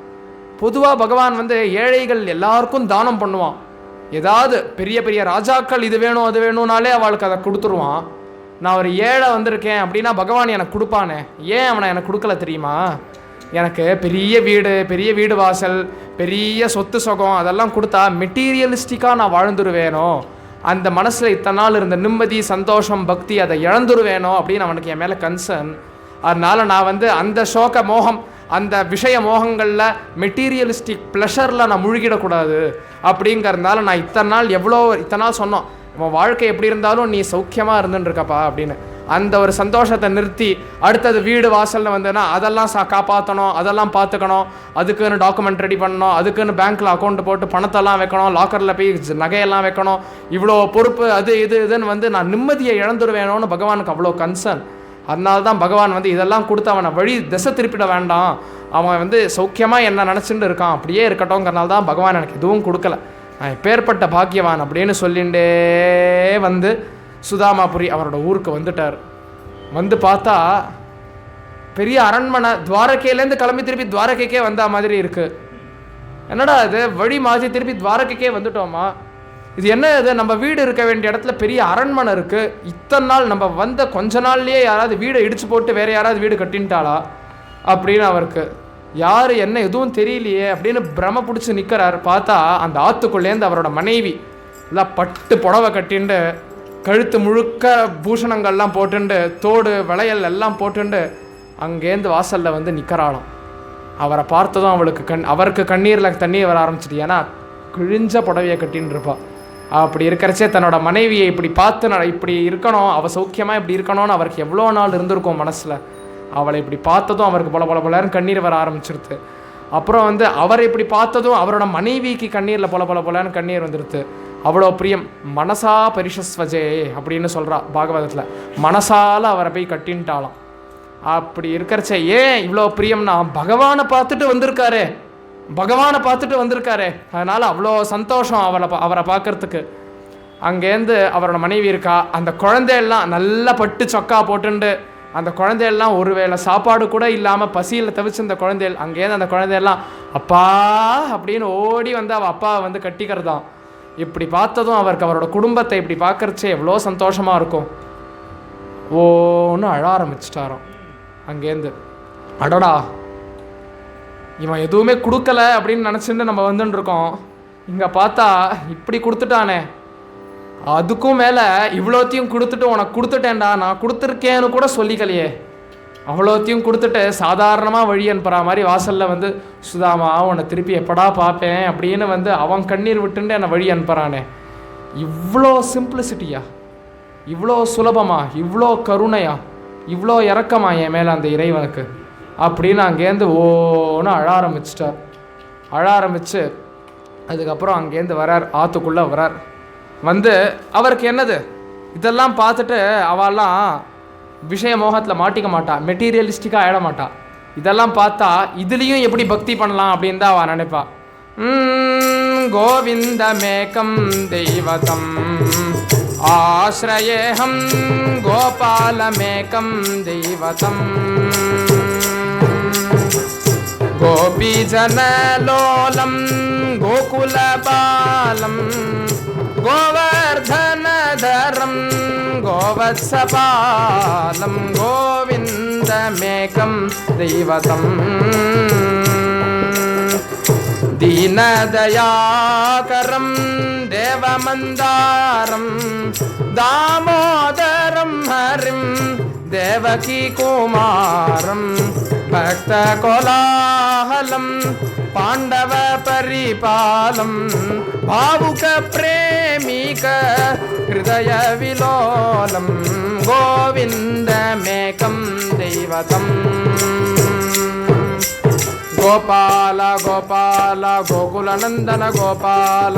பொதுவாக பகவான் வந்து ஏழைகள் எல்லாருக்கும் தானம் பண்ணுவான். ஏதாவது பெரிய பெரிய ராஜாக்கள் இது வேணும் அது வேணும்னாலே அவளுக்கு அதை கொடுத்துருவான். நான் ஒரு ஏழை வந்திருக்கேன் அப்படின்னா பகவான் எனக்கு கொடுப்பானே, ஏன் அவனை எனக்கு கொடுக்கல தெரியுமா? எனக்கு பெரிய வீடு வாசல், பெரிய சொத்து சுகம் அதெல்லாம் கொடுத்தா மெட்டீரியலிஸ்டிக்காக நான் வாழ்ந்துருவேனோ, அந்த மனசில் இத்தனை நாள் இருந்த நிம்மதி சந்தோஷம் பக்தி அதை இழந்துருவேனோ அப்படின்னு அவனுக்கு என் மேலே கன்சர்ன். அதனால் நான் வந்து அந்த சோக மோகம், அந்த விஷய மோகங்களில் மெட்டீரியலிஸ்டிக் ப்ளஷரில் நான் முழுகிடக்கூடாது அப்படிங்கிறதுனால நான் இத்தனை நாள் சொன்னோம், உன் வாழ்க்கை எப்படி இருந்தாலும் நீ சௌக்கியமாக இருந்துருக்கப்பா அப்படின்னு. அந்த ஒரு சந்தோஷத்தை நிறுத்தி அடுத்தது வீடு வாசல்னு வந்ததுன்னா அதெல்லாம் காப்பாற்றணும், அதெல்லாம் பார்த்துக்கணும், அதுக்குன்னு டாக்குமெண்ட் ரெடி பண்ணணும், அதுக்குன்னு பேங்க்கில் அக்கௌண்ட் போட்டு பணத்தெல்லாம் வைக்கணும், லாக்கரில் போய் நகையெல்லாம் வைக்கணும், இவ்வளோ பொறுப்பு அது இதுன்னு வந்து நான் நிம்மதியை இழந்துருவேணும்னு பகவானுக்கு அவ்வளோ கன்சர்ன். அதனால தான் பகவான் வந்து இதெல்லாம் கொடுத்து அவனை வழி திசை திருப்பிட வேண்டாம், அவன் வந்து சௌக்கியமாக என்ன நினச்சிட்டு இருக்கான் அப்படியே இருக்கட்டும்ங்கிறனால தான் பகவான் எனக்கு எதுவும் கொடுக்கல, நான் எப்பேற்பட்ட பாக்கியவான் அப்படின்னு சொல்லிகிட்டே வந்து சுதாமாபுரி அவரோட ஊருக்கு வந்துட்டார். வந்து பார்த்தா பெரிய அரண்மனை, துவாரகையிலேருந்து கிளம்பி திருப்பி துவாரகைக்கே வந்த மாதிரி இருக்குது. என்னடா இது வழி மாற்றி திருப்பி துவாரகைக்கே வந்துட்டோமா, இது என்ன இது, நம்ம வீடு இருக்க வேண்டிய இடத்துல பெரிய அரண்மனை இருக்குது, இத்தனை நாள் நம்ம வந்த கொஞ்ச நாள்லேயே யாராவது வீடை இடிச்சு போட்டு வேறு யாராவது வீடு கட்டின்ட்டாளா அப்படின்னு அவருக்கு யார் என்ன எதுவும் தெரியலையே அப்படின்னு பிரம பிடிச்சி நிற்கிறார். பார்த்தா அந்த ஆற்றுக்குள்ளேருந்து அவரோட மனைவி எல்லாம் பட்டு புடவை கட்டிண்டு கழுத்து முழுக்க பூஷணங்கள்லாம் போட்டுண்டு தோடு வளையல் எல்லாம் போட்டுண்டு அங்கேருந்து வாசலில் வந்து நிற்கிறாளாம். அவரை பார்த்ததும் அவருக்கு கண்ணீரில் தண்ணீர் வர ஆரம்பிச்சிட்டு, ஏன்னா கிழிஞ்ச புடவையை கட்டின்னு இருப்பாள். அப்படி இருக்கிறச்சே தன்னோட மனைவியை இப்படி பார்த்து இப்படி இருக்கணும், அவள் சௌக்கியமாக இப்படி இருக்கணும்னு அவருக்கு எவ்வளோ நாள் இருந்திருக்கும் மனசில். அவளை இப்படி பார்த்ததும் அவருக்கு பொலன்னு கண்ணீர் வர ஆரம்பிச்சிருது. அப்புறம் வந்து அவரை இப்படி பார்த்ததும் அவரோட மனைவிக்கு கண்ணீரில் பொலன்னு கண்ணீர் வந்துடுது. அவ்வளோ பிரியம். மனசா பரிஷஸ்வஜே அப்படின்னு சொல்கிறா பாகவதத்தில், மனசால் அவரை போய் கட்டின்ட்டாலாம். அப்படி இருக்கிறச்ச ஏன் இவ்வளோ பிரியம்னா பகவானை பார்த்துட்டு வந்திருக்காரு, அதனால் அவ்வளோ சந்தோஷம் அவரை பார்க்கறதுக்கு. அங்கேருந்து அவரோட மனைவி இருக்கா, அந்த குழந்தையெல்லாம் நல்லா பட்டு சொக்கா போட்டுண்டு அந்த குழந்தையெல்லாம் ஒருவேளை சாப்பாடு கூட இல்லாமல் பசியில் தவிச்சு அந்த குழந்தைகள் அங்கேருந்து அந்த குழந்தையெல்லாம் அப்பா அப்படின்னு ஓடி வந்து அவள் அப்பாவை வந்து கட்டிக்கிறதான். இப்படி பார்த்ததும் அவருக்கு அவரோட குடும்பத்தை இப்படி பார்க்கறச்சே எவ்வளோ சந்தோஷமாக இருக்கும். ஓன்னு அழ ஆரம்பிச்சிட்டாராம். அங்கேருந்து அடடா இவன் எதுவுமே கொடுக்கல அப்படின்னு நினச்சிட்டு நம்ம வந்துன்னு இருக்கோம், இங்கே பார்த்தா இப்படி கொடுத்துட்டானே, அதுக்கும் மேலே இவ்வளோத்தையும் கொடுத்துட்டு உனக்கு கொடுத்துட்டேன்டா, நான் கொடுத்துருக்கேன்னு கூட சொல்லிக்கலையே, அவ்வளோத்தையும் கொடுத்துட்டு சாதாரணமாக வழி அனுப்புகிற மாதிரி வாசலில் வந்து சுதாமா உன்னை திருப்பி எப்படா பார்ப்பேன் அப்படின்னு வந்து அவன் கண்ணீர் விட்டுட்டு என்னை வழி அனுப்புகிறானே. இவ்வளோ சிம்பிளிசிட்டியா, இவ்வளோ சுலபமா, இவ்வளோ கருணையா, இவ்வளோ இறக்கமா என் மேலே அந்த இறைவனுக்கு அப்படின்னு அங்கேருந்து ஓன்னு அழ ஆரம்பித்து அதுக்கப்புறம் அங்கேருந்து வரார், ஆற்றுக்குள்ளே வரார். வந்து அவருக்கு என்னது இதெல்லாம் பார்த்துட்டு அவெல்லாம் விஷய மோகத்தில் மாட்டிக்க மாட்டா, மெட்டீரியலிஸ்டிக்காக ஆயிட மாட்டா. இதெல்லாம் பார்த்தா இதுலேயும் எப்படி பக்தி பண்ணலாம் அப்படின்னு தான் அவள் நினைப்பா. கோவிந்தமேகம் தெய்வதம் ஆஸ்ரயேஹம் கோபாலமேகம் தெய்வதம் கோபிஜனலோலம் கோகுலபாலம் கோவர்தனதரம் கோவத்சபாலம் கோவிந்தமேகம் தெய்வதம் தீனதயாகரம் தேவமந்தாரம் தாமோதரம் ஹரிம் தேவகி குமாரம் பக்த கோலாஹலம் பாண்டவ பரிபாலம் பாவுக பிரேமிக ஹிருதய விலோலம் கோவிந்தமேகம் தெய்வதம் கோபால கோபால கோகுலநந்தன கோபால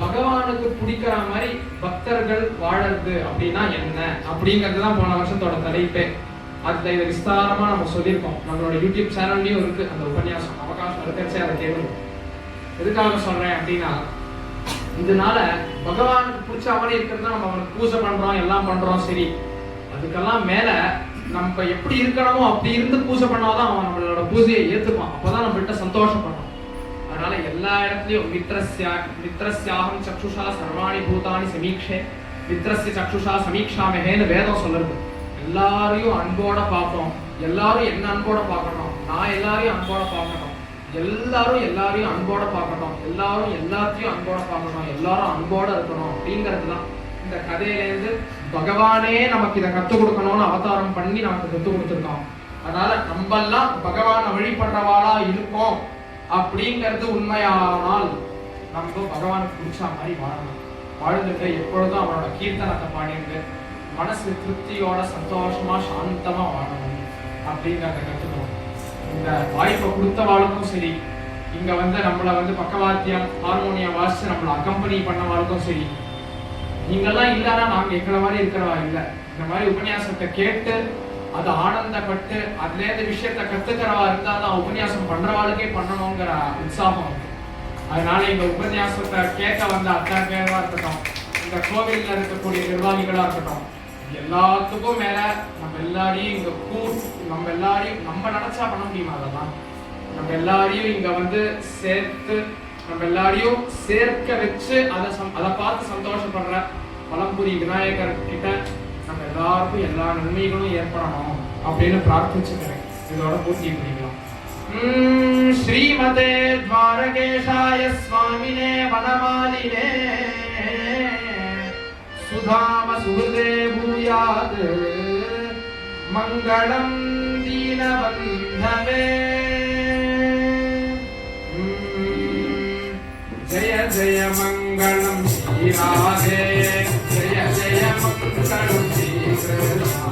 பகவானுக்கு பிடிக்கிற மாதிரி பக்தர்கள் வாழறது அப்படின்னா என்ன அப்படிங்கிறது தான் போன வருஷத்தோட தலைப்பே. அதுல இதை விஸ்தாரமா நம்ம சொல்லியிருக்கோம். நம்மளோட யூடியூப் சேனல்லையும் இருக்கு அந்த உபன்யாசம். அவகாசம் இருக்கச்சே அதை கேட்கணும். எதுக்காக சொல்றேன் அப்படின்னா, இதனால பகவானுக்கு பிடிச்ச மாதிரி இருக்கிறது நம்ம அவனுக்கு பூஜை பண்றோம், எல்லாம் பண்றோம், சரி. அதுக்கெல்லாம் மேல நம்ம எப்படி இருக்கணுமோ அப்படி இருந்து பூஜை பண்ணாதான் அவன் நம்மளோட பூஜையை ஏத்துப்பான். அப்பதான் நம்மகிட்ட சந்தோஷப்படுறான். அதனால எல்லா இடத்துலயும் மித்ரஸ்யாஹம் சக்ஷுஷா சர்வாணி பூதானி சமீக்ஷே மித்ரஸ்ய சக்ஷுஷா சமீக்ஷாமஹேன்னு வேதம் சொல்லுது. எல்லாரையும் அன்போட பார்ப்போம். எல்லாரும் என்ன அன்போட பார்க்கணும், நான் எல்லாரையும் அன்போட பார்க்கணும், எல்லாரும் எல்லாரையும் அன்போட பார்க்கணும், எல்லாரும் எல்லாத்தையும் அன்போட பார்க்கணும், எல்லாரும் அன்போட இருக்கணும் அப்படிங்கிறதுதான் இந்த கதையிலேருந்து பகவானே நமக்கு இதை கற்றுக் கொடுக்கணும்னு அவதாரம் பண்ணி நமக்கு கற்றுக் கொடுத்துருக்கான். அதனால நம்ம எல்லாம் பகவானை வழிபடுறவாளா இருக்கோம் அப்படிங்கிறது உண்மையானால் நம்ம பகவானுக்கு பிடிச்ச மாதிரி வாழணும். வாழ்ந்துட்டு எப்பொழுதும் அவனோட கீர்த்தனத்தை பாடிட்டு மனசு திருப்தியோட சந்தோஷமா சாந்தமா வாழணும் அப்படிங்கிறத கற்றுக்கணும். இந்த வாய்ப்பை கொடுத்தவாளுக்கும் சரி, இங்க நம்மளை பக்கவாத்தியம் ஹார்மோனியம் வாசிச்சு நம்மளை அக்கம்பனி பண்ணவாளுக்கும் சரி, நீங்கெல்லாம் இல்லைன்னா நாங்க எங்களை மாதிரி இருக்கிறவா இல்லை. இந்த மாதிரி உபன்யாசத்தை கேட்டு அது ஆனந்தப்பட்டு அதுல இருந்து விஷயத்த கத்துக்கிறவா இருந்தாதான் உபன்யாசம் பண்றவாளுக்கே பண்ணணுங்கிற உற்சாகம் இருக்கு. அதனால இந்த உபன்யாசத்தை கேட்க வந்த அத்தாக்கேவா இருக்கட்டும், இந்த கோவில்ல இருக்கக்கூடிய நிர்வாகிகளா இருக்கட்டும், எல்லாத்துக்கும் மேல நம்ம எல்லாரையும் இங்க நம்ம எல்லாரையும் நம்ம நினைச்சா பண்ண முடியுமா? அதெல்லாம் நம்ம எல்லாரையும் இங்க சேர்த்து நம்ம எல்லாரையும் சேர்க்க வச்சு அதை பார்த்து சந்தோஷப்படுற பலம்புரி விநாயகர் கிட்ட நம்ம எல்லாருக்கும் எல்லா நன்மைகளும் ஏற்படணும் அப்படின்னு பிரார்த்திச்சுக்கிறேன். இதோட பூர்த்தி பண்ணிக்கலாம். ஸ்ரீமதே துவாரகேஷாய ஸ்வாமினே வனமாலினே சுதாம சுஹதே பூயாத் மங்களம் தீனபந்தவே. ஜய ஜய மங்களம் ஸ்ரீ ராதே, ஜய ஜய மங்களம் ஸ்ரீ கிருஷ்ணா,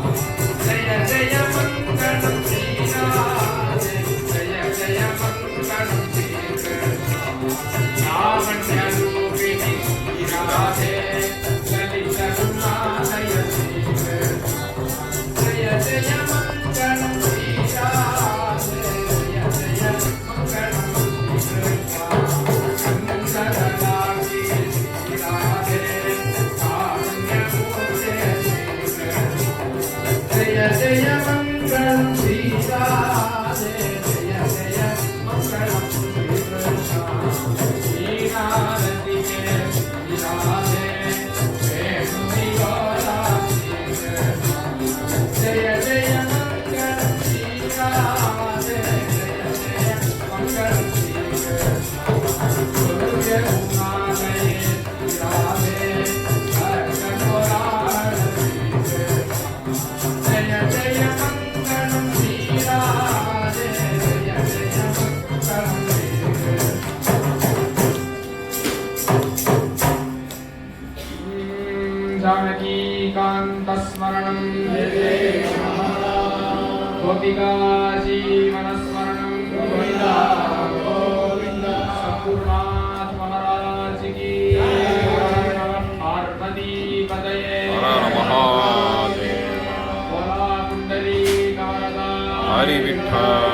ஜய ஜய மங்களம் ஸ்ரீ ராதே, ஜய ஜய மங்களம் ஸ்ரீ கிருஷ்ணா. லாவண்ய ரூபிணி ஸ்ரீ ராதே, லலித குணாலய ஸ்ரீ கிருஷ்ணா, ஜய ஜய மங்களம் ஸ்ரீ ராதே, ஜய ஜய மங்களம் ஸ்ரீ கிருஷ்ணா. जय जय मंगलम श्री राधे, जय जय मंगलम श्री कृष्ण, श्री नारदी के श्री राधे, वेणुगोला श्री कृष्ण, जय जय मंगलम श्री राधे, जय जय मंगलम श्री कृष्ण, गुरुदेव नालये श्री राधे, जानकी कांत स्मरणं गोपिका जीवन स्मरणं गोविंदा गोविंदा। सद्गुरुनाथ महाराज की पार्वती पतये बोला कुंडली वरदा हरि विठ्ठल।